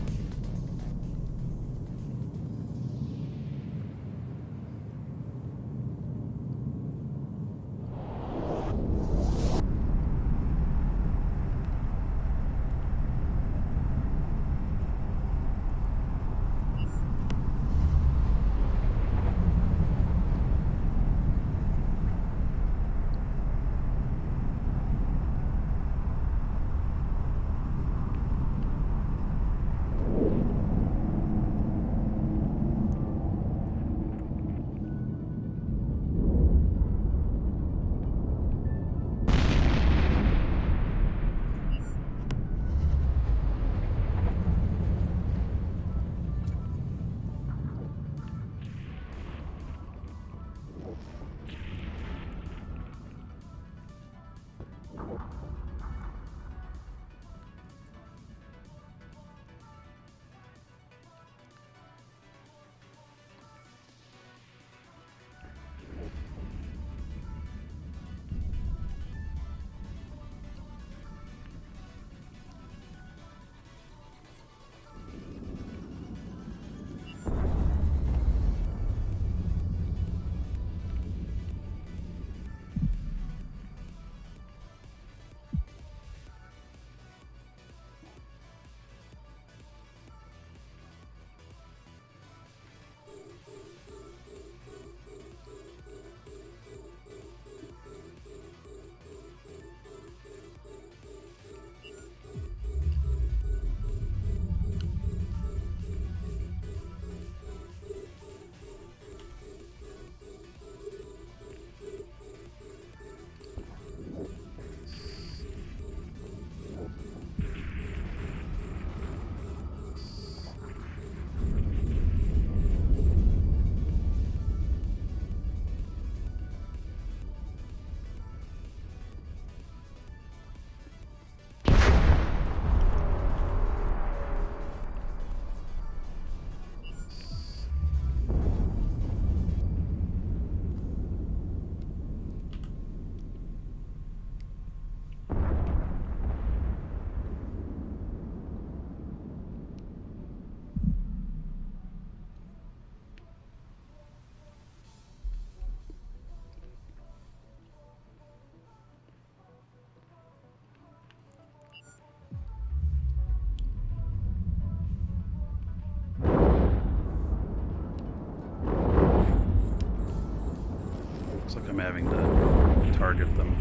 Looks like I'm having to target them.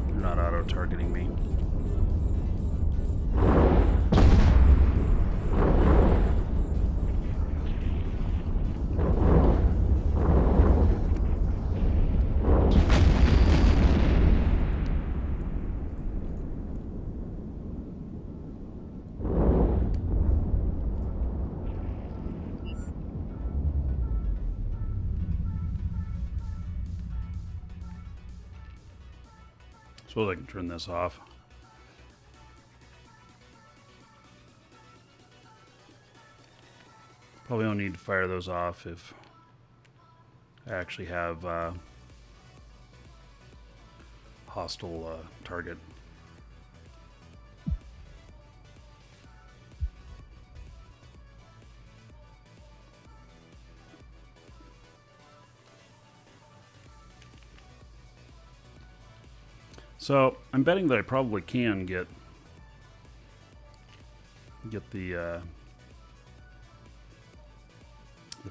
They're not auto-targeting me. Suppose I can turn this off. Probably don't need to fire those off if I actually have hostile target. So I'm betting that I probably can get the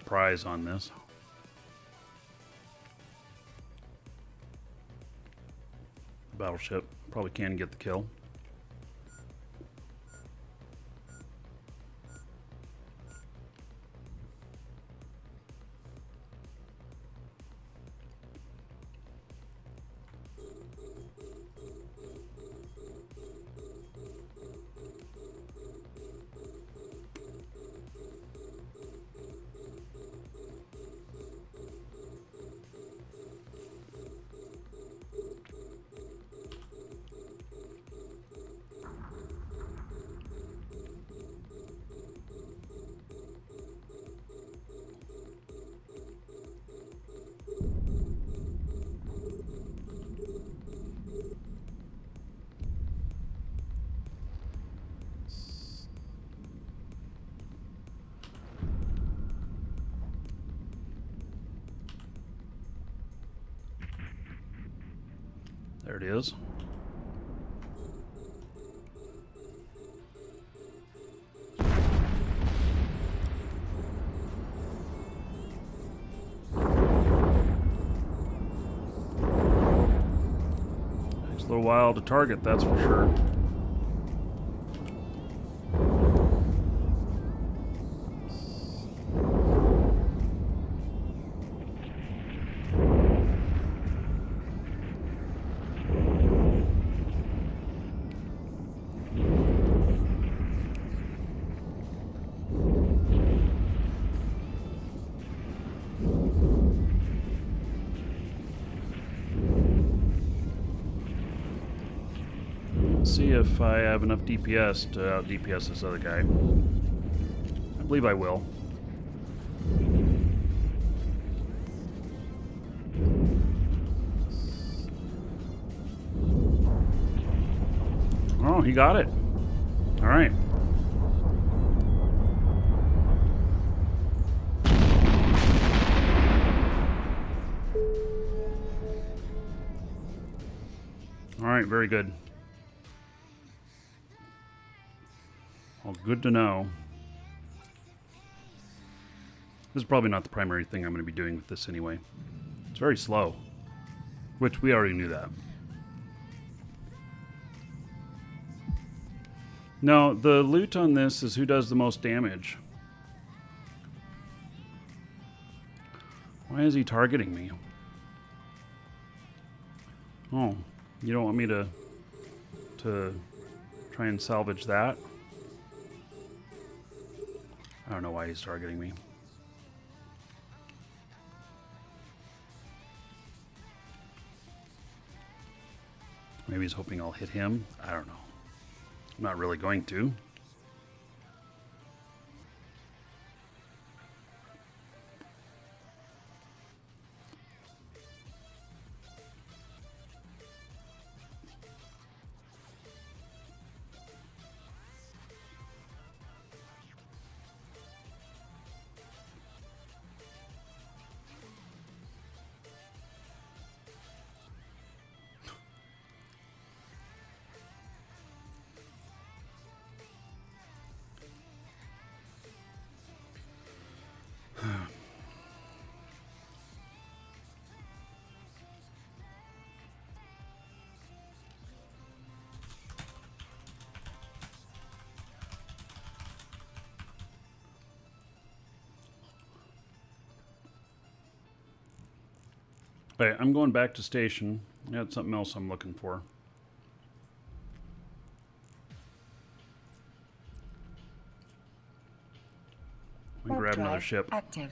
prize on this. Battleship probably can get the kill. There it is. Takes a little while to target, that's for sure. See if I have enough DPS to out DPS this other guy. I believe I will. Oh, he got it. All right. All right, very good. Well, good to know. This is probably not the primary thing I'm going to be doing with this anyway. It's very slow, which we already knew that. No, the loot on this is who does the most damage. Why is he targeting me? Oh, you don't want me to try and salvage that? I don't know why he's targeting me. Maybe he's hoping I'll hit him. I don't know. I'm not really going to. Okay, I'm going back to station. I got something else I'm looking for. Let me grab another Drive ship. active.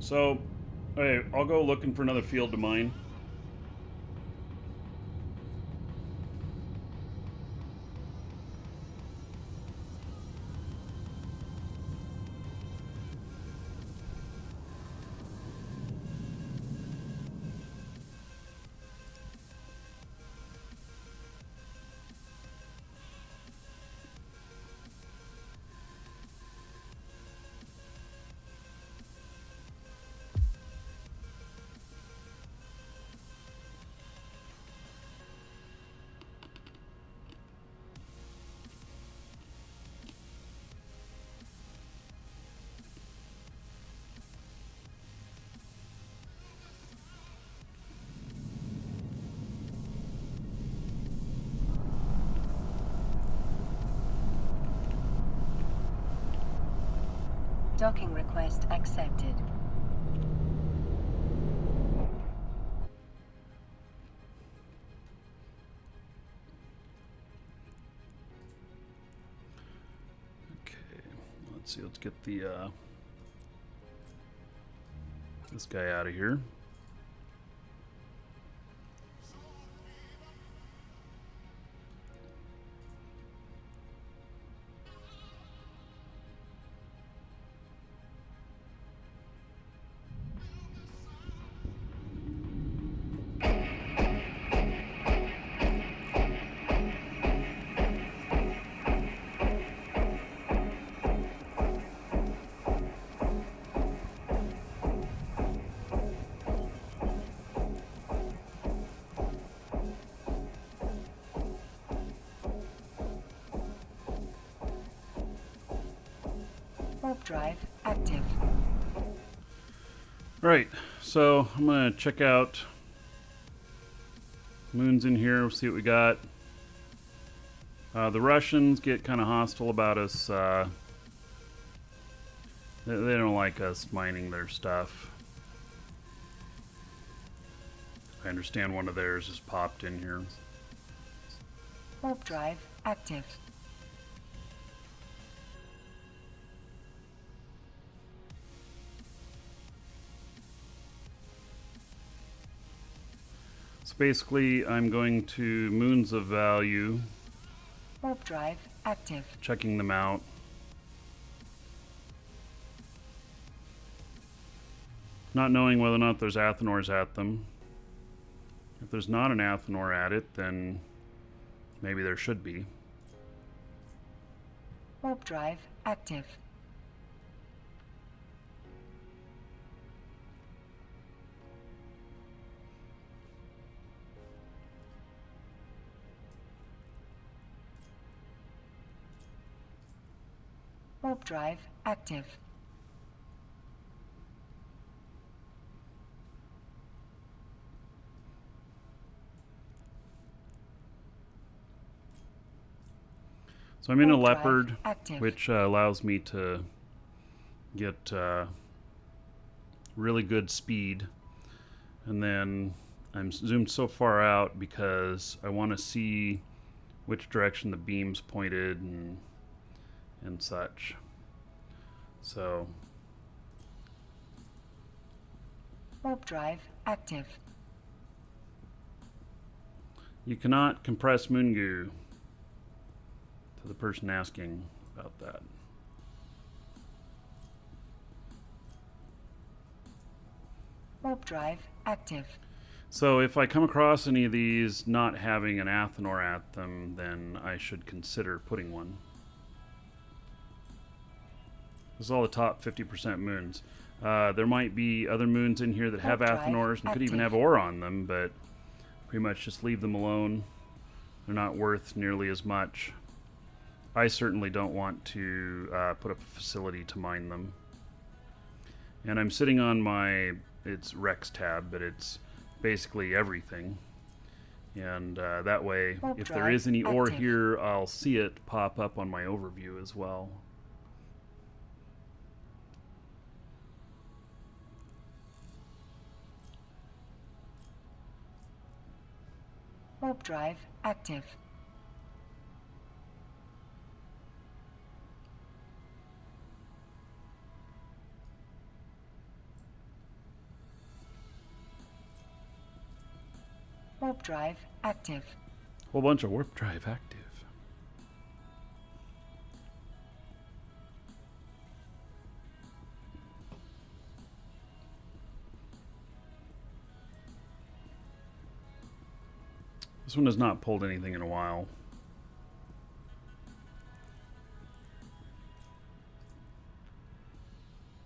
So, okay, I'll go looking for another field to mine. Docking request accepted. Okay, let's see. Let's get the this guy out of here. Warp drive active. Right, so I'm gonna check out moons in here. We'll see what we got. The Russians get kind of hostile about us. They don't like us mining their stuff. I understand one of theirs has popped in here. Warp drive active. So basically, I'm going to moons of value, Warp drive active. checking them out. Not knowing whether or not there's Athenors at them. If there's not an Athenor at it, then maybe there should be. Warp drive active. Warp drive active. So I'm in a Warp drive leopard, active. which allows me to get really good speed. And then I'm zoomed so far out because I want to see which direction the beam's pointed and such. So Warp drive active. you cannot compress Moongu, to the person asking about that. Warp drive active. So if I come across any of these not having an Athenor at them, then I should consider putting one. This is all the top 50% moons. There might be other moons in here that have Warp drive Athenors and could even have active. ore on them, but pretty much just leave them alone. They're not worth nearly as much. I certainly don't want to put up a facility to mine them. And I'm sitting on my, it's Rex tab, but it's basically everything. And that way, Warp if there drive is any ore active. here, I'll see it pop up on my overview as well. Warp drive active. Warp drive active. Whole bunch of warp drive active. This one has not pulled anything in a while.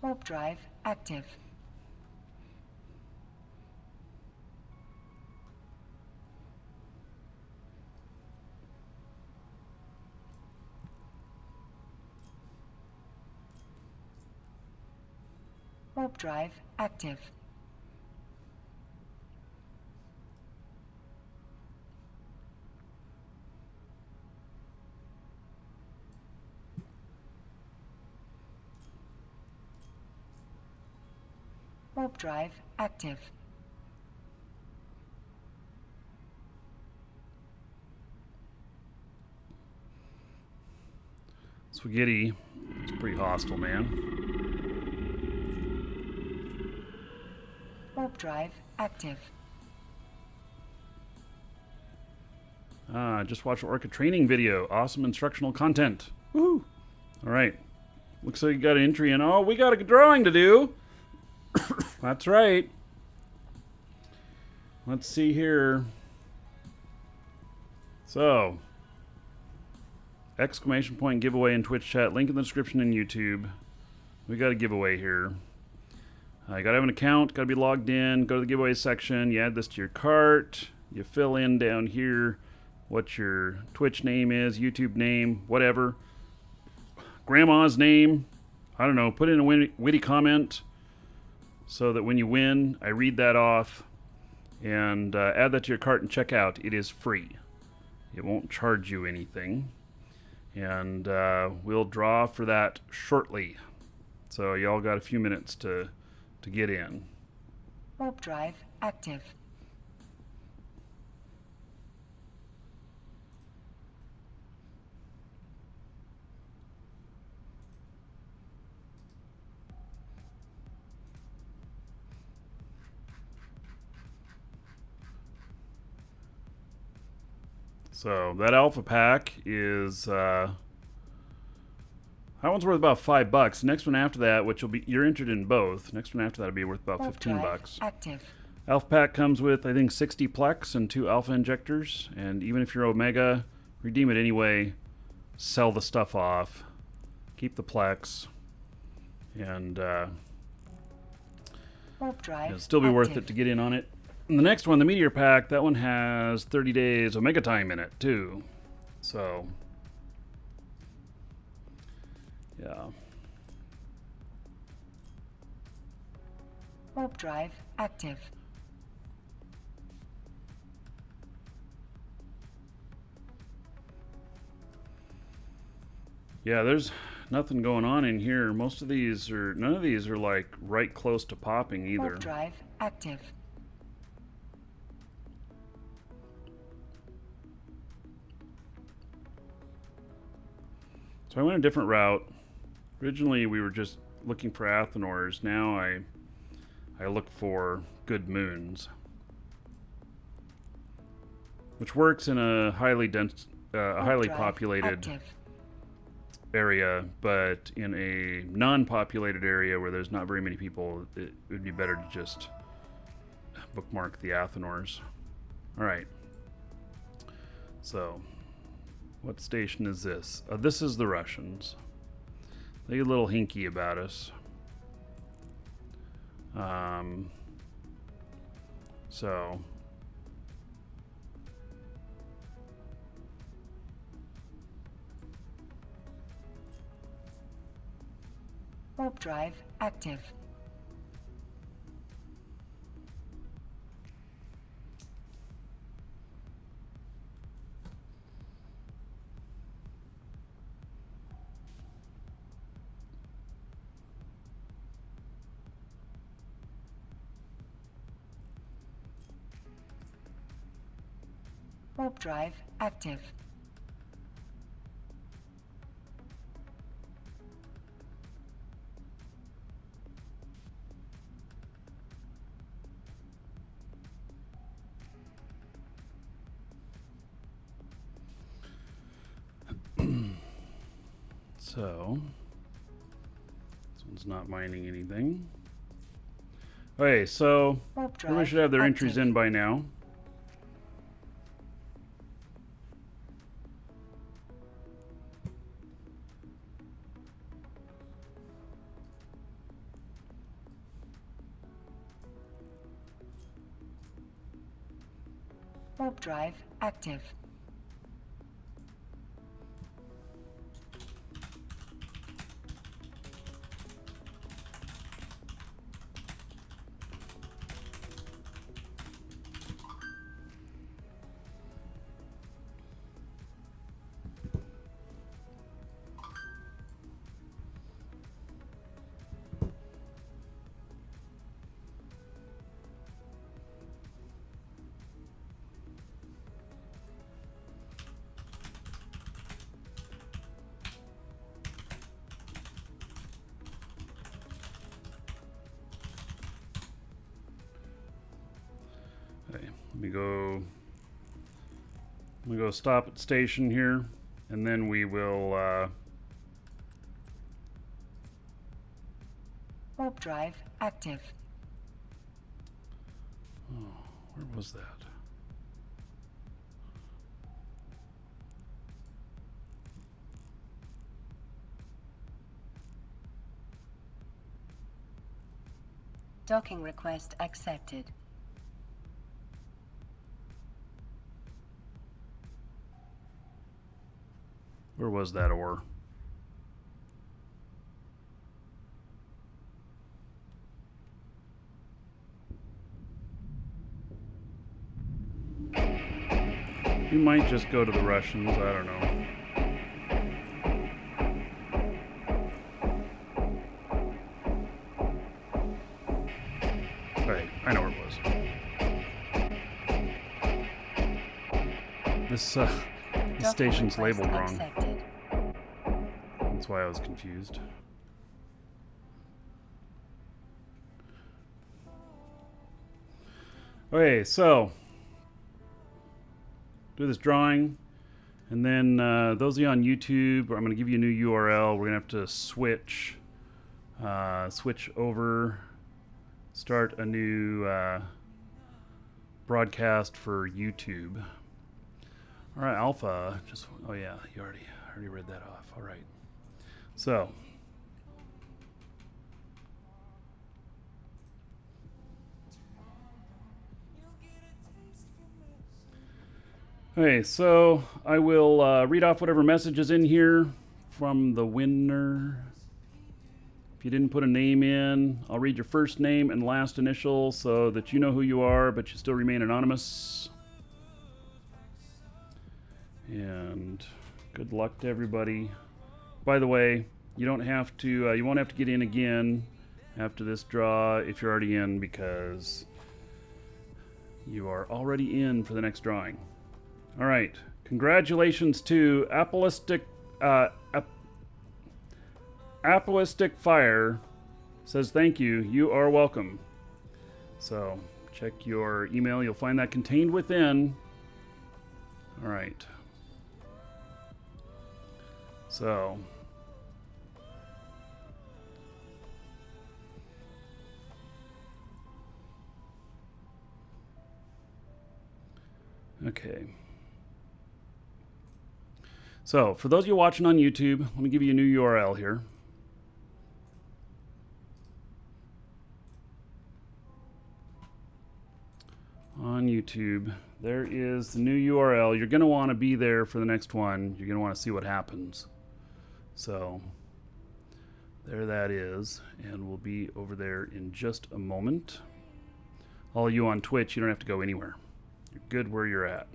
Warp drive active. Warp drive active. Warp drive active. Spaghetti. It's pretty hostile, man. Warp drive active. Just watched Orca training video. Awesome instructional content. Woohoo! All right. Looks like you got an entry in. Oh, we got a drawing to do. That's right. Let's see here. So, exclamation point giveaway in Twitch chat. Link in the description in YouTube. We got a giveaway here. You gotta have an account, gotta be logged in, go to the giveaway section, you add this to your cart, you fill in down here what your Twitch name is, YouTube name, whatever. Grandma's name, I don't know, put in a witty comment so that when you win, I read that off and add that to your cart and check out. It is free. It won't charge you anything. And we'll draw for that shortly. So y'all got a few minutes to get in. Warp drive active. So that alpha pack is that one's worth about $5. Next one after that, which will be you're entered in both. Next one after that will be worth about Warp $15. drive active. Alpha pack comes with I think 60 plex and 2 alpha injectors, and even if you're Omega, redeem it anyway. Sell the stuff off, keep the plex, and Warp drive it'll still be worth active. it to get in on it. And the next one, the Meteor Pack, that one has 30 days Omega time in it, too. So, yeah. Warp drive active. Yeah, there's nothing going on in here. Most of these are, none of these are like right close to popping either. Warp drive active. So I went a different route. Originally, we were just looking for Athenors. Now I look for good moons, which works in a highly dense, highly drive populated active. area, but in a non-populated area where there's not very many people, it would be better to just bookmark the Athenors. All right. So, what station is this? This is the Russians. They get a little hinky about us. So Warp drive active. Warp drive active. So, this one's not mining anything. Okay, so Warp drive everybody should have their entries active. in by now. Warp drive active. Okay, let me go stop at station here, and then we will Warp drive active. where was that? Docking request accepted. Where was that ore? We might just go to the Russians, I don't know. Right, I know where it was. This station's labeled wrong. Accepted. That's why I was confused. Okay, so do this drawing, and then those of you on YouTube, I'm going to give you a new URL. We're going to have to switch over, start a new broadcast for YouTube. All right, Alpha. Oh yeah, you already read that off. All right, so. Okay, so I will read off whatever message is in here from the winner. If you didn't put a name in, I'll read your first name and last initial so that you know who you are, but you still remain anonymous. And good luck to everybody. By the way, you don't have to. You won't have to get in again after this draw if you're already in, because you are already in for the next drawing. All right. Congratulations to Apostolic Fire. Says thank you. You are welcome. So check your email. You'll find that contained within. All right. So. Okay. So, for those of you watching on YouTube, let me give you a new URL here. On YouTube, there is the new URL. You're going to want to be there for the next one. You're going to want to see what happens. So, there that is, and we'll be over there in just a moment. All of you on Twitch, you don't have to go anywhere. You're good where you're at.